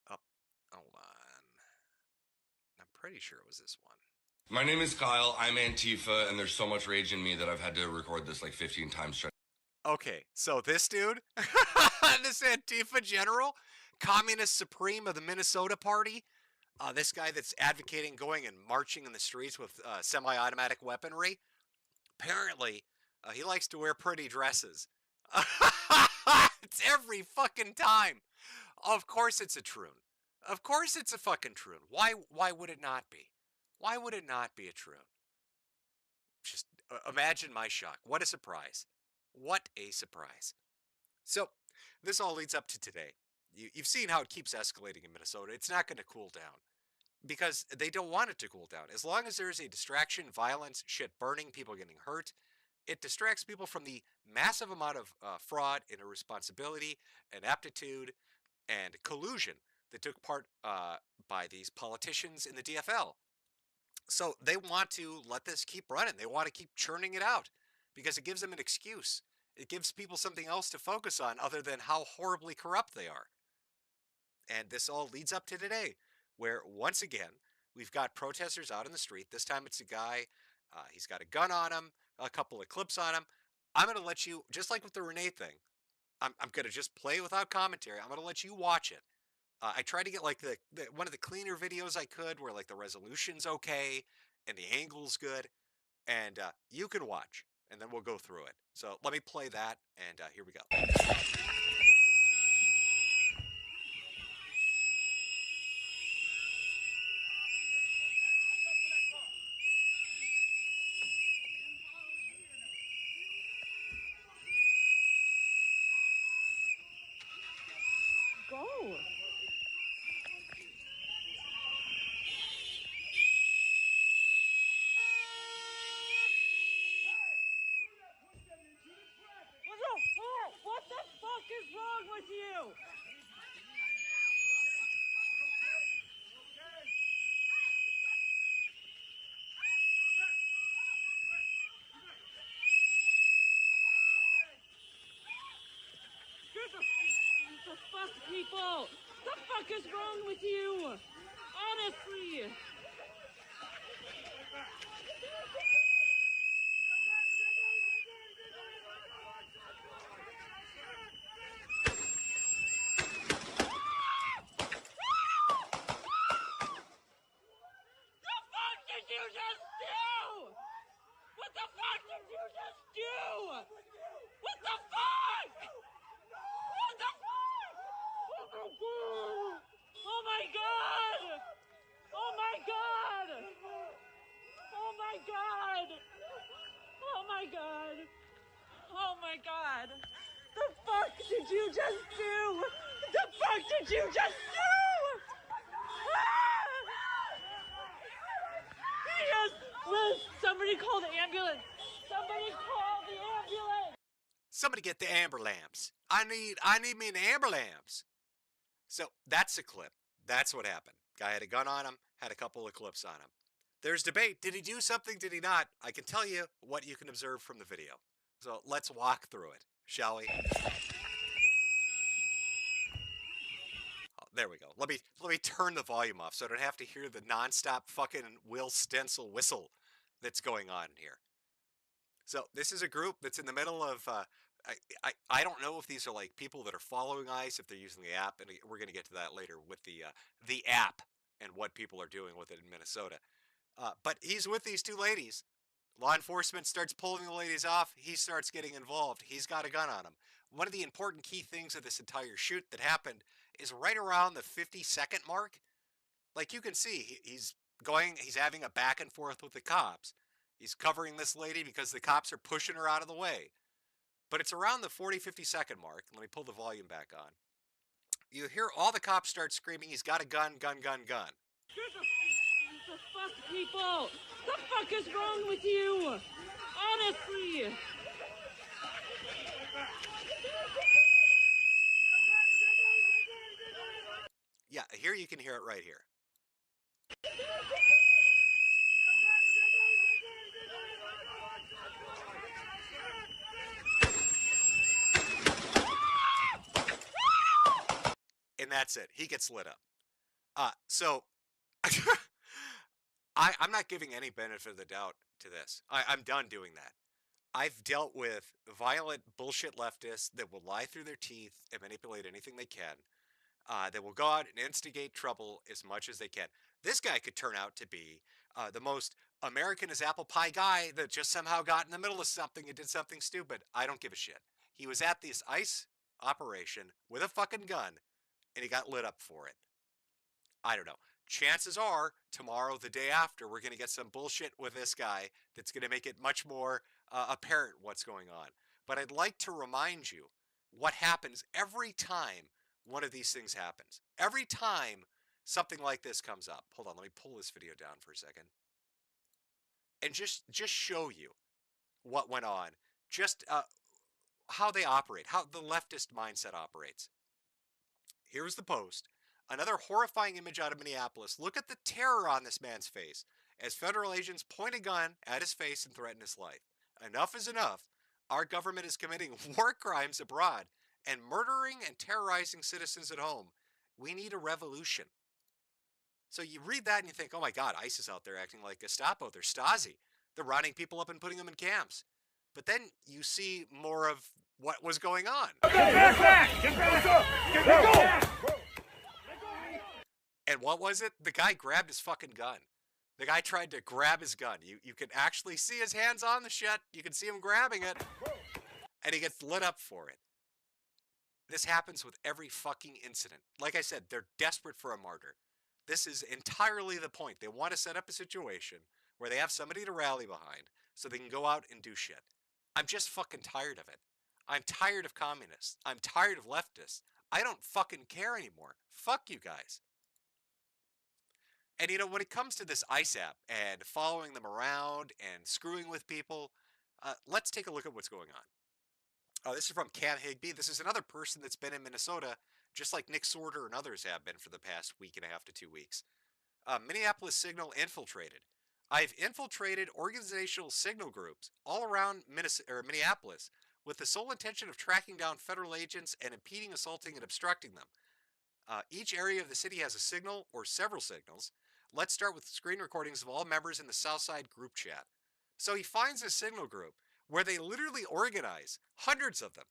Oh, hold on. I'm pretty sure it was this one. My name is Kyle. I'm Antifa, and there's so much rage in me that I've had to record this like 15 times. Okay, so this dude, this Antifa general, Communist Supreme of the Minnesota Party, this guy that's advocating going and marching in the streets with semi-automatic weaponry, apparently he likes to wear pretty dresses. It's every fucking time. Of course it's a troon. Of course it's a fucking troon. Why would it not be? Why would it not be a troon? Just imagine my shock. What a surprise. What a surprise. So, this all leads up to today. You've seen how it keeps escalating in Minnesota. It's not going to cool down because they don't want it to cool down. As long as there's a distraction, violence, shit burning, people getting hurt, it distracts people from the massive amount of fraud and irresponsibility and aptitude and collusion that took part by these politicians in the DFL. So they want to let this keep running. They want to keep churning it out because it gives them an excuse. It gives people something else to focus on other than how horribly corrupt they are. And this all leads up to today, where once again, we've got protesters out in the street. This time it's a guy, he's got a gun on him, a couple of clips on him. I'm going to let you, just like with the Renee thing, I'm going to just play without commentary. I'm going to let you watch it. I tried to get like the one of the cleaner videos I could where like the resolution's okay and the angle's good. And you can watch. And then we'll go through it. So let me play that, and here we go. Go. What the fuck is wrong with you? The fuck, people? The fuck is wrong with you? Honestly. my God! Oh my God! Oh my God! The fuck did you just do? The fuck did you just do? Yes! Will somebody call the ambulance? Somebody call the ambulance! Somebody get the amber lamps. I need me an amber lamps. So that's a clip. That's what happened. Guy had a gun on him, had a couple of clips on him. There's debate. Did he do something? Did he not? I can tell you what you can observe from the video. So let's walk through it, shall we? Oh, there we go. Let me turn the volume off so I don't have to hear the nonstop fucking Will Stencil whistle that's going on here. So this is a group that's in the middle of. I don't know if these are like people that are following ICE, if they're using the app, and we're going to get to that later with the app and what people are doing with it in Minnesota. But he's with these two ladies. Law enforcement starts pulling the ladies off. He starts getting involved. He's got a gun on him. One of the important key things of this entire shoot that happened is right around the 50-second mark. Like you can see, he's having a back and forth with the cops. He's covering this lady because the cops are pushing her out of the way. But it's around the 40-50-second mark. Let me pull the volume back on. You hear all the cops start screaming, he's got a gun, gun, gun, gun. The fuck, people! The fuck is wrong with you? Honestly! Yeah, here you can hear it right here. And that's it. He gets lit up. So I'm not giving any benefit of the doubt to this. I'm done doing that. I've dealt with violent bullshit leftists that will lie through their teeth and manipulate anything they can. That will go out and instigate trouble as much as they can. This guy could turn out to be the most American as apple pie guy that just somehow got in the middle of something and did something stupid. I don't give a shit. He was at this ICE operation with a fucking gun, and he got lit up for it. I don't know. Chances are, tomorrow, the day after, we're going to get some bullshit with this guy that's going to make it much more apparent what's going on. But I'd like to remind you what happens every time one of these things happens. Every time something like this comes up. Hold on, let me pull this video down for a second. And just show you what went on. Just how they operate, how the leftist mindset operates. Here's the post. Another horrifying image out of Minneapolis. Look at the terror on this man's face as federal agents point a gun at his face and threaten his life. Enough is enough. Our government is committing war crimes abroad and murdering and terrorizing citizens at home. We need a revolution. So you read that and you think, oh my God, ICE is out there acting like Gestapo. They're Stasi. They're rounding people up and putting them in camps. But then you see more of what was going on. Get back! Get back! Get back! And what was it? The guy grabbed his fucking gun. The guy tried to grab his gun. You can actually see his hands on the shit. You can see him grabbing it. And he gets lit up for it. This happens with every fucking incident. Like I said, they're desperate for a martyr. This is entirely the point. They want to set up a situation where they have somebody to rally behind so they can go out and do shit. I'm just fucking tired of it. I'm tired of communists. I'm tired of leftists. I don't fucking care anymore. Fuck you guys. And you know, when it comes to this ICE app and following them around and screwing with people, let's take a look at what's going on. This is from Cam Higby. This is another person that's been in Minnesota, just like Nick Sorter and others have been for the past week and a half to 2 weeks. Minneapolis Signal infiltrated. I've infiltrated organizational signal groups all around Minneapolis with the sole intention of tracking down federal agents and impeding, assaulting, and obstructing them. Each area of the city has a signal or several signals. Let's start with screen recordings of all members in the Southside group chat. So he finds a signal group where they literally organize hundreds of them,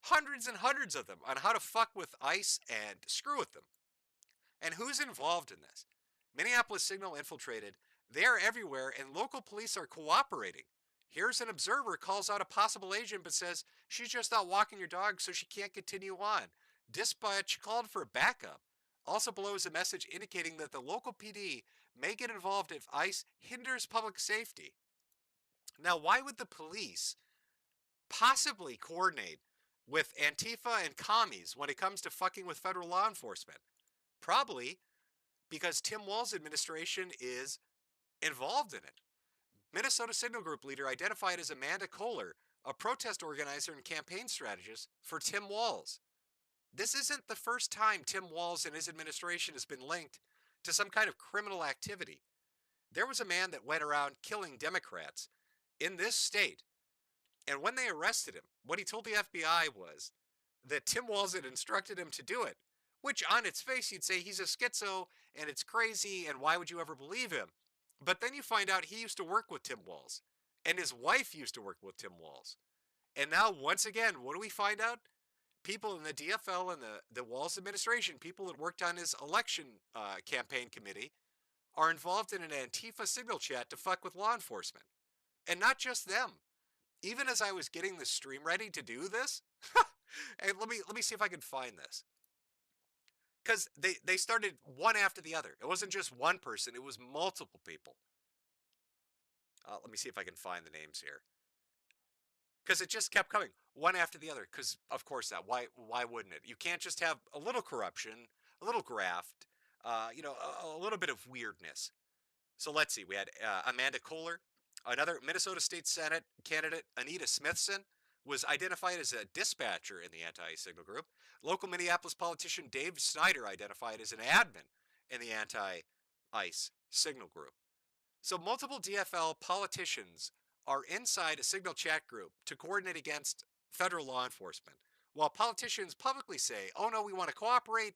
hundreds and hundreds of them on how to fuck with ICE and screw with them. And who's involved in this? Minneapolis Signal infiltrated. They are everywhere and local police are cooperating. Here's an observer calls out a possible agent but says she's just out walking your dog so she can't continue on. Dispatch called for backup. Also below is a message indicating that the local PD may get involved if ICE hinders public safety. Now, why would the police possibly coordinate with Antifa and commies when it comes to fucking with federal law enforcement? Probably because Tim Walz's administration is involved in it. Minnesota Signal Group leader identified as Amanda Kohler, a protest organizer and campaign strategist for Tim Walz. This isn't the first time Tim Walz and his administration has been linked to some kind of criminal activity. There was a man that went around killing Democrats in this state, and when they arrested him, what he told the FBI was that Tim Walz had instructed him to do it, which on its face you'd say he's a schizo and it's crazy and why would you ever believe him? But then you find out he used to work with Tim Walz, and his wife used to work with Tim Walz. And now, once again, what do we find out? People in the DFL and the Walz administration, people that worked on his election campaign committee, are involved in an Antifa signal chat to fuck with law enforcement. And not just them. Even as I was getting the stream ready to do this, and let me see if I can find this. Because they started one after the other. It wasn't just one person, it was multiple people. Let me see if I can find the names here. Because it just kept coming, one after the other. Because, of course, not. Why wouldn't it? You can't just have a little corruption, a little graft, a little bit of weirdness. So let's see. We had Amanda Kohler, another Minnesota State Senate candidate, Anita Smithson, was identified as a dispatcher in the anti-signal group. Local Minneapolis politician Dave Snyder identified as an admin in the anti-ICE signal group. So multiple DFL politicians are inside a signal chat group to coordinate against federal law enforcement, while politicians publicly say, oh no, we want to cooperate,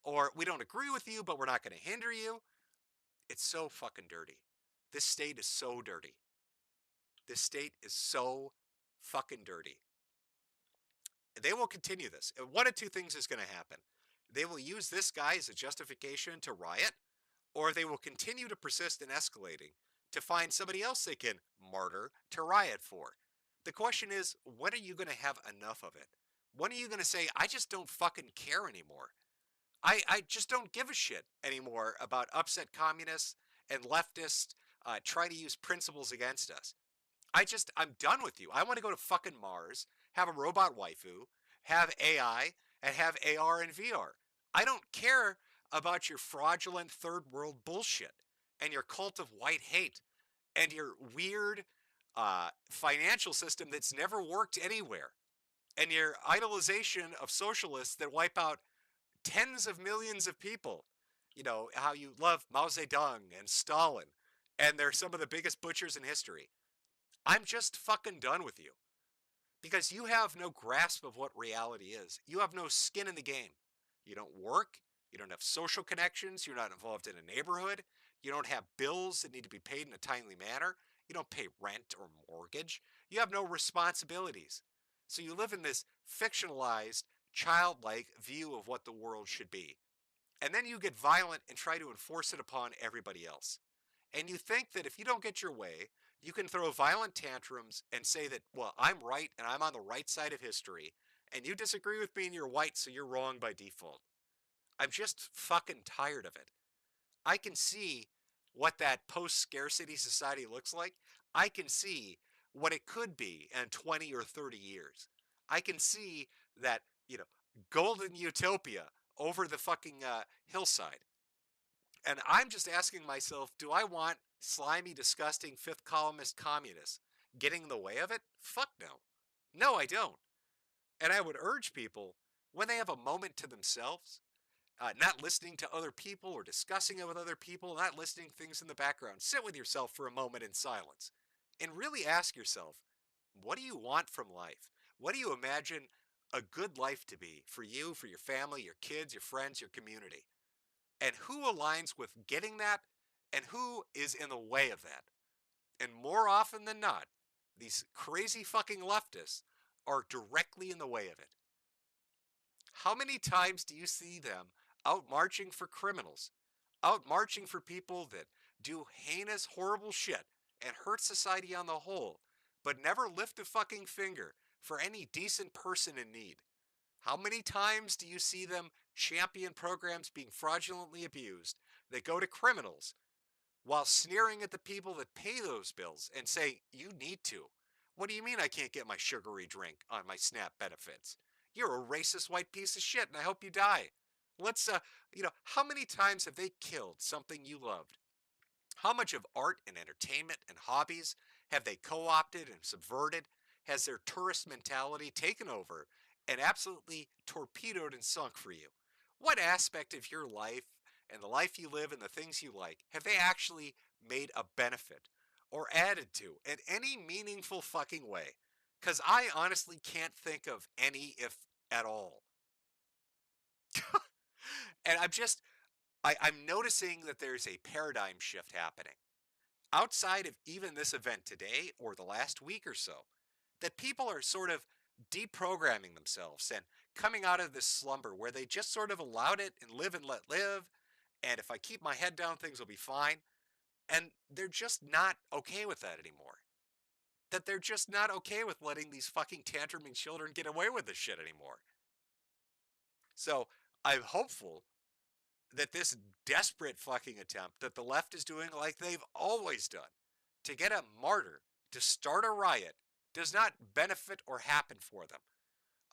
or we don't agree with you, but we're not going to hinder you. It's so fucking dirty. This state is so dirty. This state is so fucking dirty. They will continue this. And one of two things is going to happen. They will use this guy as a justification to riot, or they will continue to persist in escalating to find somebody else they can martyr to riot for. The question is, when are you going to have enough of it? When are you going to say, I just don't fucking care anymore? I just don't give a shit anymore about upset communists and leftists trying to use principles against us. I'm done with you. I want to go to fucking Mars, have a robot waifu, have AI, and have AR and VR. I don't care about your fraudulent third world bullshit and your cult of white hate and your weird financial system that's never worked anywhere and your idolization of socialists that wipe out tens of millions of people. You know, how you love Mao Zedong and Stalin, and they're some of the biggest butchers in history. I'm just fucking done with you. Because you have no grasp of what reality is. You have no skin in the game. You don't work. You don't have social connections. You're not involved in a neighborhood. You don't have bills that need to be paid in a timely manner. You don't pay rent or mortgage. You have no responsibilities. So you live in this fictionalized, childlike view of what the world should be. And then you get violent and try to enforce it upon everybody else. And you think that if you don't get your way, you can throw violent tantrums and say that, well, I'm right and I'm on the right side of history, and you disagree with me and you're white, so you're wrong by default. I'm just fucking tired of it. I can see what that post-scarcity society looks like. I can see what it could be in 20 or 30 years. I can see that, golden utopia over the fucking hillside. And I'm just asking myself, do I want slimy, disgusting, fifth columnist communists getting in the way of it? Fuck no. No, I don't. And I would urge people, when they have a moment to themselves, not listening to other people or discussing it with other people, not listening to things in the background, sit with yourself for a moment in silence and really ask yourself, what do you want from life? What do you imagine a good life to be for you, for your family, your kids, your friends, your community? And who aligns with getting that, and who is in the way of that? And more often than not, these crazy fucking leftists are directly in the way of it. How many times do you see them out marching for criminals, out marching for people that do heinous, horrible shit and hurt society on the whole, but never lift a fucking finger for any decent person in need? How many times do you see them champion programs being fraudulently abused that go to criminals while sneering at the people that pay those bills and say, you need to? What do you mean I can't get my sugary drink on my SNAP benefits? You're a racist white piece of shit, and I hope you die. Let's, how many times have they killed something you loved? How much of art and entertainment and hobbies have they co-opted and subverted? Has their tourist mentality taken over and absolutely torpedoed and sunk for you? What aspect of your life and the life you live and the things you like have they actually made a benefit or added to in any meaningful fucking way? Because I honestly can't think of any, if at all. And I'm noticing that there's a paradigm shift happening outside of even this event today or the last week or so, that people are sort of deprogramming themselves and coming out of this slumber where they just sort of allowed it and live and let live. And if I keep my head down, things will be fine. And they're just not okay with that anymore. That they're just not okay with letting these fucking tantruming children get away with this shit anymore. So I'm hopeful that this desperate fucking attempt that the left is doing like they've always done to get a martyr to start a riot does not benefit or happen for them.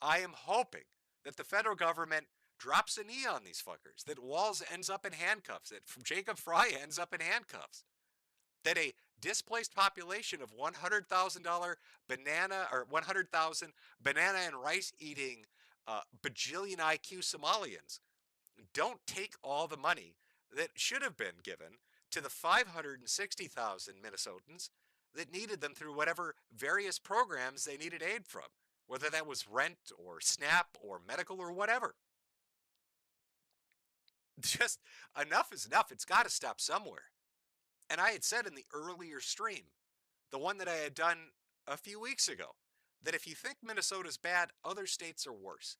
I am hoping that the federal government drops a knee on these fuckers, that Walz ends up in handcuffs, that Jacob Fry ends up in handcuffs, that a displaced population of $100,000 banana or 100,000 banana and rice eating bajillion IQ Somalians don't take all the money that should have been given to the 560,000 Minnesotans that needed them through whatever various programs they needed aid from, whether that was rent or SNAP or medical or whatever. Just enough is enough. It's got to stop somewhere. And I had said in the earlier stream, the one that I had done a few weeks ago, that if you think Minnesota's bad, other states are worse.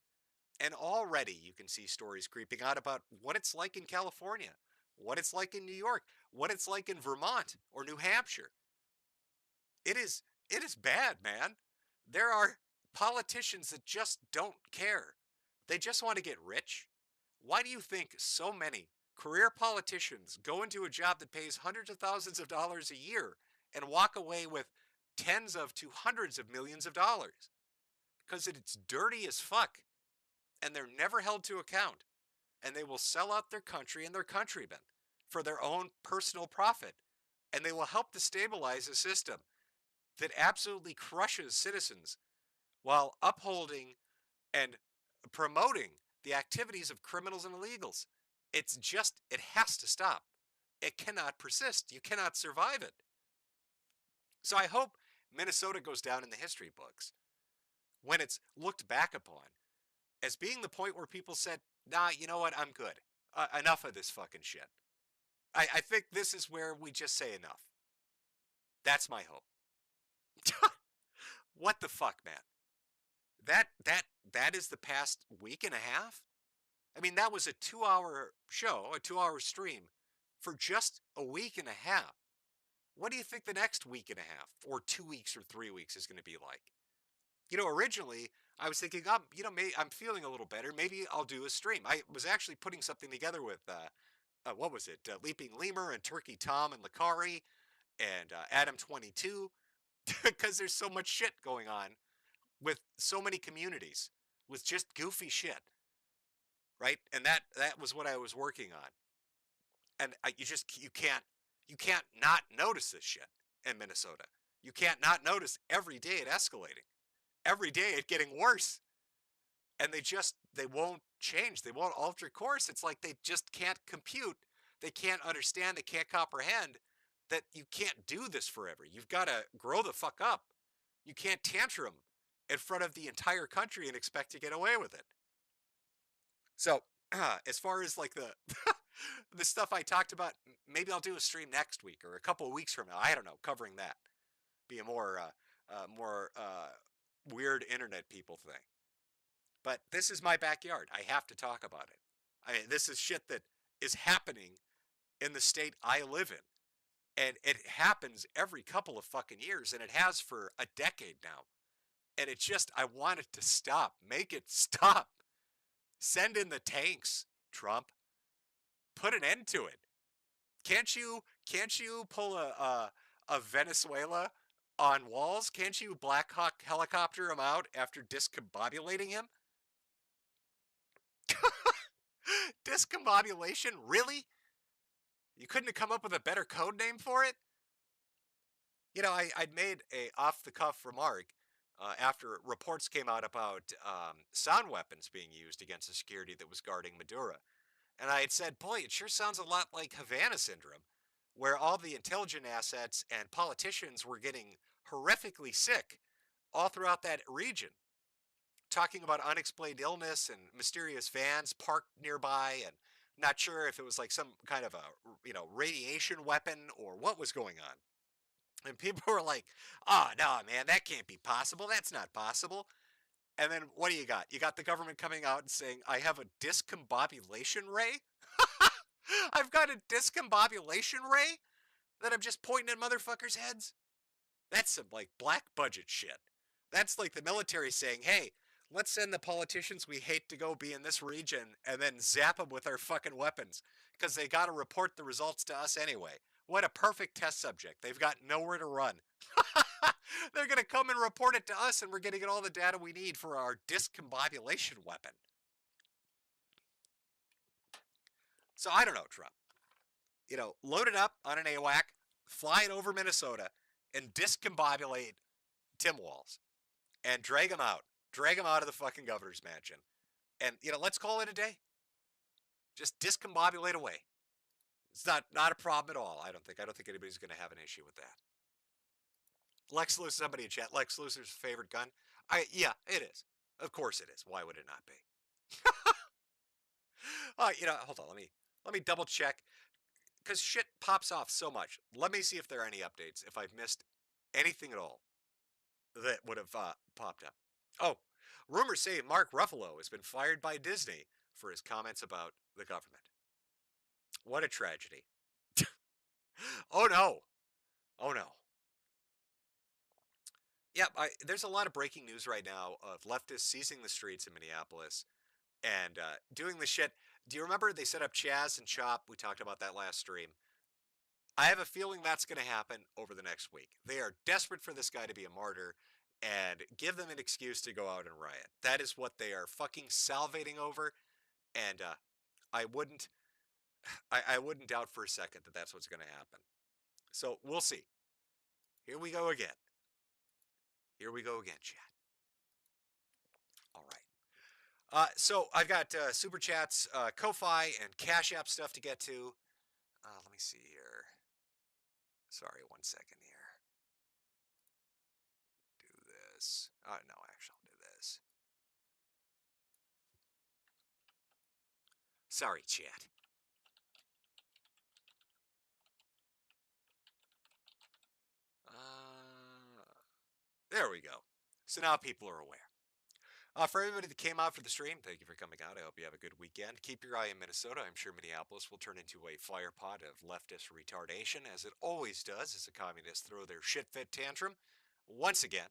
And already you can see stories creeping out about what it's like in California, what it's like in New York, what it's like in Vermont or New Hampshire. It is bad, man. There are politicians that just don't care. They just want to get rich. Why do you think so many career politicians go into a job that pays hundreds of thousands of dollars a year and walk away with tens of to hundreds of millions of dollars? Because it's dirty as fuck. And they're never held to account. And they will sell out their country and their countrymen for their own personal profit. And they will help to stabilize a system that absolutely crushes citizens while upholding and promoting the activities of criminals and illegals. It has to stop. It cannot persist. You cannot survive it. So I hope Minnesota goes down in the history books when it's looked back upon as being the point where people said, nah, you know what, I'm good. Enough of this fucking shit. I think this is where we just say enough. That's my hope. What the fuck, man? That is the past week and a half? I mean, that was a 2-hour show, a 2-hour stream for just a week and a half. What do you think the next week and a half or 2 weeks or 3 weeks is going to be like? You know, originally I was thinking, I'm feeling a little better. Maybe I'll do a stream. I was actually putting something together with, what was it? Leaping Lemur and Turkey Tom and Lakari and Adam 22, because there's so much shit going on with so many communities with just goofy shit, right? And that was what I was working on. And you can't not notice this shit in Minnesota. You can't not notice every day it escalating. Every day it getting worse. And they won't change. They won't alter course. It's like they just can't compute. They can't understand. They can't comprehend that you can't do this forever. You've got to grow the fuck up. You can't tantrum in front of the entire country and expect to get away with it. So, as far as like the the stuff I talked about, maybe I'll do a stream next week or a couple of weeks from now. I don't know, covering that. Be a more weird internet people thing. But this is my backyard. I have to talk about it. I mean, this is shit that is happening in the state I live in. And it happens every couple of fucking years, and it has for a decade now. And I want it to stop. Make it stop. Send in the tanks, Trump. Put an end to it. Can't you pull a Venezuela on walls? Can't you Black Hawk helicopter him out after discombobulating him? Discombobulation? Really? You couldn't have come up with a better code name for it? You know, I'd made a off-the-cuff remark after reports came out about sound weapons being used against the security that was guarding Maduro. And I had said, boy, it sure sounds a lot like Havana syndrome, where all the intelligence assets and politicians were getting horrifically sick all throughout that region, talking about unexplained illness and mysterious vans parked nearby, and not sure if it was like some kind of a, radiation weapon or what was going on. And people were like, oh, no, man, that can't be possible. That's not possible. And then what do you got? You got the government coming out and saying, I have a discombobulation ray? I've got a discombobulation ray that I'm just pointing at motherfuckers' heads? That's some, like, black budget shit. That's like the military saying, hey, let's send the politicians we hate to go be in this region and then zap them with our fucking weapons because they got to report the results to us anyway. What a perfect test subject. They've got nowhere to run. They're going to come and report it to us, and we're going to get all the data we need for our discombobulation weapon. So I don't know, Trump. Load it up on an AWAC, fly it over Minnesota, and discombobulate Tim Walz. And drag him out. Drag him out of the fucking governor's mansion. And, let's call it a day. Just discombobulate away. It's not a problem at all, I don't think. I don't think anybody's going to have an issue with that. Lex Luthor, somebody in chat. Lex Luthor's favorite gun? Yeah, it is. Of course it is. Why would it not be? Hold on. Let me double check. Because shit pops off so much. Let me see if there are any updates. If I've missed anything at all that would have popped up. Oh, rumors say Mark Ruffalo has been fired by Disney for his comments about the government. What a tragedy. Oh no. Oh no. Yeah, there's a lot of breaking news right now of leftists seizing the streets in Minneapolis and doing the shit. Do you remember they set up Chaz and Chop? We talked about that last stream. I have a feeling that's going to happen over the next week. They are desperate for this guy to be a martyr and give them an excuse to go out and riot. That is what they are fucking salivating over, and I wouldn't doubt for a second that that's what's going to happen. So we'll see. Here we go again. Here we go again, chat. All right. So I've got Super Chats, Ko-Fi, and Cash App stuff to get to. Let me see here. Sorry, 1 second here. Do this. No, actually, I'll do this. Sorry, chat. There we go. So now people are aware. For everybody that came out for the stream, thank you for coming out. I hope you have a good weekend. Keep your eye in Minnesota. I'm sure Minneapolis will turn into a fire pot of leftist retardation, as it always does as the communists throw their shit-fit tantrum. Once again,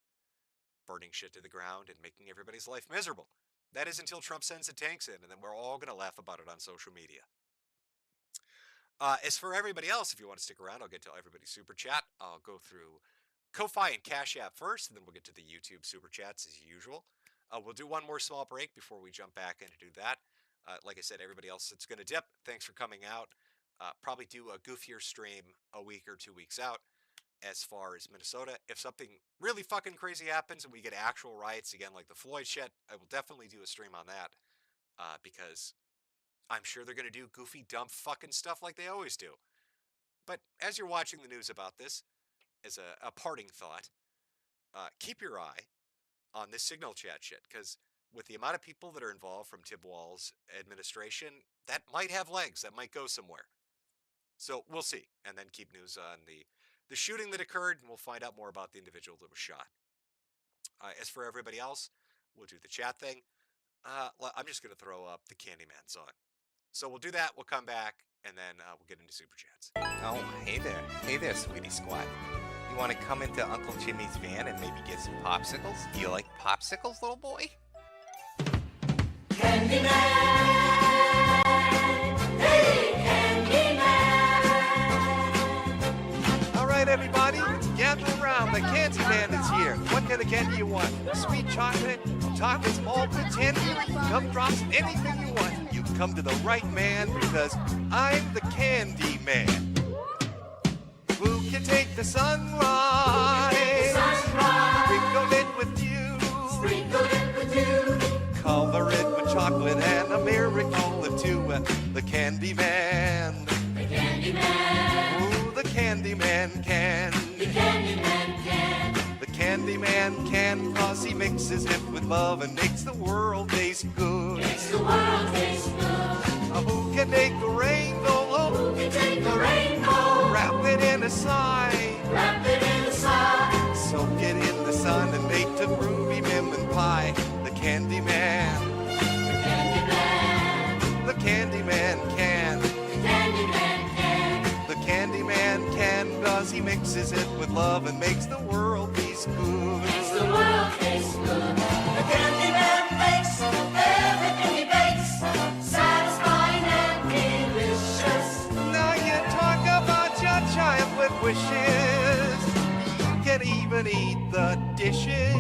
burning shit to the ground and making everybody's life miserable. That is until Trump sends the tanks in, and then we're all going to laugh about it on social media. As for everybody else, if you want to stick around, I'll get to everybody's super chat. I'll go through Ko-Fi and Cash App first, and then we'll get to the YouTube super chats as usual. We'll do one more small break before we jump back in to do that. Like I said, everybody else that's going to dip, thanks for coming out. Probably do a goofier stream a week or 2 weeks out as far as Minnesota. If something really fucking crazy happens and we get actual riots again like the Floyd shit, I will definitely do a stream on that because I'm sure they're going to do goofy, dumb fucking stuff like they always do. But as you're watching the news about this, as a parting thought, keep your eye on this signal chat shit, because with the amount of people that are involved from Tim Walz's administration, that might have legs, that might go somewhere. So we'll see, and then keep news on the shooting that occurred, and we'll find out more about the individual that was shot. As for everybody else, we'll do the chat thing. I'm just going to throw up the Candyman song. So we'll do that, we'll come back, and then we'll get into Super Chats. Oh, hey there. Hey there, sweetie squad. You want to come into Uncle Jimmy's van and maybe get some popsicles? Do you like popsicles, little boy? Candy All right, everybody, gather around. The Candy Man is here. What kind of candy you want? Sweet chocolate, chocolate small candy, gumdrops, anything you want. You come to the right man because I'm the Candy Man. Who can take the sunrise? Sprinkle it with dew. Cover it with chocolate and a miracle or two. The Candy Man. The Candy Man. Ooh, the Candy Man can. The Candy Man can. The Candy Man can, 'cause he mixes it with love and makes the world taste good. Makes the world taste good. Who can make the rainbow? Who can take the rainbow? Wrap it in a sigh. Wrap it in a sigh. Soak it in the sun and make the groovy lemon pie. The Candy Man. The Candy Man. The Candy Man can. The Candy Man can. The Candy Man can, 'cause he mixes it with love and makes the world taste good. Makes the world taste good. The Candy Man makes everything he bakes satisfying and delicious. Now you talk about your childhood wishes. You can even eat the dishes.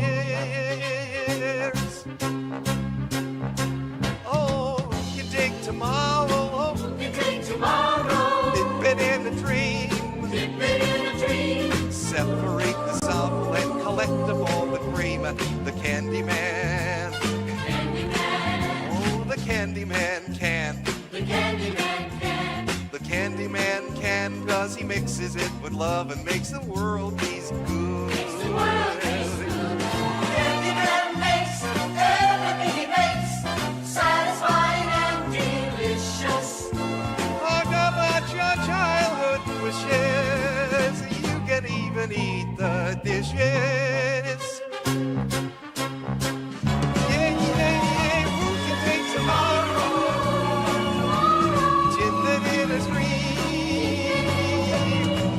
Oh, you can take tomorrow. You can take tomorrow. Dip it in a dream. Dip it in a dream. Separate the sorrow and collect them all the cream. The Candy Man. The Candy Man. Oh, the Candy Man can. The Candy Man can. The Candy Man can, 'cause he mixes it with love and makes the world taste good. Makes the world taste good. The Candy Man makes everything he makes satisfying and delicious. Talk about your childhood wishes. You can even eat the dishes. Yeah, yeah, yeah. Who can take tomorrow? Dip it in a dream.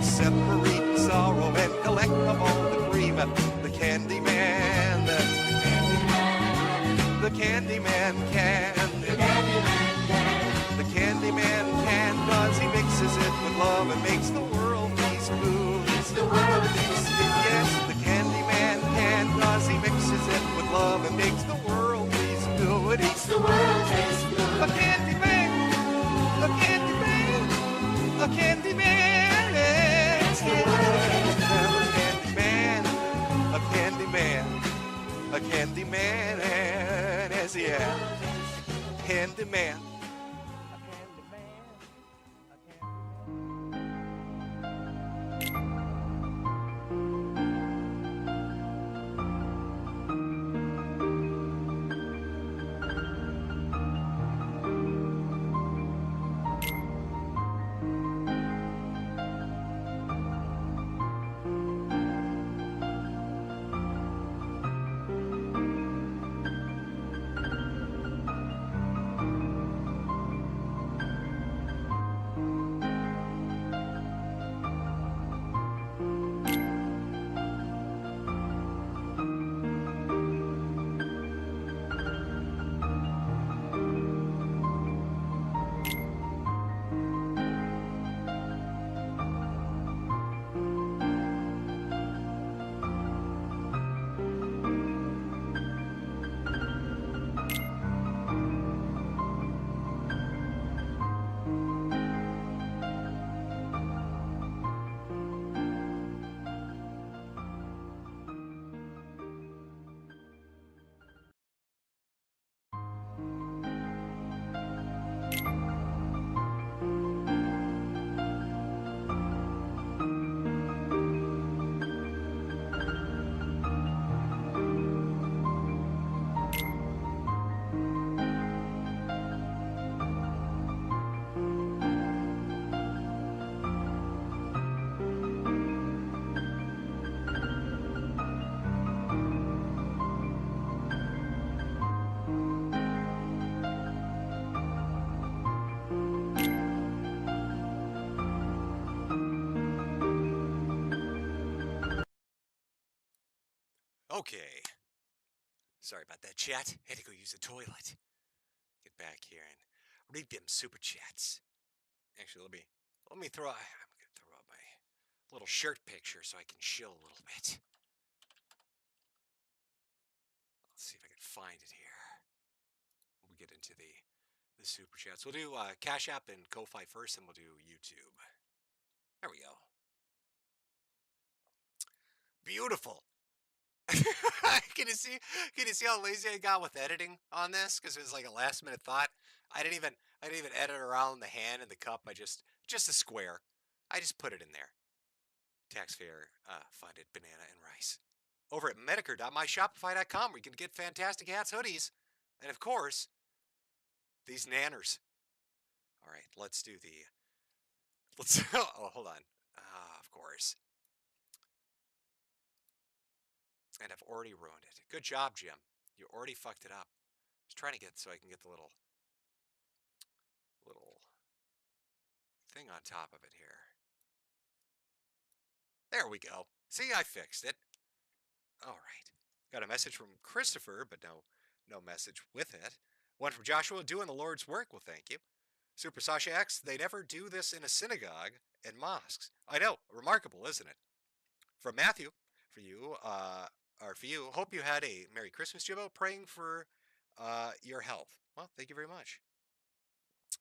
Separate the sorrow and collect them all the cream. The Candy Man. The Candy Man. The Candy Man can. The Candy Man can. The Candy Man can, 'cause he mixes it with love and makes the world taste good. Makes the world taste good. Yes, the Candy Man can, 'cause he mixes it with love and makes the world taste good. Makes the world taste good. A Candy Man. A Candy Man. A Candy Man. Makes the world taste good. A Candy Man. A Candy Man. A Candy Man. Yes, yeah. Candy Man. Okay. Sorry about that, chat. Had to go use the toilet. get back here and read them super chats. Actually, let me throw. I'm gonna throw out my little shirt picture so I can chill a little bit. Let's see if I can find it here. We'll get into the super chats. We'll do Cash App and Ko-Fi first, and we'll do YouTube. There we go. Beautiful. Can you see how lazy I got with editing on this? Because it was like a last minute thought. I didn't even edit around the hand and the cup. I just a square. I just put it in there. Taxpayer funded banana and rice. Over at Metokur.myshopify.com, where you can get fantastic hats, hoodies, and of course, these nanners. All right, let's oh, hold on. Of course. And I've already ruined it. Good job, Jim. You already fucked it up. I was trying to get so I can get the little thing on top of it here. There we go. See, I fixed it. All right. Got a message from Christopher, but no message with it. One from Joshua, doing the Lord's work. Well, thank you. Super Sasha X, they never do this in a synagogue and mosques. I know. Remarkable, isn't it? From Matthew, for you, hope you had a Merry Christmas, Jimbo. Praying for your health. Well, thank you very much.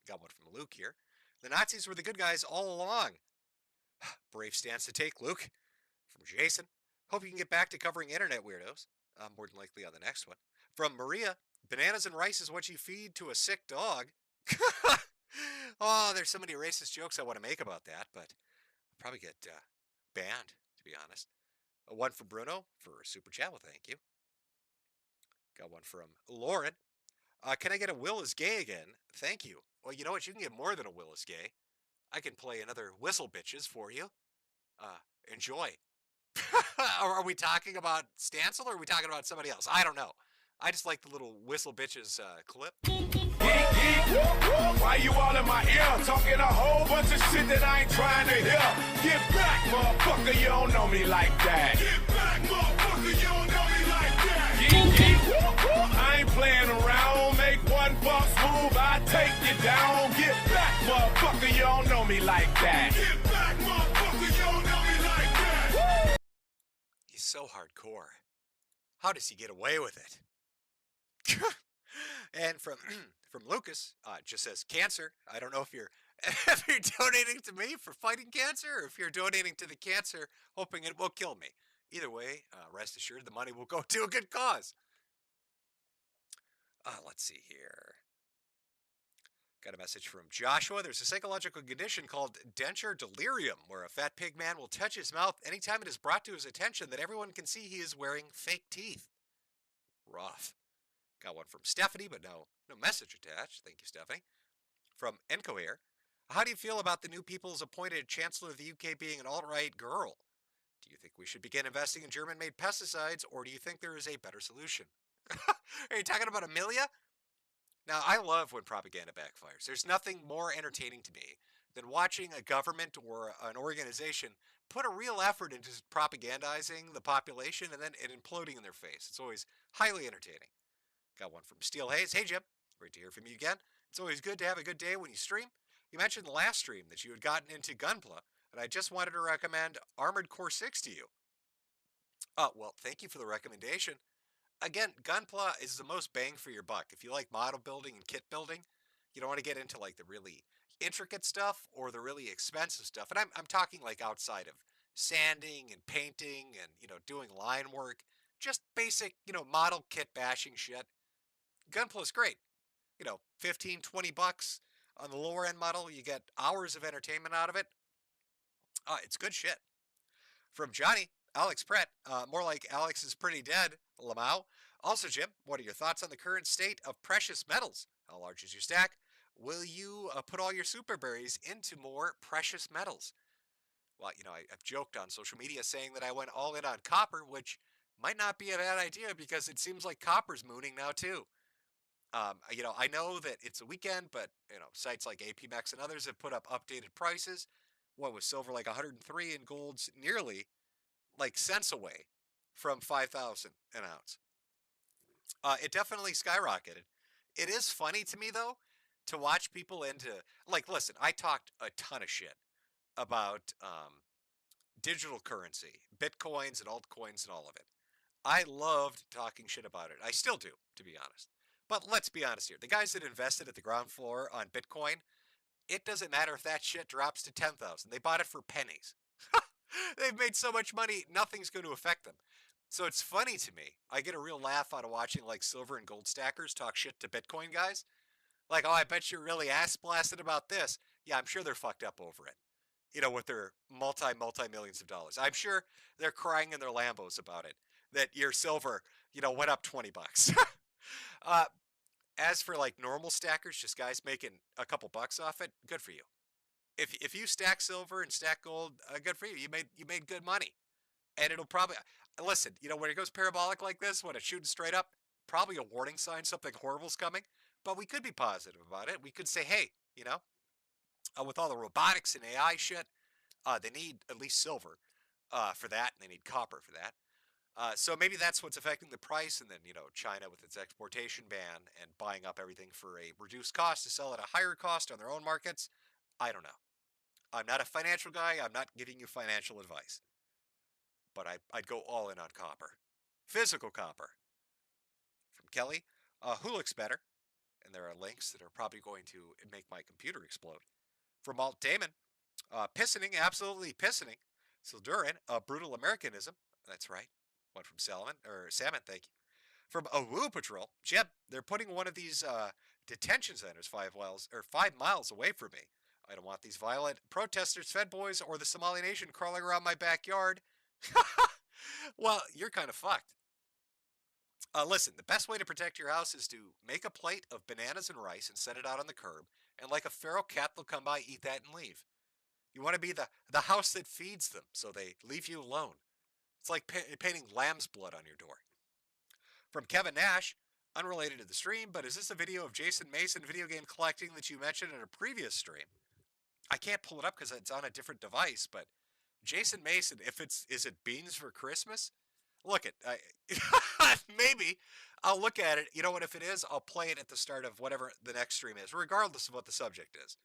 Got one from Luke here. The Nazis were the good guys all along. Brave stance to take, Luke. From Jason. Hope you can get back to covering internet weirdos. More than likely on the next one. From Maria. Bananas and rice is what you feed to a sick dog. Oh, there's so many racist jokes I want to make about that, but I'll probably get banned, to be honest. One from Bruno for Super Chat. Well, thank you. Got one from Lauren. Can I get a Will is Gay again? Thank you. Well, you know what? You can get more than a Will is Gay. I can play another Whistle Bitches for you. Enjoy. Are we talking about Stancil or are we talking about somebody else? I don't know. I just like the little Whistle Bitches clip. Why you all in my ear? Talking a whole bunch of shit that I ain't trying to hear. Get back, motherfucker, you don't know me like that. Get back, motherfucker, you don't know me like that. I ain't playing around. Make one false move, I take you down. Get back, motherfucker, you don't know me like that. Get back, motherfucker, you don't know me like that. He's so hardcore. How does he get away with it? And from Lucas, just says cancer. I don't know if you're donating to me for fighting cancer or if you're donating to the cancer hoping it will kill me. Either way, rest assured the money will go to a good cause. Let's see here. Got a message from Joshua. There's a psychological condition called denture delirium, where a fat pig man will touch his mouth anytime it is brought to his attention that everyone can see he is wearing fake teeth. Rough. Got one from Stephanie, but no message attached. Thank you, Stephanie. From Enco here. How do you feel about the new People's appointed Chancellor of the UK being an alt-right girl? Do you think we should begin investing in German-made pesticides, or do you think there is a better solution? Are you talking about Amelia? Now, I love when propaganda backfires. There's nothing more entertaining to me than watching a government or an organization put a real effort into propagandizing the population and then it imploding in their face. It's always highly entertaining. Got one from Steel Hayes. Hey, Jim. Great to hear from you again. It's always good to have a good day when you stream. You mentioned the last stream that you had gotten into Gunpla, and I just wanted to recommend Armored Core 6 to you. Oh, well, thank you for the recommendation. Again, Gunpla is the most bang for your buck. If you like model building and kit building, you don't want to get into like the really intricate stuff or the really expensive stuff. And I'm talking like outside of sanding and painting and, doing line work. Just basic, model kit bashing shit. Gunpla is great. 15, 20 bucks on the lower end model. You get hours of entertainment out of it. It's good shit. From Johnny, Alex Pratt, more like Alex is pretty dead, Lamau. Also, Jim, what are your thoughts on the current state of precious metals? How large is your stack? Will you put all your super berries into more precious metals? Well, I've joked on social media saying that I went all in on copper, which might not be a bad idea because it seems like copper's mooning now too. I know that it's a weekend, but sites like APMEX and others have put up updated prices. What was silver like 103 and gold's nearly like cents away from 5,000 an ounce. It definitely skyrocketed It is funny to me though to watch people into like. Listen, I talked a ton of shit about digital currency, bitcoins and altcoins and all of it. I loved talking shit about it. I still do, to be honest. But let's be honest here. The guys that invested at the ground floor on Bitcoin, it doesn't matter if that shit drops to 10,000. They bought it for pennies. They've made so much money, nothing's going to affect them. So it's funny to me. I get a real laugh out of watching like silver and gold stackers talk shit to Bitcoin guys. Like, oh, I bet you're really ass blasted about this. Yeah, I'm sure they're fucked up over it. You know, with their multi millions of dollars. I'm sure they're crying in their Lambos about it. That your silver, went up 20 bucks. As for like normal stackers, just guys making a couple bucks off it, good for you. If you stack silver and stack gold, good for you. You made good money. And it'll probably listen, when it goes parabolic like this, when it's shooting straight up, probably a warning sign something horrible's coming. But we could be positive about it. We could say, hey, with all the robotics and AI shit, they need at least silver for that, and they need copper for that. So maybe that's what's affecting the price, and then China with its exportation ban and buying up everything for a reduced cost to sell at a higher cost on their own markets. I don't know. I'm not a financial guy. I'm not giving you financial advice. But I'd go all in on copper. Physical copper. From Kelly, who looks better? And there are links that are probably going to make my computer explode. From Alt Damon, pissening, absolutely pissening. Sildurin, brutal Americanism. That's right. One from Salmon, thank you. From Woo Patrol, Jeb, they're putting one of these detention centers 5 miles away from me. I don't want these violent protesters, Fed boys, or the Somali nation crawling around my backyard. Well, you're kind of fucked. Listen, the best way to protect your house is to make a plate of bananas and rice and set it out on the curb, and like a feral cat, they'll come by, eat that, and leave. You want to be the house that feeds them, so they leave you alone. It's like painting lamb's blood on your door. From Kevin Nash, unrelated to the stream, but is this a video of Jason Mason video game collecting that you mentioned in a previous stream? I can't pull it up because it's on a different device, but Jason Mason, is it beans for Christmas? Look it, maybe I'll look at it. You know what? If it is, I'll play it at the start of whatever the next stream is, regardless of what the subject is.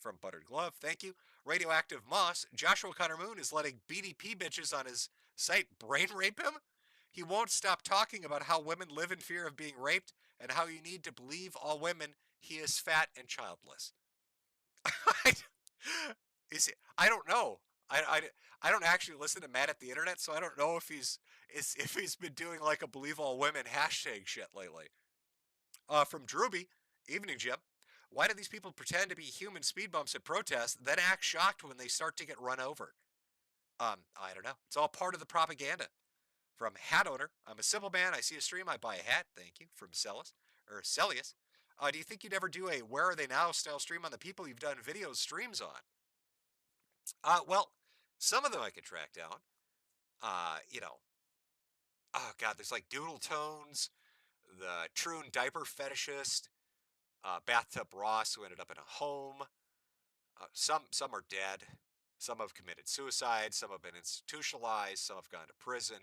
From Buttered Glove, thank you. Radioactive Moss, Joshua Connor Moon is letting BDP bitches on his site brain rape him? He won't stop talking about how women live in fear of being raped and how you need to believe all women. He is fat and childless. I don't know. I don't actually listen to Matt at the internet, so I don't know if he's been doing like a believe all women hashtag shit lately. From Drewby, evening Jim. Why do these people pretend to be human speed bumps at protests, then act shocked when they start to get run over? I don't know. It's all part of the propaganda. From Hat Owner, I'm a simple man. I see a stream, I buy a hat. Thank you. From Celius. Do you think you'd ever do a Where Are They Now style stream on the people you've done video streams on? Well, some of them I could track down. Oh God, there's like Doodle Tones, the Troon Diaper Fetishist, Bathtub Ross, who ended up in a home. Some are dead. Some have committed suicide. Some have been institutionalized. Some have gone to prison.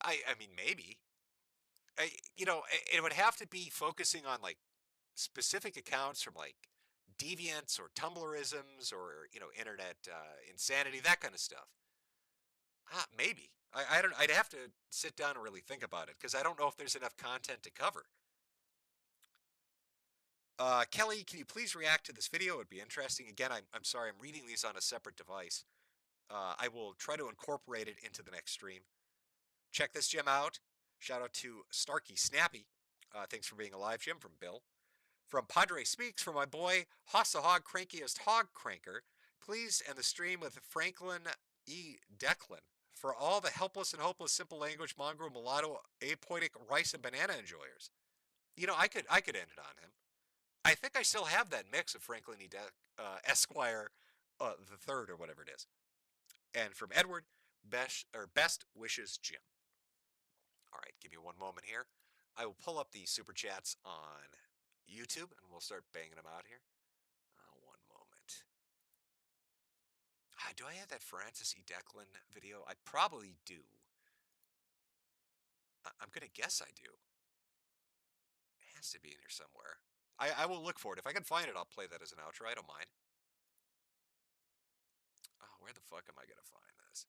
I mean, maybe. It would have to be focusing on like specific accounts from like deviants or Tumblrisms or internet insanity, that kind of stuff. Maybe. I don't. I'd have to sit down and really think about it because I don't know if there's enough content to cover. Kelly, can you please react to this video? It would be interesting. Again, I'm sorry, I'm reading these on a separate device. I will try to incorporate it into the next stream. Check this gem out. Shout out to Snarky Snappy. Thanks for being alive, Jim, from Bill. From Padre Speaks, from my boy, Hoss the Hog, Crankiest Hog Cranker. Please end the stream with Franklin E. Declan. For all the helpless and hopeless simple language, mongrel, mulatto, apoetic, rice, and banana enjoyers. I could end it on him. I think I still have that mix of Franklin E. Esquire the Third or whatever it is. And from Edward, best wishes, Jim. All right, give me one moment here. I will pull up the super chats on YouTube and we'll start banging them out here. One moment. Do I have that Francis E. Declan video? I probably do. I'm going to guess I do. has to be in here somewhere. I will look for it. If I can find it, I'll play that as an outro. I don't mind. Oh, where the fuck am I going to find this?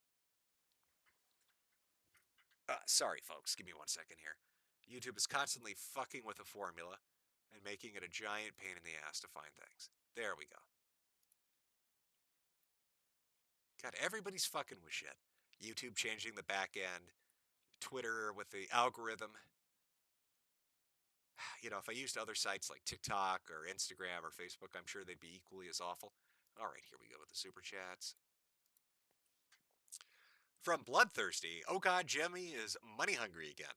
Sorry, folks. Give me 1 second here. YouTube is constantly fucking with a formula and making it a giant pain in the ass to find things. There we go. God, everybody's fucking with shit. YouTube changing the back end. Twitter with the algorithm. You know, if I used other sites like TikTok or Instagram or Facebook, I'm sure they'd be equally as awful. All right, here we go with the super chats. From Bloodthirsty, oh god, Jemmy is money hungry again.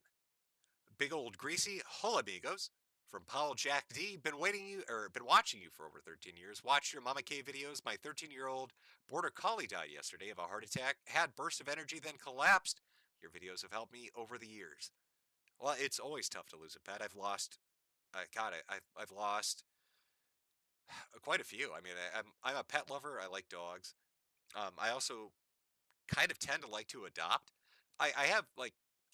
Big old greasy, hola amigos. From Paul Jack D, been watching you for over 13 years. Watched your Mama K videos. My 13-year-old border collie died yesterday of a heart attack. Had burst of energy, then collapsed. Your videos have helped me over the years. Well, it's always tough to lose a pet. I've lost, I've lost quite a few. I mean, I'm a pet lover. I like dogs. I also kind of tend to like to adopt. I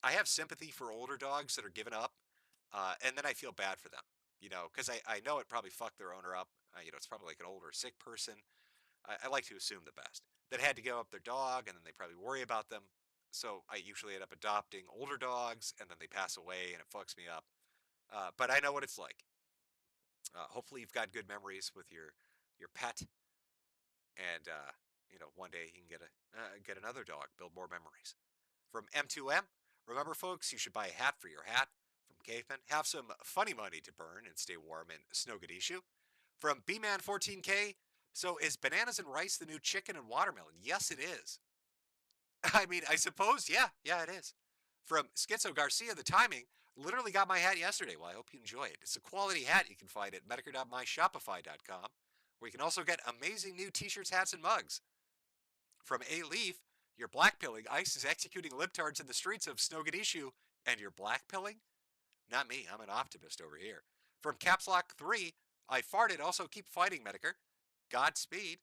have sympathy for older dogs that are given up, and then I feel bad for them, you know, because I know it probably fucked their owner up. You know, it's probably like an older sick person. I like to assume the best. That had to give up their dog, and then they probably worry about them. So I usually end up adopting older dogs, and then they pass away, and it fucks me up. But I know what it's like. Hopefully you've got good memories with your pet, and you know, one day you can get another dog, build more memories. From M2M, remember folks, you should buy a hat for your hat. From Caveman, have some funny money to burn and stay warm in Snowgadishu. From B-Man14K, so is bananas and rice the new chicken and watermelon? Yes, it is. I mean, I suppose, yeah, it is. From Schizo Garcia, the timing, literally got my hat yesterday. Well, I hope you enjoy it. It's a quality hat you can find at metokur.myshopify.com, where you can also get amazing new t-shirts, hats, and mugs. From A-Leaf, you're blackpilling. ICE is executing libtards in the streets of Snowgadishu, and you're blackpilling? Not me, I'm an optimist over here. From Capslock 3, I farted, also keep fighting, Metokur. Godspeed.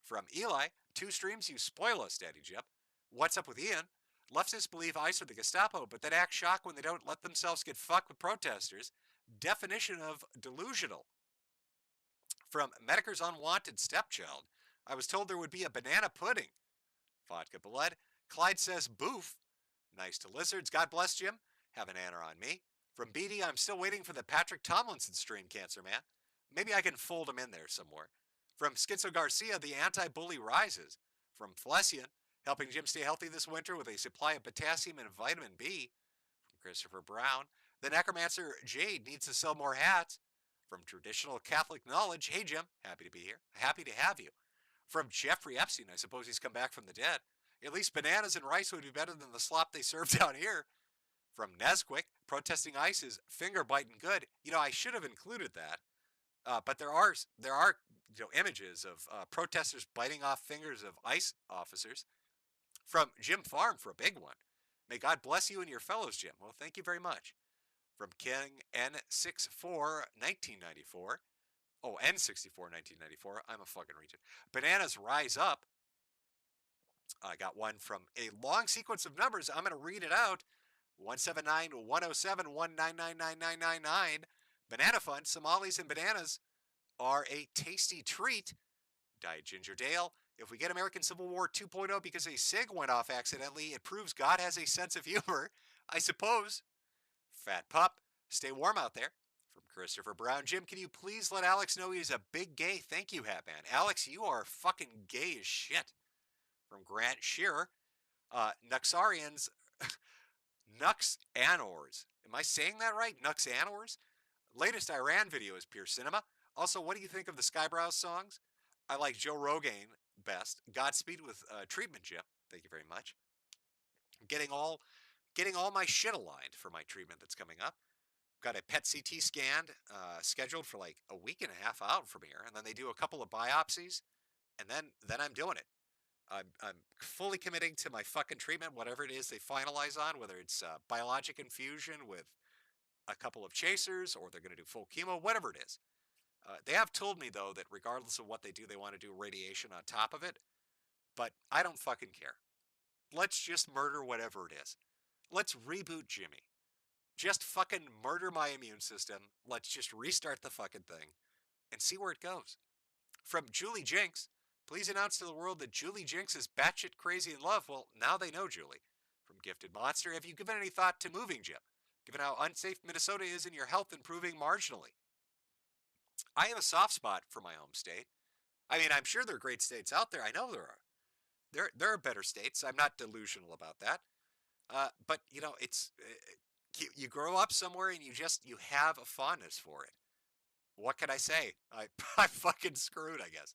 From Eli, 2 streams, you spoil us, Daddy Jep. What's up with Ian? Leftists believe ICE are the Gestapo, but then act shocked when they don't let themselves get fucked with protesters. Definition of delusional. From Metokur's unwanted stepchild, I was told there would be a banana pudding. Vodka blood. Clyde says boof. Nice to lizards. God bless Jim. Have an answer on me. From BD, I'm still waiting for the Patrick Tomlinson stream, Cancer Man. Maybe I can fold him in there somewhere. From Schizo Garcia, the anti-bully rises. From Flesian, helping Jim stay healthy this winter with a supply of potassium and vitamin B. From Christopher Brown, the necromancer Jade needs to sell more hats. From Traditional Catholic Knowledge, hey Jim, happy to be here. Happy to have you. From Jeffrey Epstein, I suppose he's come back from the dead. At least bananas and rice would be better than the slop they serve down here. From Nesquik, protesting ICE is finger-biting good. You know, I should have included that. But there are images of protesters biting off fingers of ICE officers. From Jim Farm for a big one. May God bless you and your fellows, Jim. Well, thank you very much. From King N64 1994. Oh, N64 1994. I'm a fucking retard. Bananas Rise Up. I got one from a long sequence of numbers. I'm going to read it out. 179-107-1999999. Banana Fun, Somalis and bananas are a tasty treat. Diet Ginger Dale. If we get American Civil War 2.0 because a SIG went off accidentally, it proves God has a sense of humor, I suppose. Fat Pup, stay warm out there. From Christopher Brown, Jim, can you please let Alex know he's a big gay? Thank you, Hatman. Alex, you are fucking gay as shit. From Grant Shearer, Nuxarians, Nux Anors. Am I saying that right? Nux Anors? Latest Iran video is pure cinema. Also, what do you think of the Skybrows songs? I like Joe Rogan best. Godspeed with treatment, Jim. Thank you very much. Getting all my shit aligned for my treatment that's coming up. Got a PET CT scan scheduled for like a week and a half out from here, and then they do a couple of biopsies, and then I'm doing it. I'm fully committing to my fucking treatment, whatever it is they finalize on, whether it's biologic infusion with a couple of chasers, or they're going to do full chemo, whatever it is. They have told me, though, that regardless of what they do, they want to do radiation on top of it. But I don't fucking care. Let's just murder whatever it is. Let's reboot Jimmy. Just fucking murder my immune system. Let's just restart the fucking thing and see where it goes. From Julie Jinx, please announce to the world that Julie Jinx is batshit crazy in love. Well, now they know, Julie. From Gifted Monster, have you given any thought to moving, Jim? Given how unsafe Minnesota is and your health improving marginally. I have a soft spot for my home state. I mean, I'm sure there are great states out there. I know there are. There are better states. I'm not delusional about that. But, you know, it's you grow up somewhere and you have a fondness for it. What can I say? I'm fucking screwed, I guess.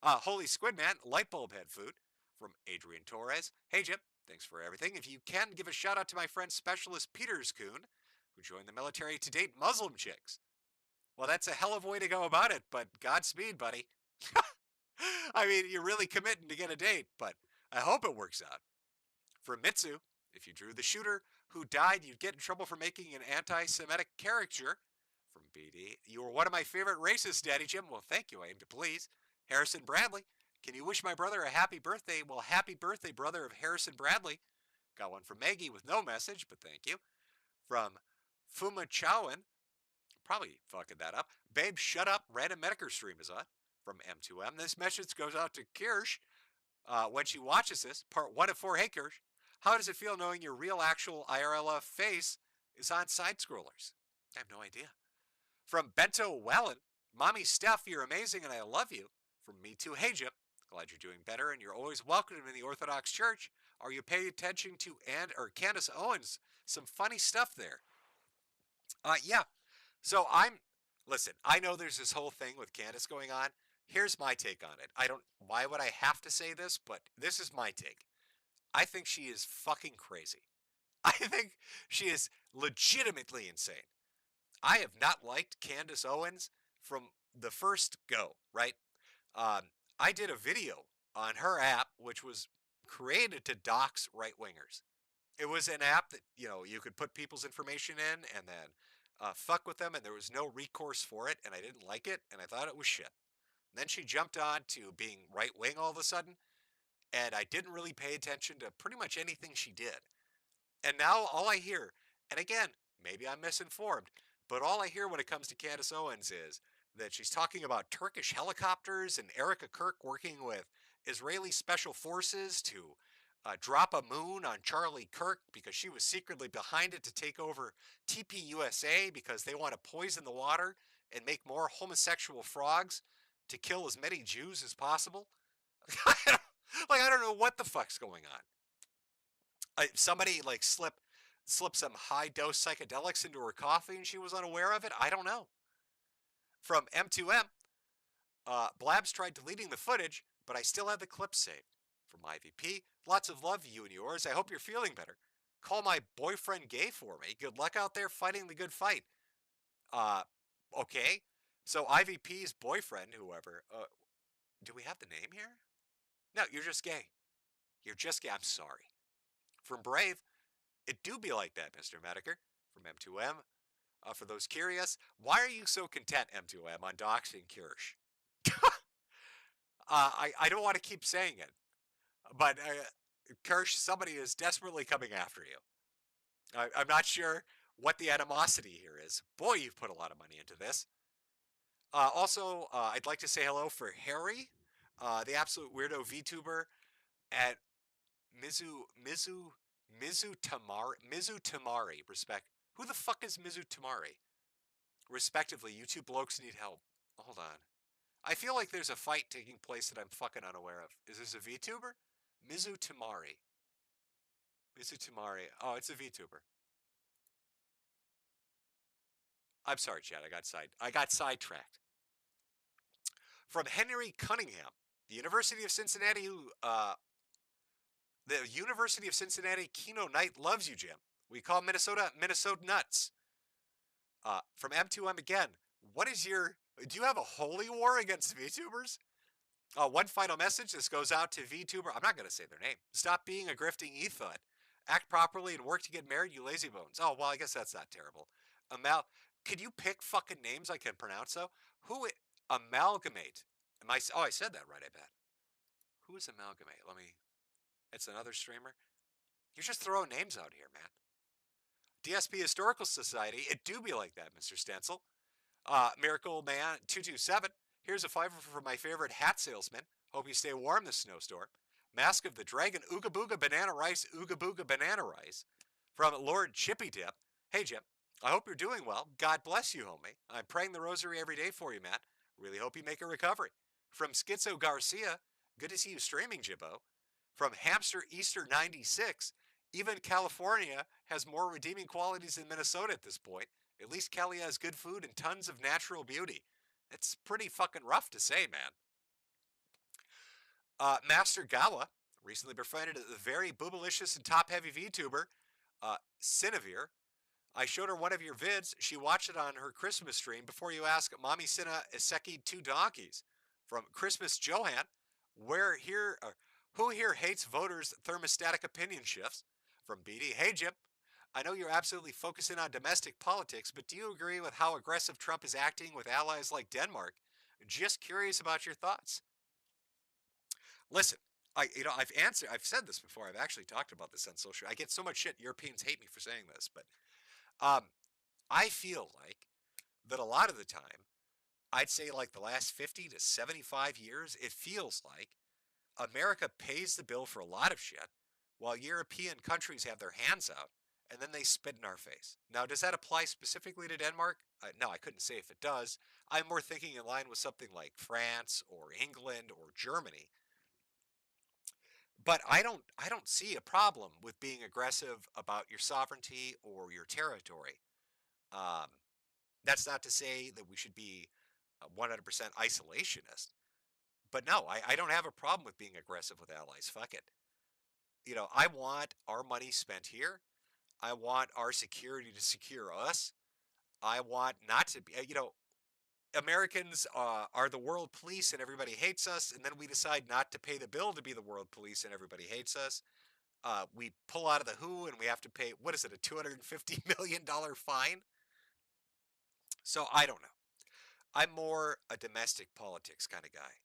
Holy Squid Man, Lightbulb Head Food from Adrian Torres. Hey, Jim, thanks for everything. If you can, give a shout out to my friend Specialist Peters Kuhn, who joined the military to date Muslim chicks. Well, that's a hell of a way to go about it, but Godspeed, buddy. I mean, you're really committing to get a date, but I hope it works out. For Mitsu, if you drew the shooter who died, you'd get in trouble for making an anti-Semitic caricature. From BD, you were one of my favorite racists, Daddy Jim. Well, thank you, I aim to please. Harrison Bradley, can you wish my brother a happy birthday? Well, happy birthday, brother of Harrison Bradley. Got one from Maggie with no message, but thank you. From Fuma Chowan, probably fucking that up. Babe, shut up. Random Metokur stream is on. From M2M. This message goes out to Kirsch when she watches this. Part 1 of 4. Hey, Kirsch. How does it feel knowing your real, actual IRL face is on side scrollers? I have no idea. From Bento Wellen. Mommy Steph, you're amazing and I love you. From me too. Hey, Jim. Glad you're doing better and you're always welcome in the Orthodox Church. Are you paying attention to Candace Owens? Some funny stuff there. Yeah. So listen, I know there's this whole thing with Candace going on. Here's my take on it. Why would I have to say this? But this is my take. I think she is fucking crazy. I think she is legitimately insane. I have not liked Candace Owens from the first go, right? I did a video on her app, which was created to dox right-wingers. It was an app that, you know, you could put people's information in and then fuck with them, and there was no recourse for it, and I didn't like it, and I thought it was shit. And then she jumped on to being right-wing all of a sudden, and I didn't really pay attention to pretty much anything she did. And now all I hear, and again, maybe I'm misinformed, but all I hear when it comes to Candace Owens is that she's talking about Turkish helicopters and Erica Kirk working with Israeli special forces to drop a moon on Charlie Kirk because she was secretly behind it to take over TPUSA because they want to poison the water and make more homosexual frogs to kill as many Jews as possible. I don't know what the fuck's going on. Somebody like slipped some high dose psychedelics into her coffee and she was unaware of it. I don't know. From M2M, Blabs tried deleting the footage, but I still have the clips saved. From IVP, lots of love, you and yours. I hope you're feeling better. Call my boyfriend gay for me. Good luck out there fighting the good fight. Okay. So IVP's boyfriend, whoever, do we have the name here? No, you're just gay. You're just gay. I'm sorry. From Brave, it do be like that, MrMetokur. From M2M, for those curious, why are you so content, M2M, on doxing Kirsch? I don't want to keep saying it, but Kirsch, somebody is desperately coming after you. I'm not sure what the animosity here is. Boy, you've put a lot of money into this. Also, I'd like to say hello for Harry, the absolute weirdo VTuber at Mizu Tamari, who the fuck is Mizu Tamari? Respectively, you two blokes need help. Hold on. I feel like there's a fight taking place that I'm fucking unaware of. Is this a VTuber? Mizu Tamari. Oh, it's a VTuber. I'm sorry, Chad. I got sidetracked. From Henry Cunningham, the University of Cincinnati, Keno Knight loves you, Jim. We call Minnesota nuts. From M2M again, do you have a holy war against VTubers? One final message. This goes out to VTuber. I'm not going to say their name. Stop being a grifting e-thud. Act properly and work to get married, you lazy bones. Oh, well, I guess that's not terrible. Could you pick fucking names I can pronounce, though? Amalgamate. I said that right, I bet. Who is Amalgamate? It's another streamer. You're just throwing names out here, man. DSP Historical Society, it do be like that, Mr. Stencil. Miracle Man 227. Here's a $5 for my favorite hat salesman. Hope you stay warm this snowstorm. Mask of the Dragon, Ooga Booga Banana Rice, Ooga Booga Banana Rice. From Lord Chippy Dip. Hey, Jim. I hope you're doing well. God bless you, homie. I'm praying the rosary every day for you, Matt. Really hope you make a recovery. From Schizo Garcia. Good to see you streaming, Jibbo. From Hamster Easter 96. Even California has more redeeming qualities than Minnesota at this point. At least Cali has good food and tons of natural beauty. It's pretty fucking rough to say, man. Master Gawa recently befriended the very boobalicious and top-heavy VTuber, Cinevere. I showed her one of your vids. She watched it on her Christmas stream. Before you ask, Mommy Cinna Iseki 2 donkeys. From Christmas Johan, who here hates voters' thermostatic opinion shifts? From BD, hey Jim, I know you're absolutely focusing on domestic politics, but do you agree with how aggressive Trump is acting with allies like Denmark? Just curious about your thoughts. Listen, I've said this before. I've actually talked about this on social. I get so much shit. Europeans hate me for saying this, but I feel like that a lot of the time, I'd say like the last 50 to 75 years, it feels like America pays the bill for a lot of shit, while European countries have their hands out, and then they spit in our face. Now, does that apply specifically to Denmark? No, I couldn't say if it does. I'm more thinking in line with something like France or England or Germany. But I don't see a problem with being aggressive about your sovereignty or your territory. That's not to say that we should be 100% isolationist. But no, I don't have a problem with being aggressive with allies. Fuck it. You know, I want our money spent here. I want our security to secure us. I want not to be, Americans are the world police and everybody hates us, and then we decide not to pay the bill to be the world police and everybody hates us. We pull out of the WHO and we have to pay, what is it, a $250 million fine? So I don't know. I'm more a domestic politics kind of guy.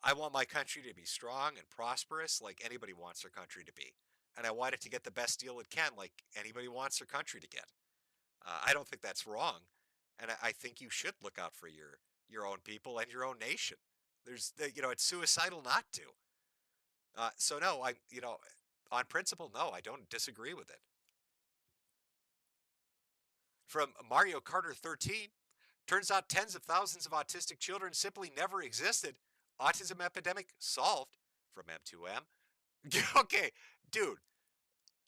I want my country to be strong and prosperous like anybody wants their country to be. And I want it to get the best deal it can like anybody wants their country to get. I don't think that's wrong. And I think you should look out for your own people and your own nation. It's suicidal not to. So no, on principle, no, I don't disagree with it. From Mario Carter 13, turns out tens of thousands of autistic children simply never existed. Autism epidemic solved. From M2M. Okay, dude,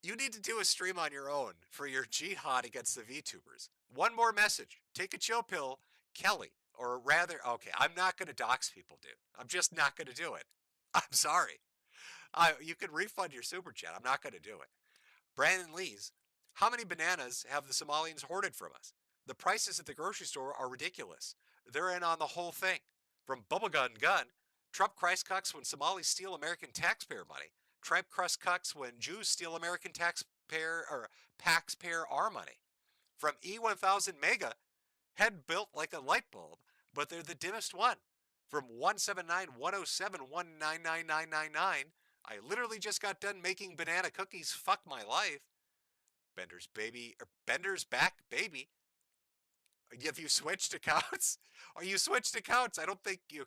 you need to do a stream on your own for your jihad against the VTubers. One more message. Take a chill pill, Kelly. Or rather, okay, I'm not going to dox people, dude. I'm just not going to do it. I'm sorry. You can refund your super chat. I'm not going to do it. Brandon Lees, how many bananas have the Somalians hoarded from us? The prices at the grocery store are ridiculous. They're in on the whole thing. From Bubblegum Gun, Trump Christ cucks when Somalis steal American taxpayer money. Trump Christ cucks when Jews steal American taxpayer our money. From E1000 Mega, head built like a light bulb, but they're the dimmest one. From 179-107-199999, I literally just got done making banana cookies. Fuck my life. Bender's back, baby. Have you switched accounts? Are you switched accounts? I don't think you're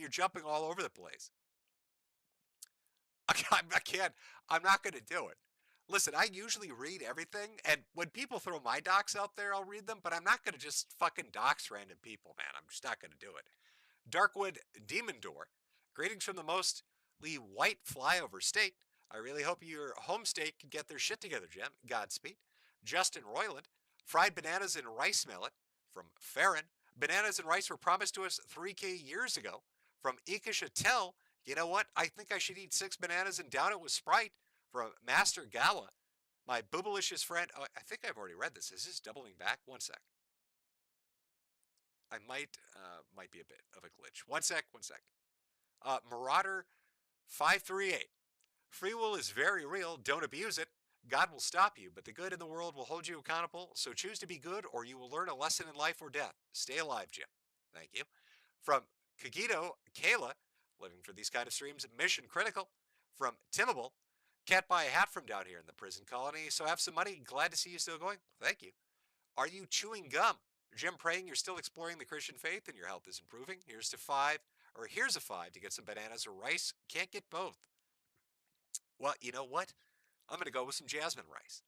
jumping all over the place. I can't. I'm not going to do it. Listen, I usually read everything, and when people throw my docs out there, I'll read them, but I'm not going to just fucking dox random people, man. I'm just not going to do it. Darkwood Demon Door, greetings from the mostly white flyover state. I really hope your home state can get their shit together, Jim. Godspeed. Justin Royland, fried bananas and rice melon. From Farron, bananas and rice were promised to us 3K years ago. From Ika Chatel, you know what? I think I should eat 6 bananas and down it with Sprite. From Master Gala, my boobalicious friend. Oh, I think I've already read this. Is this doubling back? One sec. I might be a bit of a glitch. One sec. Marauder 538. Free will is very real. Don't abuse it. God will stop you, but the good in the world will hold you accountable. So choose to be good, or you will learn a lesson in life or death. Stay alive, Jim. Thank you. From Kagito, Kayla, living for these kind of streams, mission critical. From Timable, Can't buy a hat from down here in the prison colony, so have some money. Glad to see you still going. Thank you. Are you chewing gum? Jim, praying you're still exploring the Christian faith and your health is improving. Here's a five to get some bananas or rice. Can't get both. Well, you know what? I'm going to go with some jasmine rice.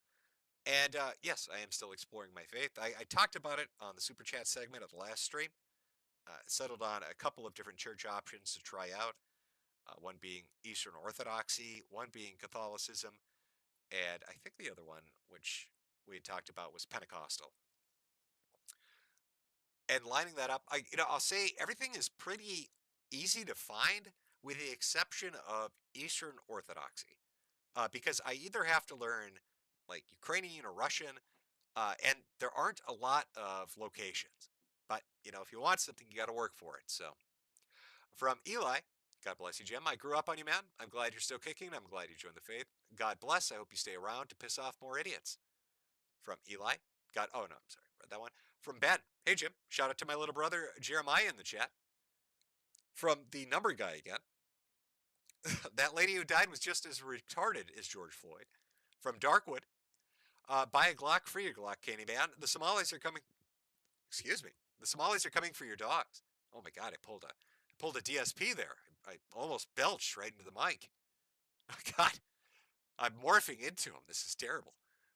And yes, I am still exploring my faith. I talked about it on the Super Chat segment of the last stream. Settled on a couple of different church options to try out. One being Eastern Orthodoxy, one being Catholicism, and I think the other one, which we had talked about, was Pentecostal. And lining that up, I'll say everything is pretty easy to find, with the exception of Eastern Orthodoxy, because I either have to learn like Ukrainian or Russian, and there aren't a lot of locations. But if you want something, you got to work for it. So, from Eli, God bless you, Jim. I grew up on you, man. I'm glad you're still kicking. I'm glad you joined the faith. God bless. I hope you stay around to piss off more idiots. From Eli, oh no, I'm sorry, read that one. From Ben, hey Jim, shout out to my little brother Jeremiah in the chat. From the number guy again, that lady who died was just as retarded as George Floyd. From Darkwood, buy a Glock, free a Glock, Candy Man. The Somalis are coming. Excuse me. The Somalis are coming for your dogs. Oh my God, I pulled a DSP there. I almost belched right into the mic. Oh God, I'm morphing into him. This is terrible.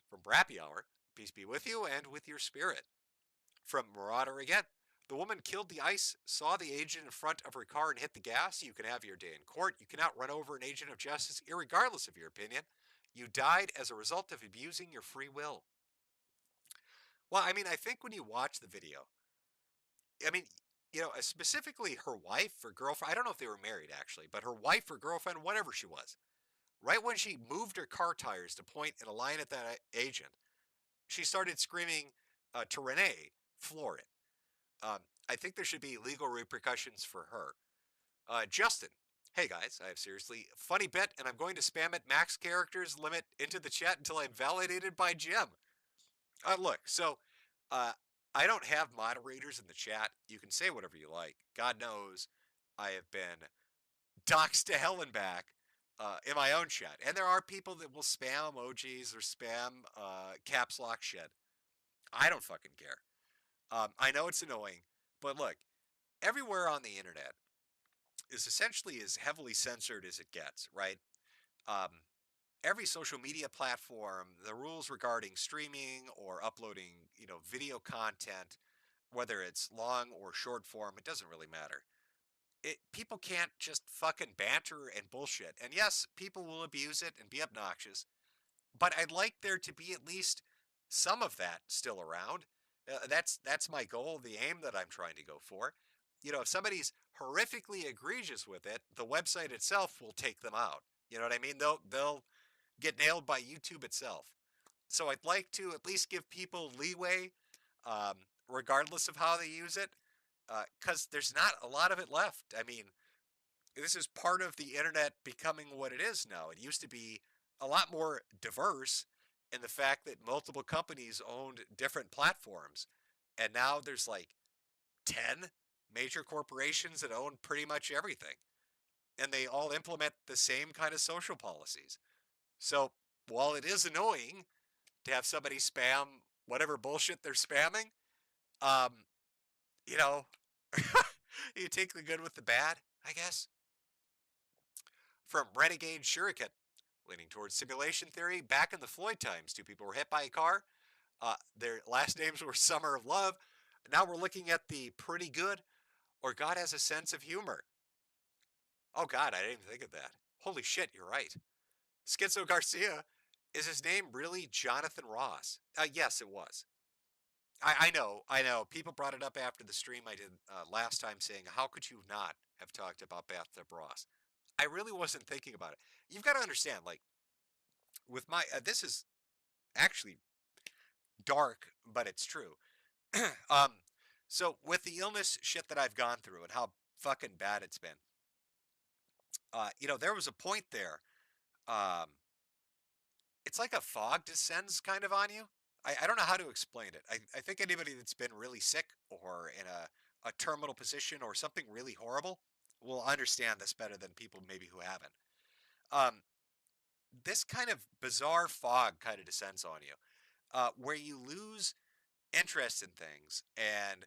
From Brappy Hour, peace be with you and with your spirit. From Marauder again, the woman killed the ICE, saw the agent in front of her car and hit the gas. You can have your day in court. You cannot run over an agent of justice, irregardless of your opinion. You died as a result of abusing your free will. Well, I think when you watch the video, specifically her wife or girlfriend, I don't know if they were married actually, but her wife or girlfriend, whatever she was, right when she moved her car tires to point in a line at that agent, she started screaming to Renee, floor it. I think there should be legal repercussions for her. Justin, hey guys, I have seriously funny bit, and I'm going to spam it max characters limit into the chat until I'm validated by Jim. Look, so I don't have moderators in the chat. You can say whatever you like. God knows I have been doxxed to hell and back in my own chat. And there are people that will spam emojis or spam caps lock shit. I don't fucking care. I know it's annoying, but look, everywhere on the internet is essentially as heavily censored as it gets, right? Every social media platform, the rules regarding streaming or uploading, video content, whether it's long or short form, it doesn't really matter. People can't just fucking banter and bullshit. And yes, people will abuse it and be obnoxious, but I'd like there to be at least some of that still around. That's my goal, the aim that I'm trying to go for. If somebody's horrifically egregious with it, the website itself will take them out. You know what I mean? They'll get nailed by YouTube itself. So I'd like to at least give people leeway, regardless of how they use it, because there's not a lot of it left. This is part of the internet becoming what it is now. It used to be a lot more diverse in the fact that multiple companies owned different platforms. And now there's like 10 major corporations that own pretty much everything. And they all implement the same kind of social policies. So while it is annoying to have somebody spam whatever bullshit they're spamming, you take the good with the bad, I guess. From Renegade Shuriken, leaning towards simulation theory, back in the Floyd times, two people were hit by a car. Their last names were Summer of Love. Now we're looking at the pretty good or God has a sense of humor. Oh God, I didn't even think of that. Holy shit, you're right. Schizo Garcia, is his name really Jonathan Ross? Yes, it was. I know. People brought it up after the stream I did last time saying, how could you not have talked about Bathtub Ross? I really wasn't thinking about it. You've got to understand, like, with my, this is actually dark, but it's true. So with the illness shit that I've gone through and how fucking bad it's been, there was a point there. It's like a fog descends kind of on you. I don't know how to explain it. I think anybody that's been really sick or in a terminal position or something really horrible will understand this better than people maybe who haven't. this kind of bizarre fog kind of descends on you, where you lose interest in things, and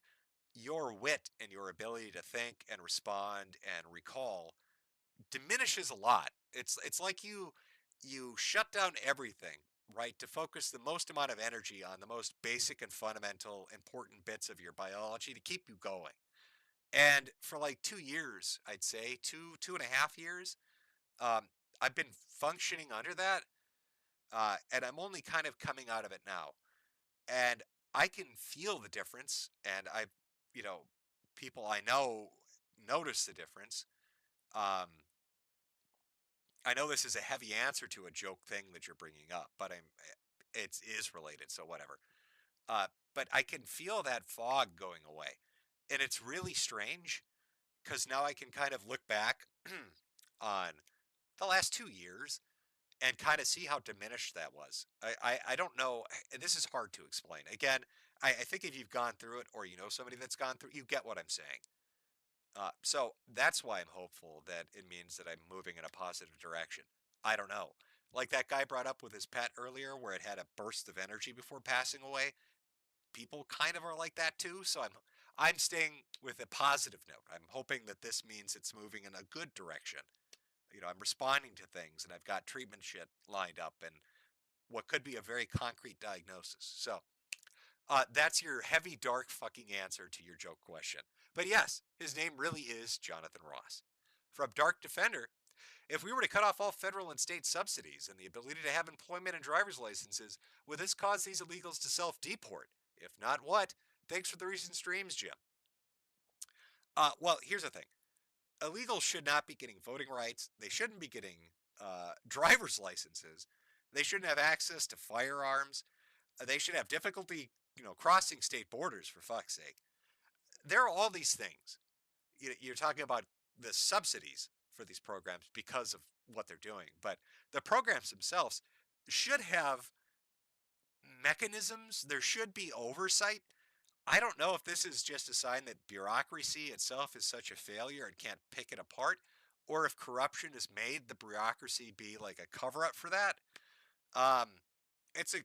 your wit and your ability to think and respond and recall diminishes a lot. It's like you shut down everything, right, to focus the most amount of energy on the most basic and fundamental important bits of your biology to keep you going. And for like 2 years, I'd say 2.5 years, I've been functioning under that, and I'm only kind of coming out of it now. And I can feel the difference, and you know, people I know notice the difference. Um, I know this is a heavy answer to a joke thing that you're bringing up, but it is related, so whatever. Uh, but I can feel that fog going away, and it's really strange because now I can kind of look back on the last 2 years and kind of see how diminished that was. I don't know. This is hard to explain. Again, I think if you've gone through it, or you know somebody that's gone through, you get what I'm saying. So that's why I'm hopeful that it means that I'm moving in a positive direction. I don't know. Like that guy brought up with his pet earlier, where it had a burst of energy before passing away. People kind of are like that too. So I'm staying with a positive note. I'm hoping that this means it's moving in a good direction. You know, I'm responding to things, and I've got treatment shit lined up, and what could be a very concrete diagnosis. So that's your heavy, dark fucking answer to your joke question. But yes, his name really is Jonathan Ross. From Dark Defender, if we were to cut off all federal and state subsidies and the ability to have employment and driver's licenses, would this cause these illegals to self-deport? If not, what? Thanks for the recent streams, Jim. Well, here's the thing. Illegals should not be getting voting rights. They shouldn't be getting driver's licenses. They shouldn't have access to firearms. They should have difficulty, crossing state borders, for fuck's sake. There are all these things. You're talking about the subsidies for these programs because of what they're doing, but the programs themselves should have mechanisms. There should be oversight. I don't know if this is just a sign that bureaucracy itself is such a failure and can't pick it apart, or if corruption has made the bureaucracy be like a cover-up for that. It's an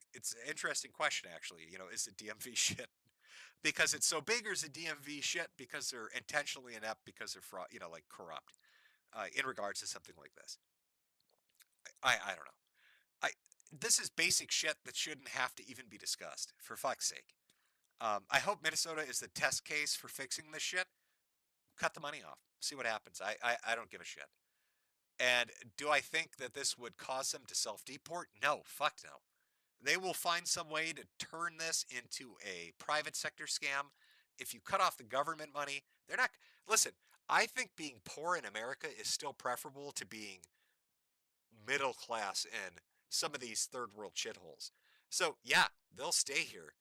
interesting question, actually. Is the DMV shit because it's so big, or is the DMV shit because they're intentionally inept, because they're fraud, like corrupt, in regards to something like this? I don't know. This is basic shit that shouldn't have to even be discussed, for fuck's sake. I hope Minnesota is the test case for fixing this shit. Cut the money off. See what happens. I don't give a shit. And do I think that this would cause them to self-deport? No. Fuck no. They will find some way to turn this into a private sector scam. If you cut off the government money, they're not... Listen, I think being poor in America is still preferable to being middle class in some of these third world shitholes. So, yeah, they'll stay here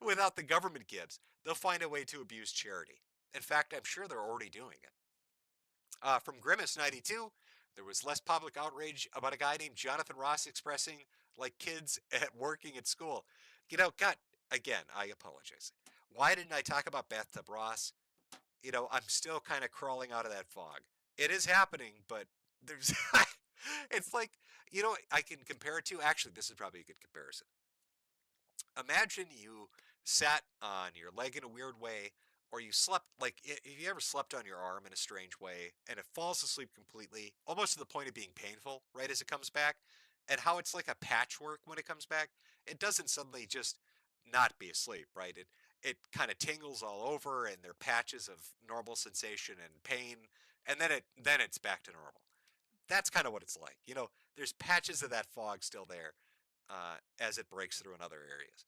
without the government gives. They'll find a way to abuse charity. In fact, I'm sure they're already doing it. From Grimace92, there was less public outrage about a guy named Jonathan Ross expressing like kids working at school. God, again, I apologize. Why didn't I talk about Bathtub Ross? I'm still kind of crawling out of that fog. It is happening, but there's... It's like, I can compare it to... Actually, this is probably a good comparison. Imagine you sat on your leg in a weird way, or you slept, like, if you ever slept on your arm in a strange way, and it falls asleep completely, almost to the point of being painful, right, as it comes back, and how it's like a patchwork when it comes back. It doesn't suddenly just not be asleep, right? It kind of tingles all over, and there are patches of normal sensation and pain, and then it's back to normal. That's kind of what it's like. There's patches of that fog still there as it breaks through in other areas.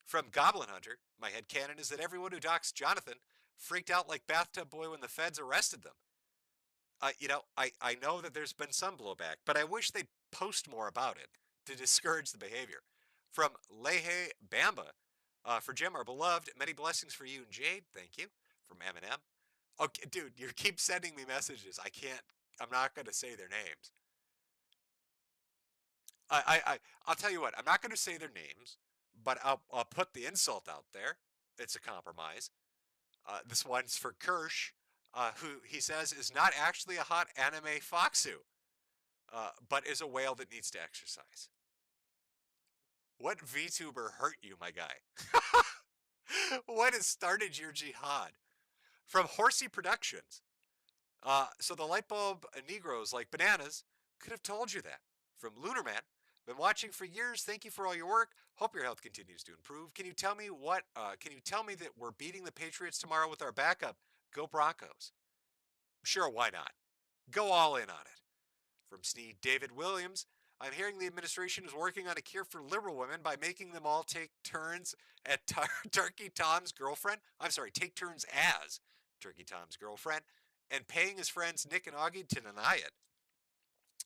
From Goblin Hunter, my headcanon is that everyone who doxed Jonathan freaked out like Bathtub Boy when the feds arrested them. I know that there's been some blowback, but I wish they'd post more about it to discourage the behavior. From Lehe Bamba, for Jim, our beloved, many blessings for you and Jade. Thank you. From Eminem. Okay, dude, you keep sending me messages. I'm not going to say their names. I'll tell you what, I'm not going to say their names, but I'll put the insult out there. It's a compromise. This one's for Kirsch, who he says is not actually a hot anime foxu. but is a whale that needs to exercise. What VTuber hurt you, my guy? What has started your jihad? From Horsey Productions. So the light bulb Negroes like bananas could have told you that. From Lunar Man. Been watching for years. Thank you for all your work. Hope your health continues to improve. Can you tell me that we're beating the Patriots tomorrow with our backup? Go Broncos. Sure, why not? Go all in on it. From Sneed David Williams. I'm hearing the administration is working on a cure for liberal women by making them all take turns at Turkey Tom's girlfriend. I'm sorry, take turns as Turkey Tom's girlfriend and paying his friends Nick and Augie to deny it.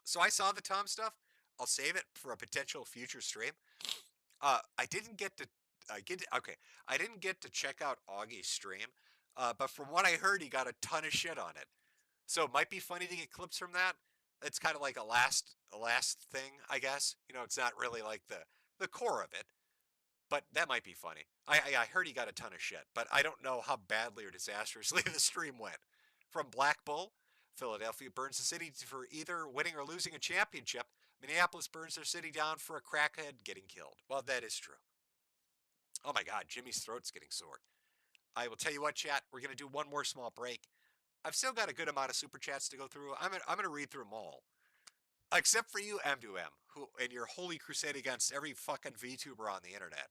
So I saw the Tom stuff. I'll save it for a potential future stream. I didn't get to check out Augie's stream, but from what I heard, he got a ton of shit on it. So it might be funny to get clips from that. It's kind of like a last thing, I guess. You know, it's not really like the core of it, but that might be funny. I heard he got a ton of shit, but I don't know how badly or disastrously the stream went. From Black Bull, Philadelphia burns the city for either winning or losing a championship. Minneapolis burns their city down for a crackhead getting killed. Well, that is true. Oh my God, Jimmy's throat's getting sore. I will tell you what, chat, we're going to do one more small break. I've still got a good amount of super chats to go through. I'm going to read through them all. Except for you, M2M, who in your holy crusade against every fucking VTuber on the internet.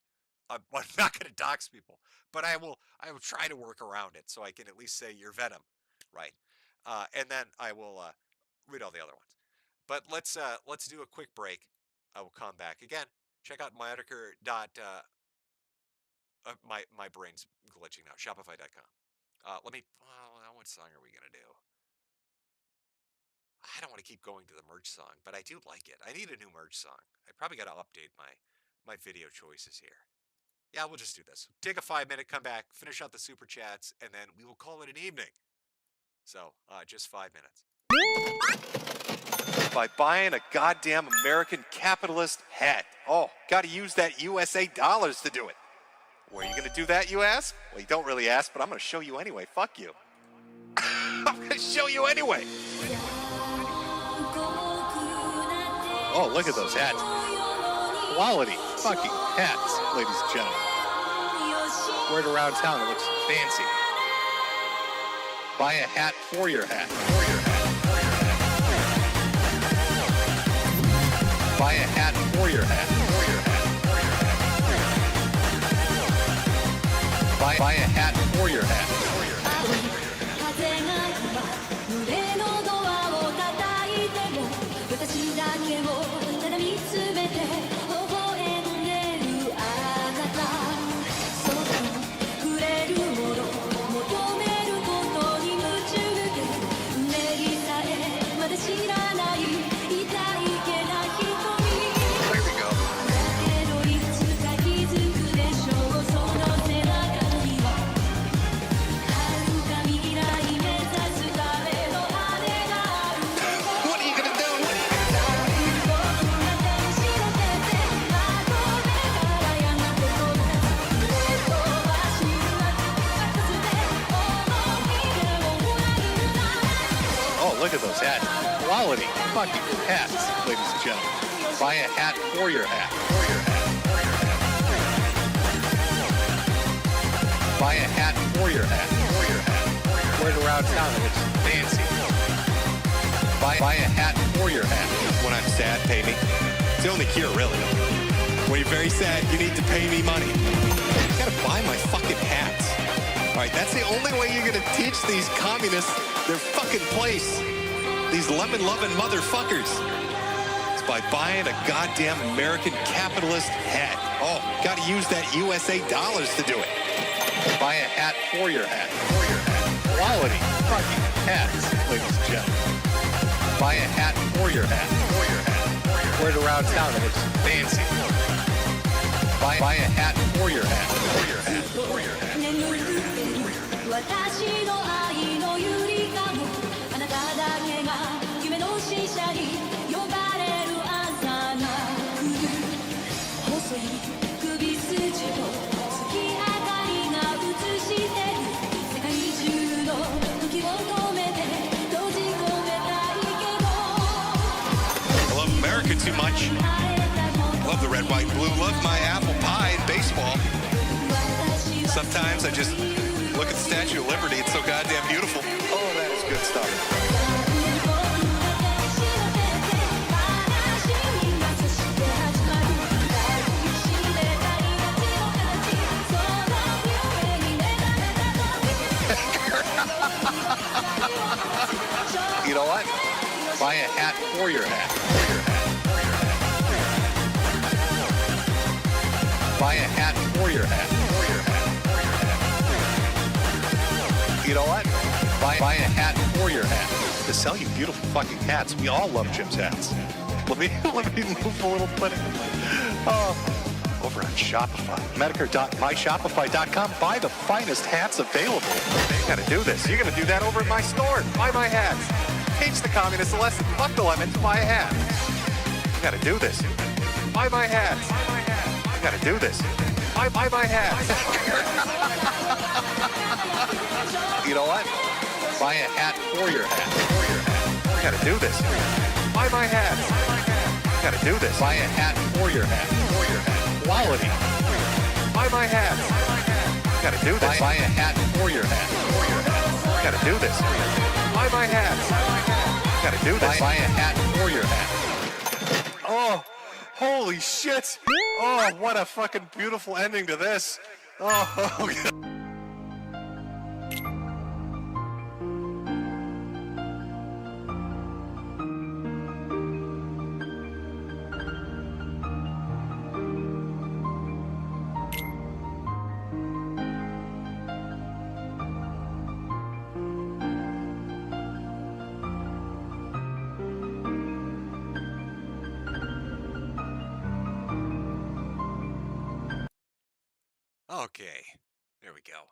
I'm not going to dox people, but I will try to work around it so I can at least say you're Venom, right? And then I will read all the other ones. But let's do a quick break. I will come back again. Check out Metokur. My brain's glitching now. Shopify.com. What song are we gonna do? I don't want to keep going to the merch song, but I do like it. I need a new merch song. I probably got to update my video choices here. Yeah, we'll just do this. Take a 5-minute, come back, finish out the super chats, and then we will call it an evening. So, just 5 minutes. By buying a goddamn American capitalist hat. Oh, got to use that USA dollars to do it. Where are you going to do that, you ask? Well, you don't really ask, but I'm going to show you anyway. Fuck you. I'm going to show you anyway. Oh, look at those hats. Quality fucking hats, ladies and gentlemen. Wear it around town. It looks fancy. Buy a hat for your hat. Buy a hat for your hat. Buy a hat for your hat. Look at those hats. Quality fucking hats, ladies and gentlemen. Buy a hat for your hat. Buy a hat for your hat. Wear it around town. It looks fancy. Buy a hat for your hat. When I'm sad, pay me. It's the only cure, really. When you're very sad, you need to pay me money. You gotta buy my fucking hats. All right, that's the only way you're gonna teach these communists their fucking place. These lemon-loving motherfuckers. It's by buying a goddamn American capitalist hat. Oh, gotta use that USA dollars to do it. Buy a hat for your hat. Quality fucking hats, ladies and gentlemen. Buy a hat for your hat. Wear it around town. It looks fancy. Buy a hat for your hat. For your hat. America too much. Love the red, white, and blue. Love my apple pie and baseball. Sometimes I just look at the Statue of Liberty. It's so goddamn beautiful. Oh, that is good stuff. You know what? Buy a hat for your hat. Buy a hat for your hat. You know what? Buy a hat for your hat. To sell you beautiful fucking hats. We all love Jim's hats. Let me move a little bit. Over on Shopify. Metokur.myshopify.com. Buy the finest hats available. You gotta do this. You're gonna do that over at my store. Buy my hats. Teach the communists a lesson. Fuck the lemons. Buy a hat. You gotta do this. Buy my hats. You gotta do this. Buy my hats. You know what? Buy a hat for your hat. You gotta do this. Buy my hats. You gotta do this. Buy a hat for your hat. Quality. Buy my hats. You gotta do this. Buy a hat for your hat. You gotta do this. Buy my hats. You gotta do this. Buy a hat for your hat. Oh, holy shit. Oh, what a fucking beautiful ending to this. Oh, Okay, there we go.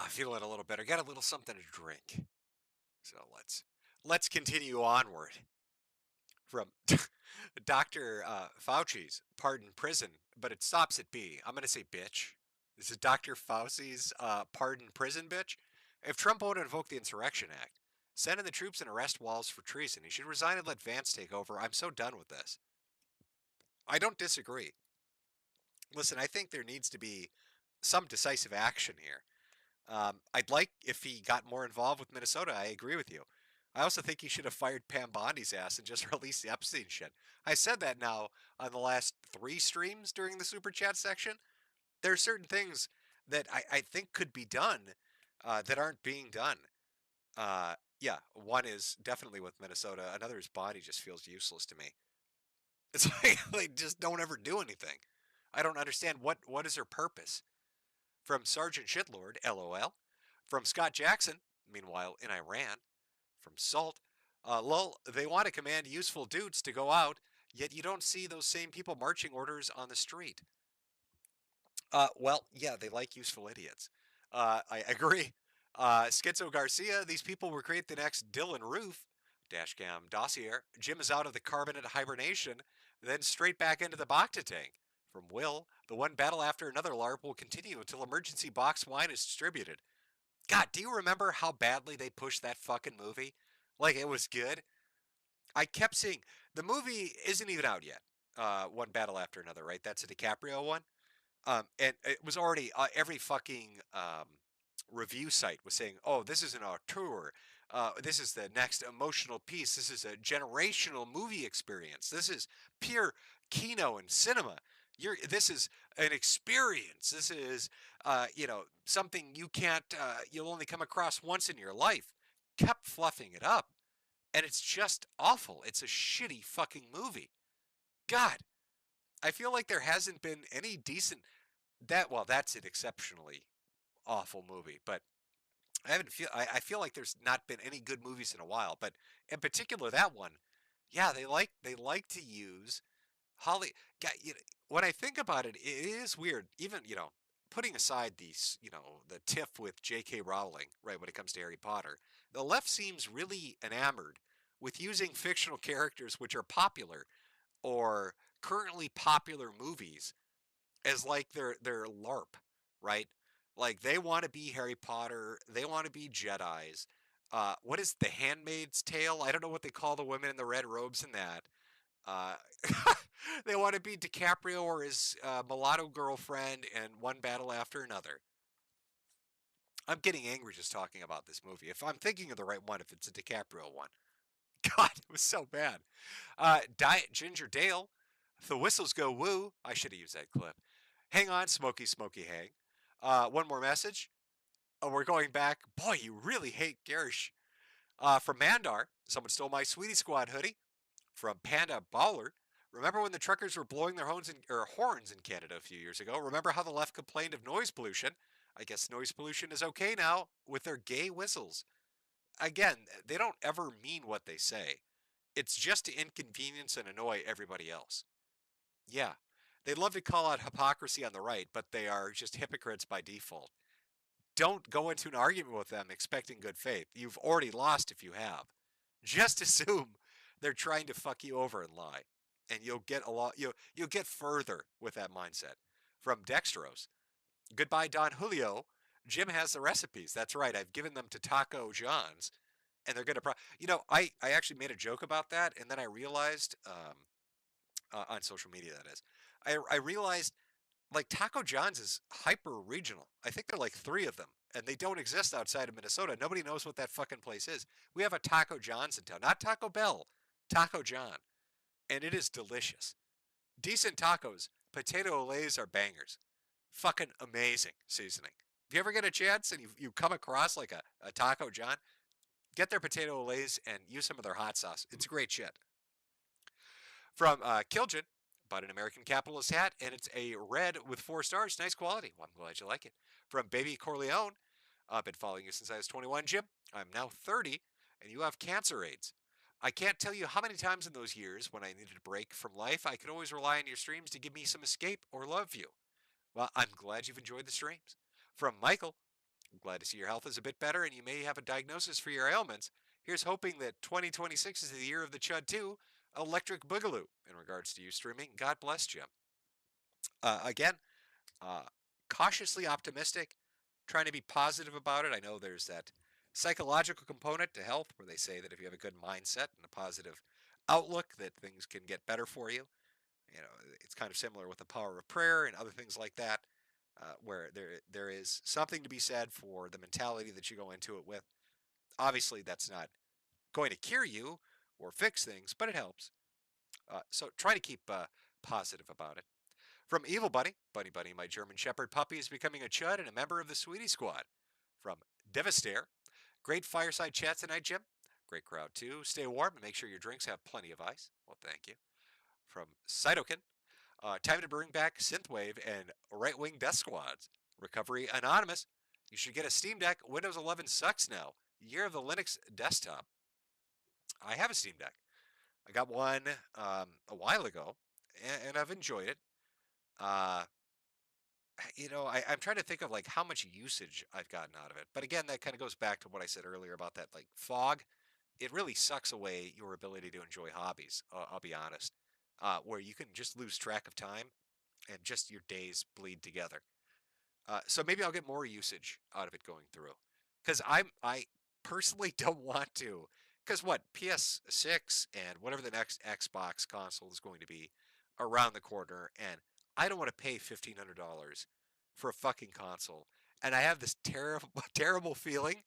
Feeling a little better. Got a little something to drink. So let's continue onward from Dr. Fauci's pardon prison, but it stops at B. I'm going to say bitch. This is Dr. Fauci's pardon prison bitch. If Trump won't invoke the Insurrection Act, send in the troops and arrest Walz for treason. He should resign and let Vance take over. I'm so done with this. I don't disagree. Listen, I think there needs to be some decisive action here. I'd like if he got more involved with Minnesota. I agree with you. I also think he should have fired Pam Bondi's ass and just released the Epstein shit. I said that now on the last 3 streams during the Super Chat section. There are certain things that I think could be done that aren't being done. Yeah, one is definitely with Minnesota. Another is Bondi just feels useless to me. It's like they just don't ever do anything. I don't understand what is her purpose. From Sergeant Shitlord, LOL. From Scott Jackson, meanwhile in Iran. From Salt, lol, they want to command useful dudes to go out, yet you don't see those same people marching orders on the street. Well, yeah, they like useful idiots. I agree. Schizo Garcia, these people will create the next Dylan Roof. Dashcam Dossier, Jim is out of the carbonate hibernation, then straight back into the Bacta tank. From Will, the one battle after another LARP will continue until emergency box wine is distributed. God, do you remember how badly they pushed that fucking movie? Like, it was good. I kept seeing, the movie isn't even out yet. One battle after another, right? That's a DiCaprio one. And it was already, every fucking review site was saying, oh, this is an auteur. This is the next emotional piece. This is a generational movie experience. This is pure kino and cinema. This is an experience. This is, something you can't, you'll only come across once in your life. Kept fluffing it up. And it's just awful. It's a shitty fucking movie. God, I feel like there hasn't been any decent, that's an exceptionally awful movie, but I feel like there's not been any good movies in a while, but in particular that one, yeah, they like to use Holly. When I think about it, it is weird. Even putting aside these, the tiff with J.K. Rowling, right, when it comes to Harry Potter, the left seems really enamored with using fictional characters which are popular or currently popular movies as like their LARP, right? Like they want to be Harry Potter, they want to be Jedis. What is The Handmaid's Tale? I don't know what they call the women in the red robes in that. Uh, they want to be DiCaprio or his mulatto girlfriend in one battle after another. I'm getting angry just talking about this movie. If I'm thinking of the right one, if it's a DiCaprio one. God, it was so bad. Diet Ginger Dale. The whistles go woo. I should have used that clip. Hang on, Smoky Smoky Hang. One more message. Oh, we're going back. Boy, you really hate Garish. From Mandar, someone stole my Sweetie Squad hoodie. From Panda Baller, remember when the truckers were blowing their horns in Canada a few years ago? Remember how the left complained of noise pollution? I guess noise pollution is okay now with their gay whistles. Again, they don't ever mean what they say. It's just to inconvenience and annoy everybody else. Yeah, they'd love to call out hypocrisy on the right, but they are just hypocrites by default. Don't go into an argument with them expecting good faith. You've already lost if you have. Just assume they're trying to fuck you over and lie, and you'll get a lot. You'll get further with that mindset. From Dextrose, goodbye Don Julio. Jim has the recipes. That's right. I've given them to Taco John's, and they're gonna. I actually made a joke about that, and then I realized on social media that is, I realized like Taco John's is hyper regional. I think there are like 3 of them, and they don't exist outside of Minnesota. Nobody knows what that fucking place is. We have a Taco John's in town, not Taco Bell, Taco John, and it is delicious. Decent tacos, potato olays are bangers. Fucking amazing seasoning. If you ever get a chance and you come across like a Taco John, get their potato olays and use some of their hot sauce. It's great shit. From Kiljan, bought an American Capitalist hat, and it's a red with 4 stars. Nice quality. Well, I'm glad you like it. From Baby Corleone, I've been following you since I was 21, Jim. I'm now 30, and you have cancer AIDS. I can't tell you how many times in those years when I needed a break from life, I could always rely on your streams to give me some escape or love you. Well, I'm glad you've enjoyed the streams. From Michael, I'm glad to see your health is a bit better and you may have a diagnosis for your ailments. Here's hoping that 2026 is the year of the Chud 2, Electric Boogaloo. In regards to you streaming, God bless Jim. Again, cautiously optimistic, trying to be positive about it. I know there's that psychological component to health where they say that if you have a good mindset and a positive outlook that things can get better for you. You know, it's kind of similar with the power of prayer and other things like that, where there is something to be said for the mentality that you go into it with. Obviously, that's not going to cure you or fix things, but it helps. So try to keep positive about it. From Evil Bunny, Bunny Bunny, my German Shepherd puppy is becoming a chud and a member of the Sweetie Squad. From Devastator, great fireside chat tonight, Jim. Great crowd too. Stay warm and make sure your drinks have plenty of ice. Well, thank you. From Cytokin, time to bring back Synthwave and right-wing death squads. Recovery Anonymous, you should get a Steam Deck. Windows 11 sucks now. Year of the Linux desktop. I have a Steam Deck. I got one a while ago, and I've enjoyed it. I'm trying to think of like how much usage I've gotten out of it. But again, that kind of goes back to what I said earlier about that like fog. It really sucks away your ability to enjoy hobbies. I'll be honest, where you can just lose track of time, and just your days bleed together. So maybe I'll get more usage out of it going through, because I personally don't want to. Because what, PS6 and whatever the next Xbox console is going to be around the corner, and I don't want to pay $1,500 for a fucking console. And I have this terrible feeling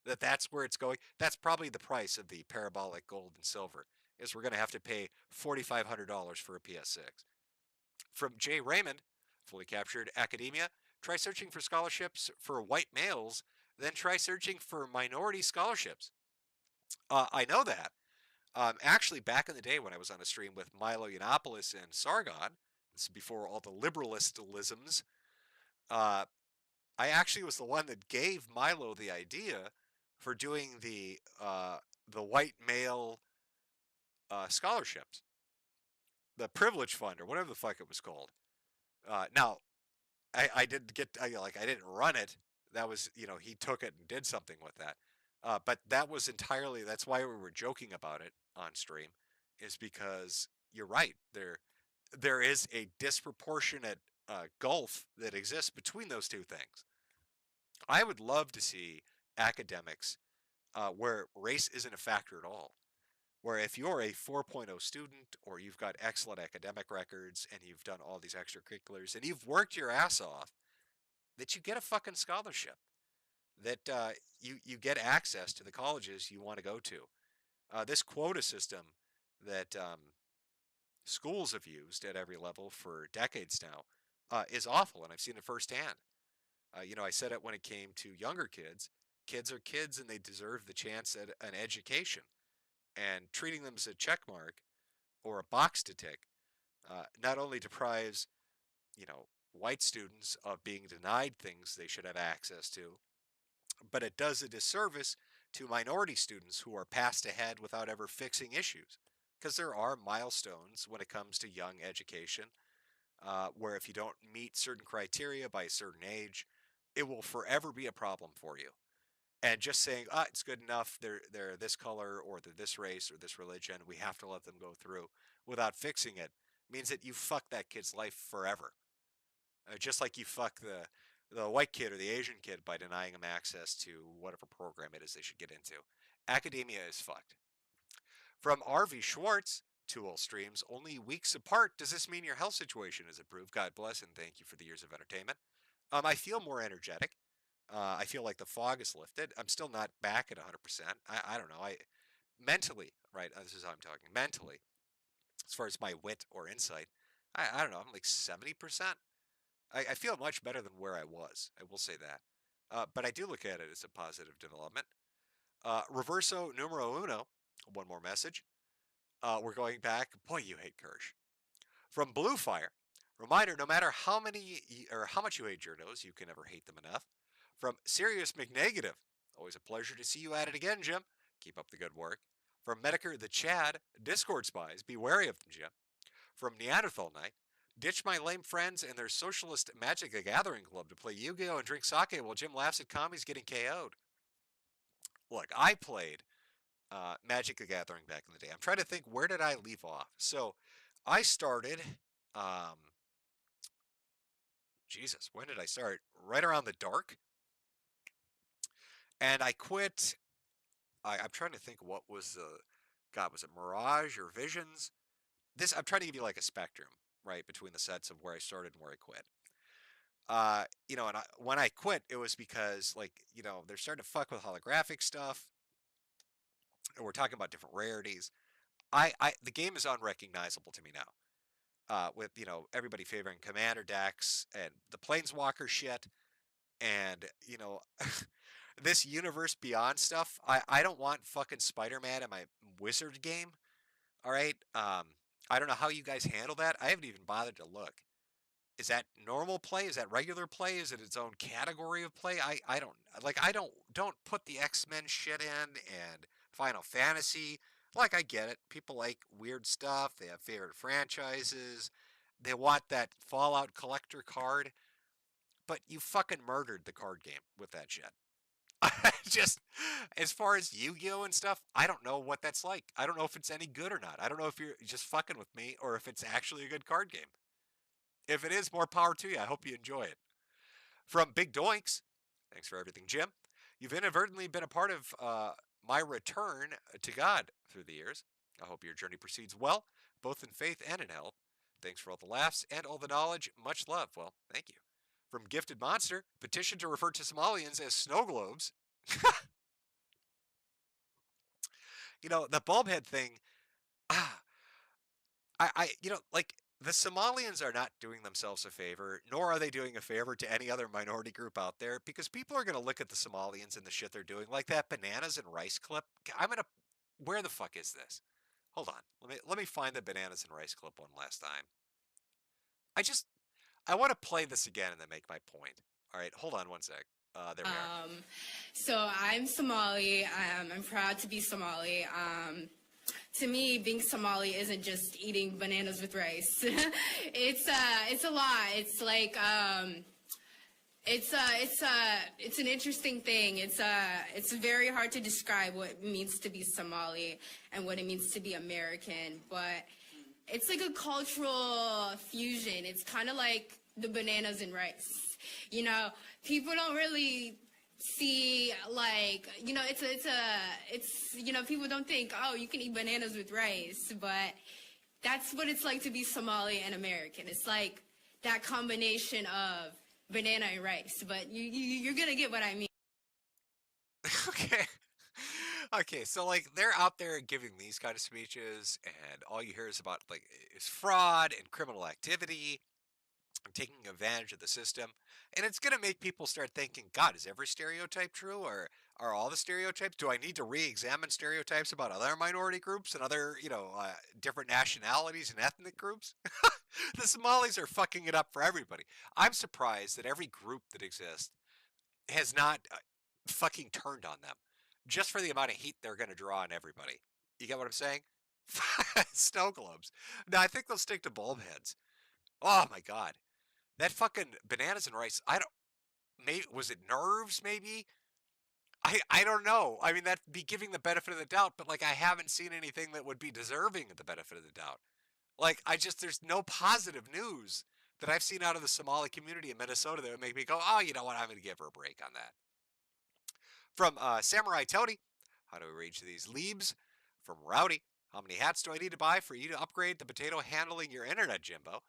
that that's where it's going. That's probably the price of the parabolic gold and silver, is we're going to have to pay $4,500 for a PS6. From Jay Raymond, fully captured academia, try searching for scholarships for white males, then try searching for minority scholarships. I know that. Actually, back in the day when I was on a stream with Milo Yiannopoulos and Sargon, this is before all the liberalisms, I actually was the one that gave Milo the idea for doing the white male scholarships, the privilege fund or whatever the fuck it was called. Now, I didn't I didn't run it. That was, he took it and did something with that. But that was entirely, that's why we were joking about it on stream, is because you're right. There is a disproportionate gulf that exists between those two things. I would love to see academics where race isn't a factor at all. where if you're a 4.0 student or you've got excellent academic records and you've done all these extracurriculars and you've worked your ass off, that you get a fucking scholarship, that you get access to the colleges you want to go to. This quota system that schools have used at every level for decades now is awful, and I've seen it firsthand. I said it when it came to younger kids. Kids are kids and they deserve the chance at an education. And treating them as a check mark or a box to tick not only deprives, white students of being denied things they should have access to, but it does a disservice to minority students who are passed ahead without ever fixing issues. Because there are milestones when it comes to young education where if you don't meet certain criteria by a certain age, it will forever be a problem for you. And just saying, it's good enough, they're this color or they're this race or this religion, we have to let them go through without fixing it, means that you fuck that kid's life forever. Just like you fuck the white kid or the Asian kid by denying them access to whatever program it is they should get into. Academia is fucked. From RV Schwartz, 2 old streams, only weeks apart. Does this mean your health situation is improved? God bless and thank you for the years of entertainment. I feel more energetic. I feel like the fog is lifted. I'm still not back at 100%. I don't know. Mentally, right? This is how I'm talking. Mentally, as far as my wit or insight, I don't know. I'm like 70%. I feel much better than where I was. I will say that. But I do look at it as a positive development. Reverso numero uno. One more message. We're going back. Boy, you hate Kirsch. From Blue Fire. Reminder, no matter how much you hate journos, you can never hate them enough. From Sirius McNegative. Always a pleasure to see you at it again, Jim. Keep up the good work. From Metokur the Chad. Discord spies. Be wary of them, Jim. From Neanderthal Knight. Ditch my lame friends and their socialist Magic the Gathering club to play Yu-Gi-Oh! And drink sake while Jim laughs at commies getting KO'd. Look, I played Magic the Gathering back in the day. I'm trying to think, where did I leave off? So, I started, Jesus, when did I start? Right around the dark. And I quit. I'm trying to think what was was it Mirage or Visions? I'm trying to give you like a spectrum, right, between the sets of where I started and where I quit. When I quit, it was because, they're starting to fuck with holographic stuff. And we're talking about different rarities. The game is unrecognizable to me now. With, everybody favoring Commander decks and the Planeswalker shit. And, this Universe Beyond stuff. I don't want fucking Spider-Man in my Wizard game. All right? I don't know how you guys handle that. I haven't even bothered to look. Is that normal play? Is that regular play? Is it its own category of play? I don't put the X-Men shit in and Final Fantasy. I get it. People like weird stuff. They have favorite franchises. They want that Fallout collector card. But you fucking murdered the card game with that shit. Just, as far as Yu-Gi-Oh! And stuff, I don't know what that's like. I don't know if it's any good or not. I don't know if you're just fucking with me or if it's actually a good card game. If it is, more power to you. I hope you enjoy it. From Big Doinks, thanks for everything, Jim. You've inadvertently been a part of my return to God through the years. I hope your journey proceeds well, both in faith and in health. Thanks for all the laughs and all the knowledge. Much love. Well, thank you. From Gifted Monster, petition to refer to Somalians as snow globes. The bulb head thing, the Somalians are not doing themselves a favor, nor are they doing a favor to any other minority group out there, because people are going to look at the Somalians and the shit they're doing, like that bananas and rice clip. Where the fuck is this? Hold on. Let me find the bananas and rice clip one last time. I want to play this again and then make my point. All right, hold on one sec. There we are. So I'm Somali. I'm proud to be Somali. To me, being Somali isn't just eating bananas with rice. It's a lot. It's like it's an interesting thing. It's very hard to describe what it means to be Somali and what it means to be American, but it's like a cultural fusion. It's kind of like the bananas and rice. People don't really see, like, you know, it's, you know, people don't think, oh, you can eat bananas with rice, but that's what it's like to be Somali and American. It's like that combination of banana and rice, but you're gonna get what I mean. Okay. Okay, so like they're out there giving these kind of speeches, and all you hear is about like is fraud and criminal activity and taking advantage of the system. And it's gonna make people start thinking, God, is every stereotype true? Or are all the stereotypes? Do I need to re-examine stereotypes about other minority groups and other, different nationalities and ethnic groups? The Somalis are fucking it up for everybody. I'm surprised that every group that exists has not fucking turned on them just for the amount of heat they're going to draw on everybody. You get what I'm saying? Snow globes. No, I think they'll stick to bulb heads. Oh my God. That fucking bananas and rice. Maybe, was it nerves maybe? I don't know. I mean, that'd be giving the benefit of the doubt, but like I haven't seen anything that would be deserving of the benefit of the doubt. Like there's no positive news that I've seen out of the Somali community in Minnesota that would make me go, oh, you know what? I'm going to give her a break on that. From Samurai Tony, how do we reach these leaves? From Rowdy, how many hats do I need to buy for you to upgrade the potato handling your internet, Jimbo?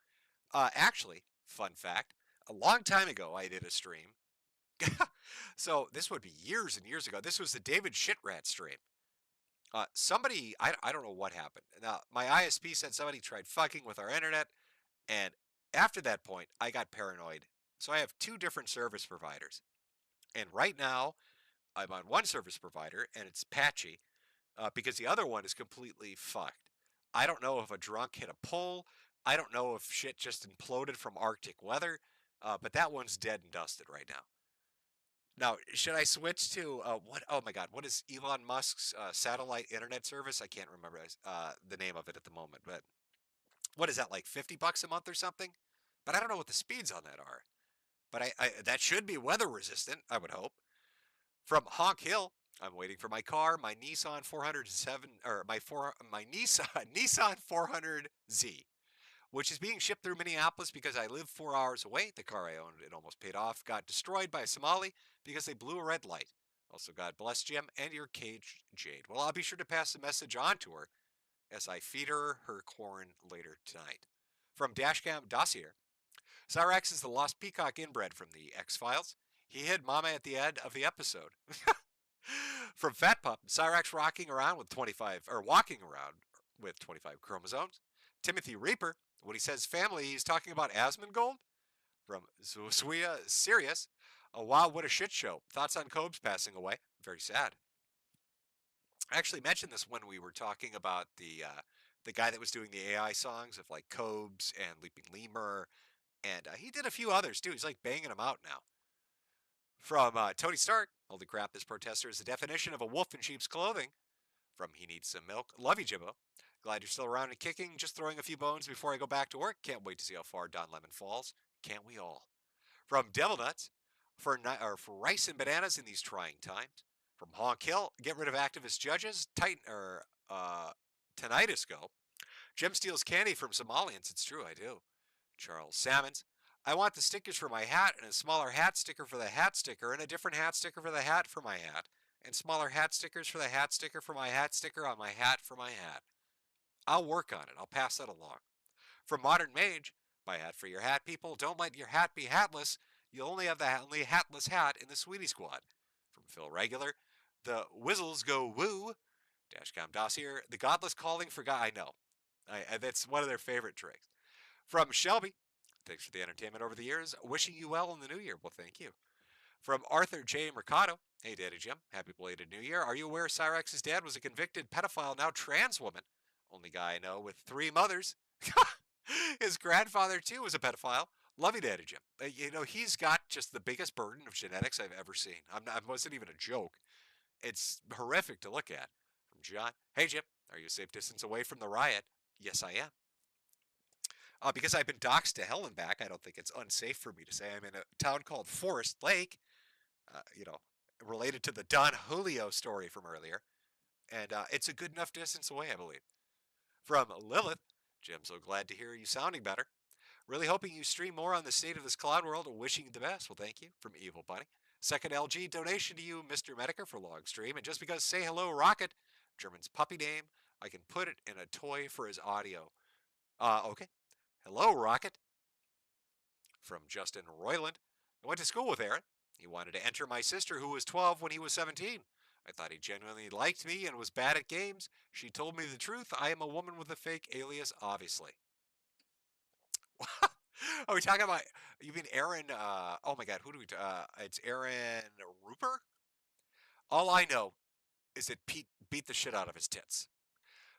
Actually, fun fact, a long time ago I did a stream. So this would be years and years ago. This was the David Shitrat stream. Somebody, I don't know what happened. Now, my ISP said somebody tried fucking with our internet, and after that point, I got paranoid. So I have two different service providers. And right now, I'm on one service provider, and it's patchy, because the other one is completely fucked. I don't know if a drunk hit a pole. I don't know if shit just imploded from Arctic weather, but that one's dead and dusted right now. Now, should I switch to what? Oh my God, what is Elon Musk's satellite internet service? I can't remember the name of it at the moment, but what is that, like $50 a month or something? But I don't know what the speeds on that are. But I that should be weather resistant, I would hope. From Honk Hill, I'm waiting for my car, my Nissan 407 or my Nissan 400Z, which is being shipped through Minneapolis because I live 4 hours away. The car I owned, it almost paid off, got destroyed by a Somali because they blew a red light. Also, God bless Jim and your cage, Jade. Well, I'll be sure to pass the message on to her as I feed her corn later tonight. From Dashcam Dossier, Cyrax is the lost peacock inbred from the X-Files. He hid Mama at the end of the episode. From Fat Pup, Cyrax walking around with 25 chromosomes. Timothy Reaper, when he says family, he's talking about Asmongold. From Zusuia Sirius, oh wow, what a shit show. Thoughts on Cobes passing away? Very sad. I actually mentioned this when we were talking about the guy that was doing the AI songs of like Cobes and Leaping Lemur, and he did a few others too. He's like banging them out now. From Tony Stark, holy crap, this protester is the definition of a wolf in sheep's clothing. From He Needs Some Milk, love you, Jimbo. Glad you're still around and kicking, just throwing a few bones before I go back to work. Can't wait to see how far Don Lemon falls. Can't we all? From Devil Nuts, for rice and bananas in these trying times. From Honk Hill, get rid of activist judges. Tinnitus go. Jim steals candy from Somalians. It's true, I do. Charles Salmons, I want the stickers for my hat and a smaller hat sticker for the hat sticker and a different hat sticker for the hat for my hat and smaller hat stickers for the hat sticker for my hat sticker on my hat for my hat. I'll work on it. I'll pass that along. From Modern Mage, buy a hat for your hat, people. Don't let your hat be hatless. You'll only have the only hatless hat in the Sweetie Squad. From Phil Regular, the whistles go woo. Dashcam Dossier, the godless calling for God. I know. That's one of their favorite tricks. From Shelby, thanks for the entertainment over the years. Wishing you well in the new year. Well, thank you. From Arthur J. Mercado, hey, Daddy Jim, happy belated new year. Are you aware Cyrex's dad was a convicted pedophile, now trans woman? Only guy I know with 3 mothers. His grandfather, too, was a pedophile. Love you, Daddy Jim. He's got just the biggest burden of genetics I've ever seen. It wasn't even a joke. It's horrific to look at. From John, hey, Jim, are you a safe distance away from the riot? Yes, I am. Because I've been doxxed to hell and back, I don't think it's unsafe for me to say I'm in a town called Forest Lake, related to the Don Julio story from earlier. And it's a good enough distance away, I believe. From Lilith, Jim, so glad to hear you sounding better. Really hoping you stream more on the state of this cloud world and wishing you the best. Well, thank you. From Evil Bunny. Second LG donation to you, MrMetokur, for long stream. And just because Say Hello Rocket, German's puppy name, I can put it in a toy for his audio. Okay. Hello, Rocket. From Justin Royland. I went to school with Aaron. He wanted to enter my sister, who was 12 when he was 17. I thought he genuinely liked me and was bad at games. She told me the truth. I am a woman with a fake alias, obviously. Are we talking about, you mean Aaron, oh my God, who do we, it's Aaron Rupert? All I know is that Pete beat the shit out of his tits.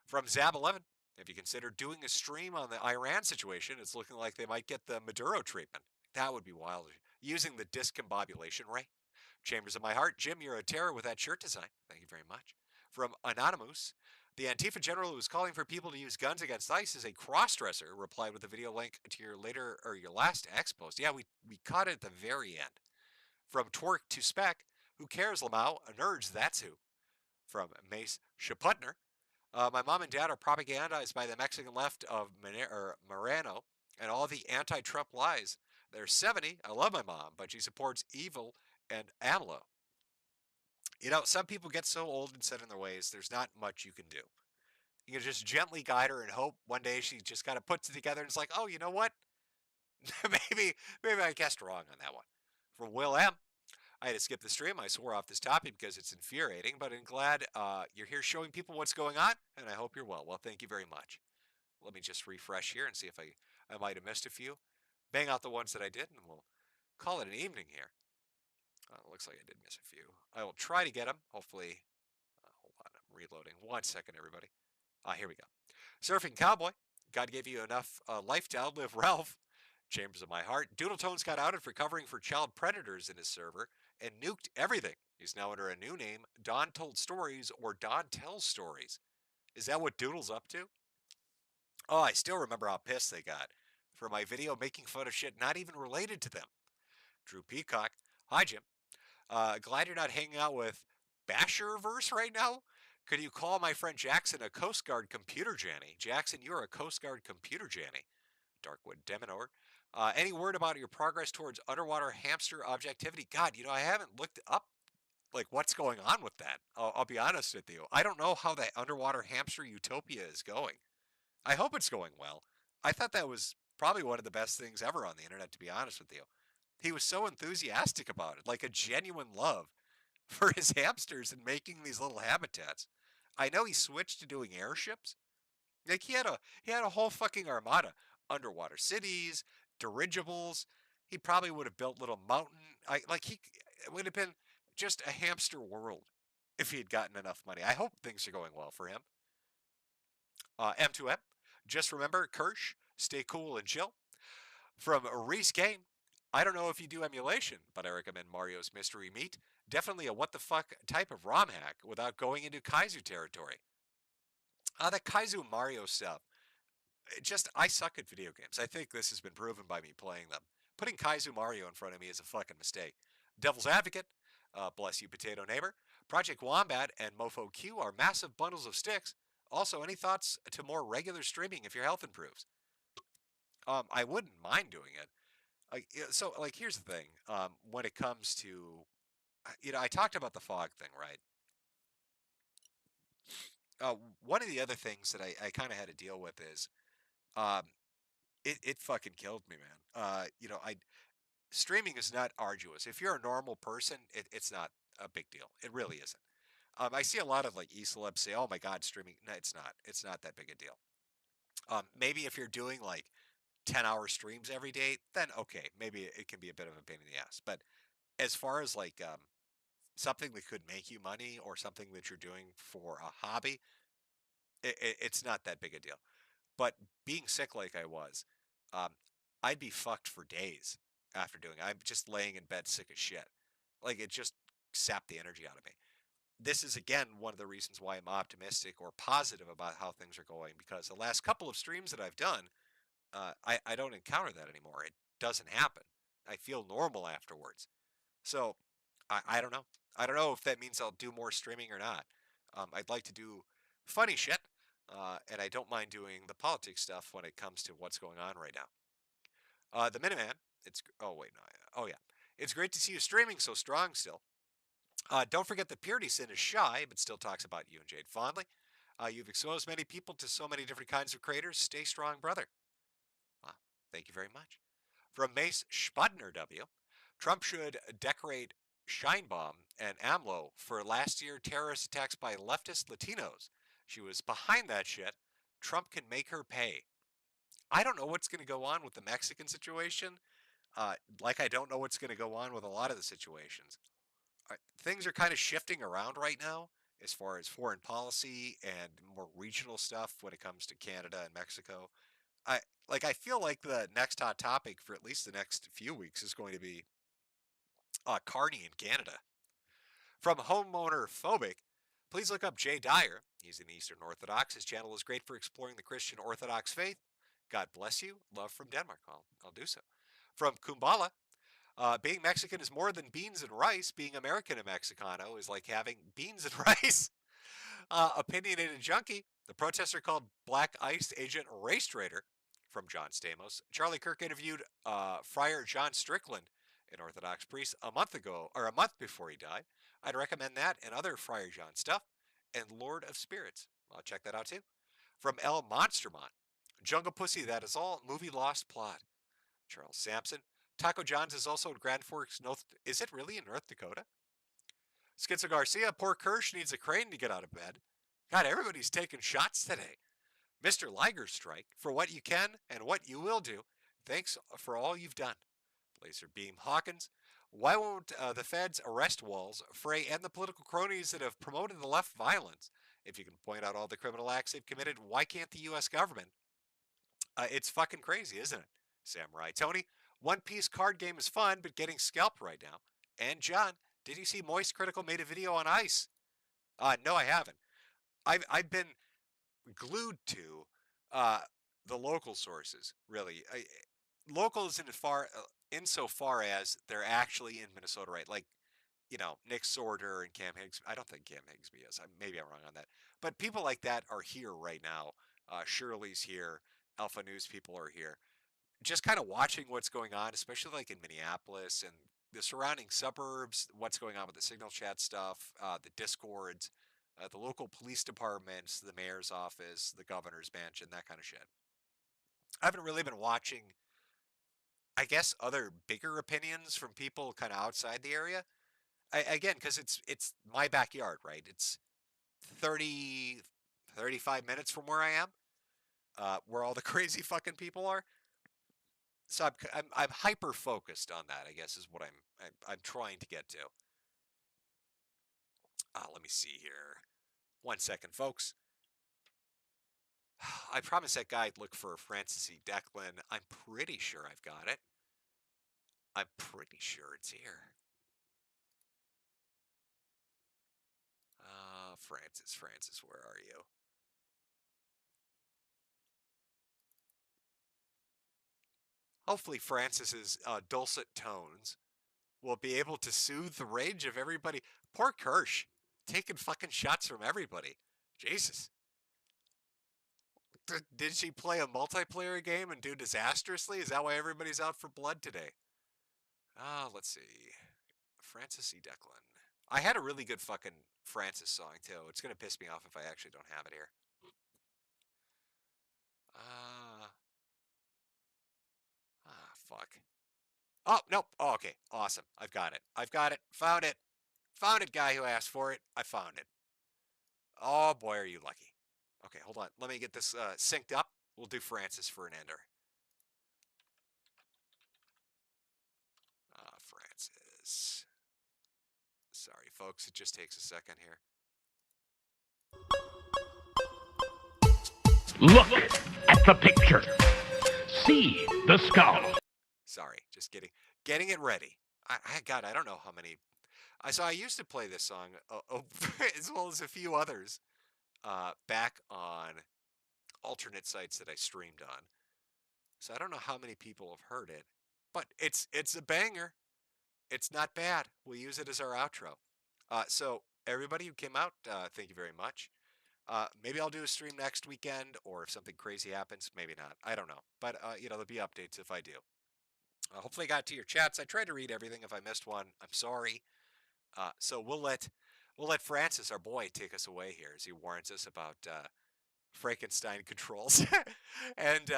From Zab11, have you considered doing a stream on the Iran situation? It's looking like they might get the Maduro treatment. That would be wild. Using the discombobulation ray. Chambers of my heart. Jim, you're a terror with that shirt design. Thank you very much. From Anonymous, the Antifa general who was calling for people to use guns against ICE is a cross-dresser, replied with a video link to your last X post. Yeah, we caught it at the very end. From Twerk to Spec, who cares, Lamau? Nerds, that's who. From Mace Shaputner, my mom and dad are propagandized by the Mexican left of Moreno and all the anti-Trump lies. They're 70. I love my mom, but she supports evil and AMLO. You know, some people get so old and set in their ways, there's not much you can do. You can just gently guide her and hope one day she just kind of puts it together and it's like, oh, you know what? maybe I guessed wrong on that one. From Will M. I had to skip the stream. I swore off this topic because it's infuriating, but I'm glad you're here showing people what's going on, and I hope you're well. Well, thank you very much. Let me just refresh here and see if I might have missed a few. Bang out the ones that I did, and we'll call it an evening here. Looks like I did miss a few. I will try to get them. Hopefully, hold on, I'm reloading. 1 second, everybody. Here we go. Surfing Cowboy. God gave you enough life to outlive Ralph. Chambers of my heart. Doodletones got outed for covering for child predators in his server and nuked everything. He's now under a new name, Don Told Stories or Don Tells Stories. Is that what Doodle's up to? Oh, I still remember how pissed they got for my video making fun of shit not even related to them. Drew Peacock. Hi, Jim. Glad you're not hanging out with Basherverse right now. Could you call my friend Jackson a Coast Guard computer Janny? Jackson, you're a Coast Guard computer Janny. Darkwood Deminor. Any word about your progress towards underwater hamster objectivity? God, you know, I haven't looked up like what's going on with that. I'll be honest with you. I don't know how that underwater hamster utopia is going. I hope it's going well. I thought that was probably one of the best things ever on the internet, to be honest with you. He was so enthusiastic about it, like a genuine love for his hamsters and making these little habitats. I know he switched to doing airships. Like he had a whole fucking armada, underwater cities, dirigibles. He probably would have built little mountain. It would have been just a hamster world if he had gotten enough money. I hope things are going well for him. M2M. Just remember, Kirsch, stay cool and chill. From Reese Kane. I don't know if you do emulation, but I recommend Mario's Mystery Meat. Definitely a what the fuck type of ROM hack without going into Kaizu territory. That Kaizu Mario stuff. I suck at video games. I think this has been proven by me playing them. Putting Kaizu Mario in front of me is a fucking mistake. Devil's Advocate, bless you potato neighbor. Project Wombat and Mofo Q are massive bundles of sticks. Also, any thoughts to more regular streaming if your health improves? I wouldn't mind doing it. Here's the thing. When it comes to, I talked about the fog thing, right? One of the other things that I kind of had to deal with is, it fucking killed me, man. Streaming is not arduous. If you're a normal person, it's not a big deal. It really isn't. I see a lot of like e-celebs say, "Oh my God, streaming." No, it's not. It's not that big a deal. Maybe if you're doing like 10-hour streams every day, then okay, maybe it can be a bit of a pain in the ass. But as far as like something that could make you money or something that you're doing for a hobby, it's not that big a deal. But being sick like I was, I'd be fucked for days after doing it. I'm just laying in bed sick as shit. Like it just sapped the energy out of me. This is again one of the reasons why I'm optimistic or positive about how things are going, because the last couple of streams that I've done, I don't encounter that anymore. It doesn't happen. I feel normal afterwards. So I don't know. I don't know if that means I'll do more streaming or not. I'd like to do funny shit, and I don't mind doing the politics stuff when it comes to what's going on right now. The Miniman. Oh wait, no. Oh yeah. It's great to see you streaming so strong still. Don't forget that Purity Sin is shy, but still talks about you and Jade fondly. You've exposed many people to so many different kinds of creators. Stay strong, brother. Thank you very much. From Mace Spudner W. Trump should decorate Scheinbaum and AMLO for last year terrorist attacks by leftist Latinos. She was behind that shit. Trump can make her pay. I don't know what's going to go on with the Mexican situation. Like I don't know what's going to go on with a lot of the situations. Things are kind of shifting around right now as far as foreign policy and more regional stuff when it comes to Canada and Mexico. I feel like the next hot topic for at least the next few weeks is going to be Carney in Canada. From Homeowner Phobic, please look up Jay Dyer. He's an Eastern Orthodox. His channel is great for exploring the Christian Orthodox faith. God bless you. Love from Denmark. I'll do so. From Kumbala, being Mexican is more than beans and rice. Being American and Mexicano is like having beans and rice. Opinionated Junkie, the protester called Black Ice Agent Race Trader. From John Stamos. Charlie Kirk interviewed Friar John Strickland, an Orthodox priest, a month before he died. I'd recommend that and other Friar John stuff. And Lord of Spirits. I'll check that out too. From L. Monstermont. Jungle Pussy, that is all. Movie Lost Plot. Charles Sampson. Taco John's is also in Grand Forks, is it really in North Dakota? Schizo Garcia. Poor Kirsch needs a crane to get out of bed. God, everybody's taking shots today. Mr. Liger Strike, for what you can and what you will do. Thanks for all you've done. Laser Beam Hawkins. Why won't the feds arrest Walls, Frey, and the political cronies that have promoted the left violence? If you can point out all the criminal acts they've committed, why can't the U.S. government? It's fucking crazy, isn't it? Samurai Tony. One Piece card game is fun, but getting scalped right now. And John, did you see Moist Critical made a video on ice? No, I haven't. I've been glued to the local sources, really. Locals insofar as they're actually in Minnesota, right? Like, Nick Sorter and Cam Higgs. I don't think Cam Higsby is. Maybe I'm wrong on that. But people like that are here right now. Shirley's here. Alpha News people are here. Just kind of watching what's going on, especially like in Minneapolis and the surrounding suburbs, what's going on with the Signal Chat stuff, the Discords, the local police departments, the mayor's office, the governor's mansion, that kind of shit. I haven't really been watching, I guess, other bigger opinions from people kind of outside the area. Again, because it's my backyard, right? It's 35 minutes from where I am, where all the crazy fucking people are. So I'm hyper focused on that, I guess, is what I'm trying to get to. Let me see here. 1 second, folks. I promised that guy I'd look for Francis E. Declan. I'm pretty sure I've got it. I'm pretty sure it's here. Francis, where are you? Hopefully Francis's dulcet tones will be able to soothe the rage of everybody. Poor Kirsch, taking fucking shots from everybody. Jesus. Did she play a multiplayer game and do disastrously? Is that why everybody's out for blood today? Let's see. Francis E. Declan. I had a really good fucking Francis song, too. It's going to piss me off if I actually don't have it here. Fuck. Oh, nope. Oh, okay. Awesome. I've got it. Found it, guy who asked for it. I found it. Oh, boy, are you lucky. Okay, hold on. Let me get this synced up. We'll do Francis for an ender. Francis. Sorry, folks. It just takes a second here. Look at the picture. See the skull. Sorry, just getting it ready. God, I don't know how many. I used to play this song as well as a few others back on alternate sites that I streamed on. So I don't know how many people have heard it, but it's a banger. It's not bad. We'll use it as our outro. So everybody who came out, thank you very much. Maybe I'll do a stream next weekend, or if something crazy happens, maybe not. I don't know. But, there'll be updates if I do. Hopefully I got to your chats. I tried to read everything. If I missed one, I'm sorry. So we'll let Francis, our boy, take us away here as he warns us about Frankenstein controls and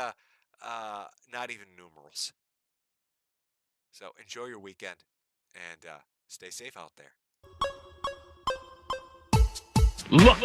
not even numerals. So enjoy your weekend and stay safe out there. Look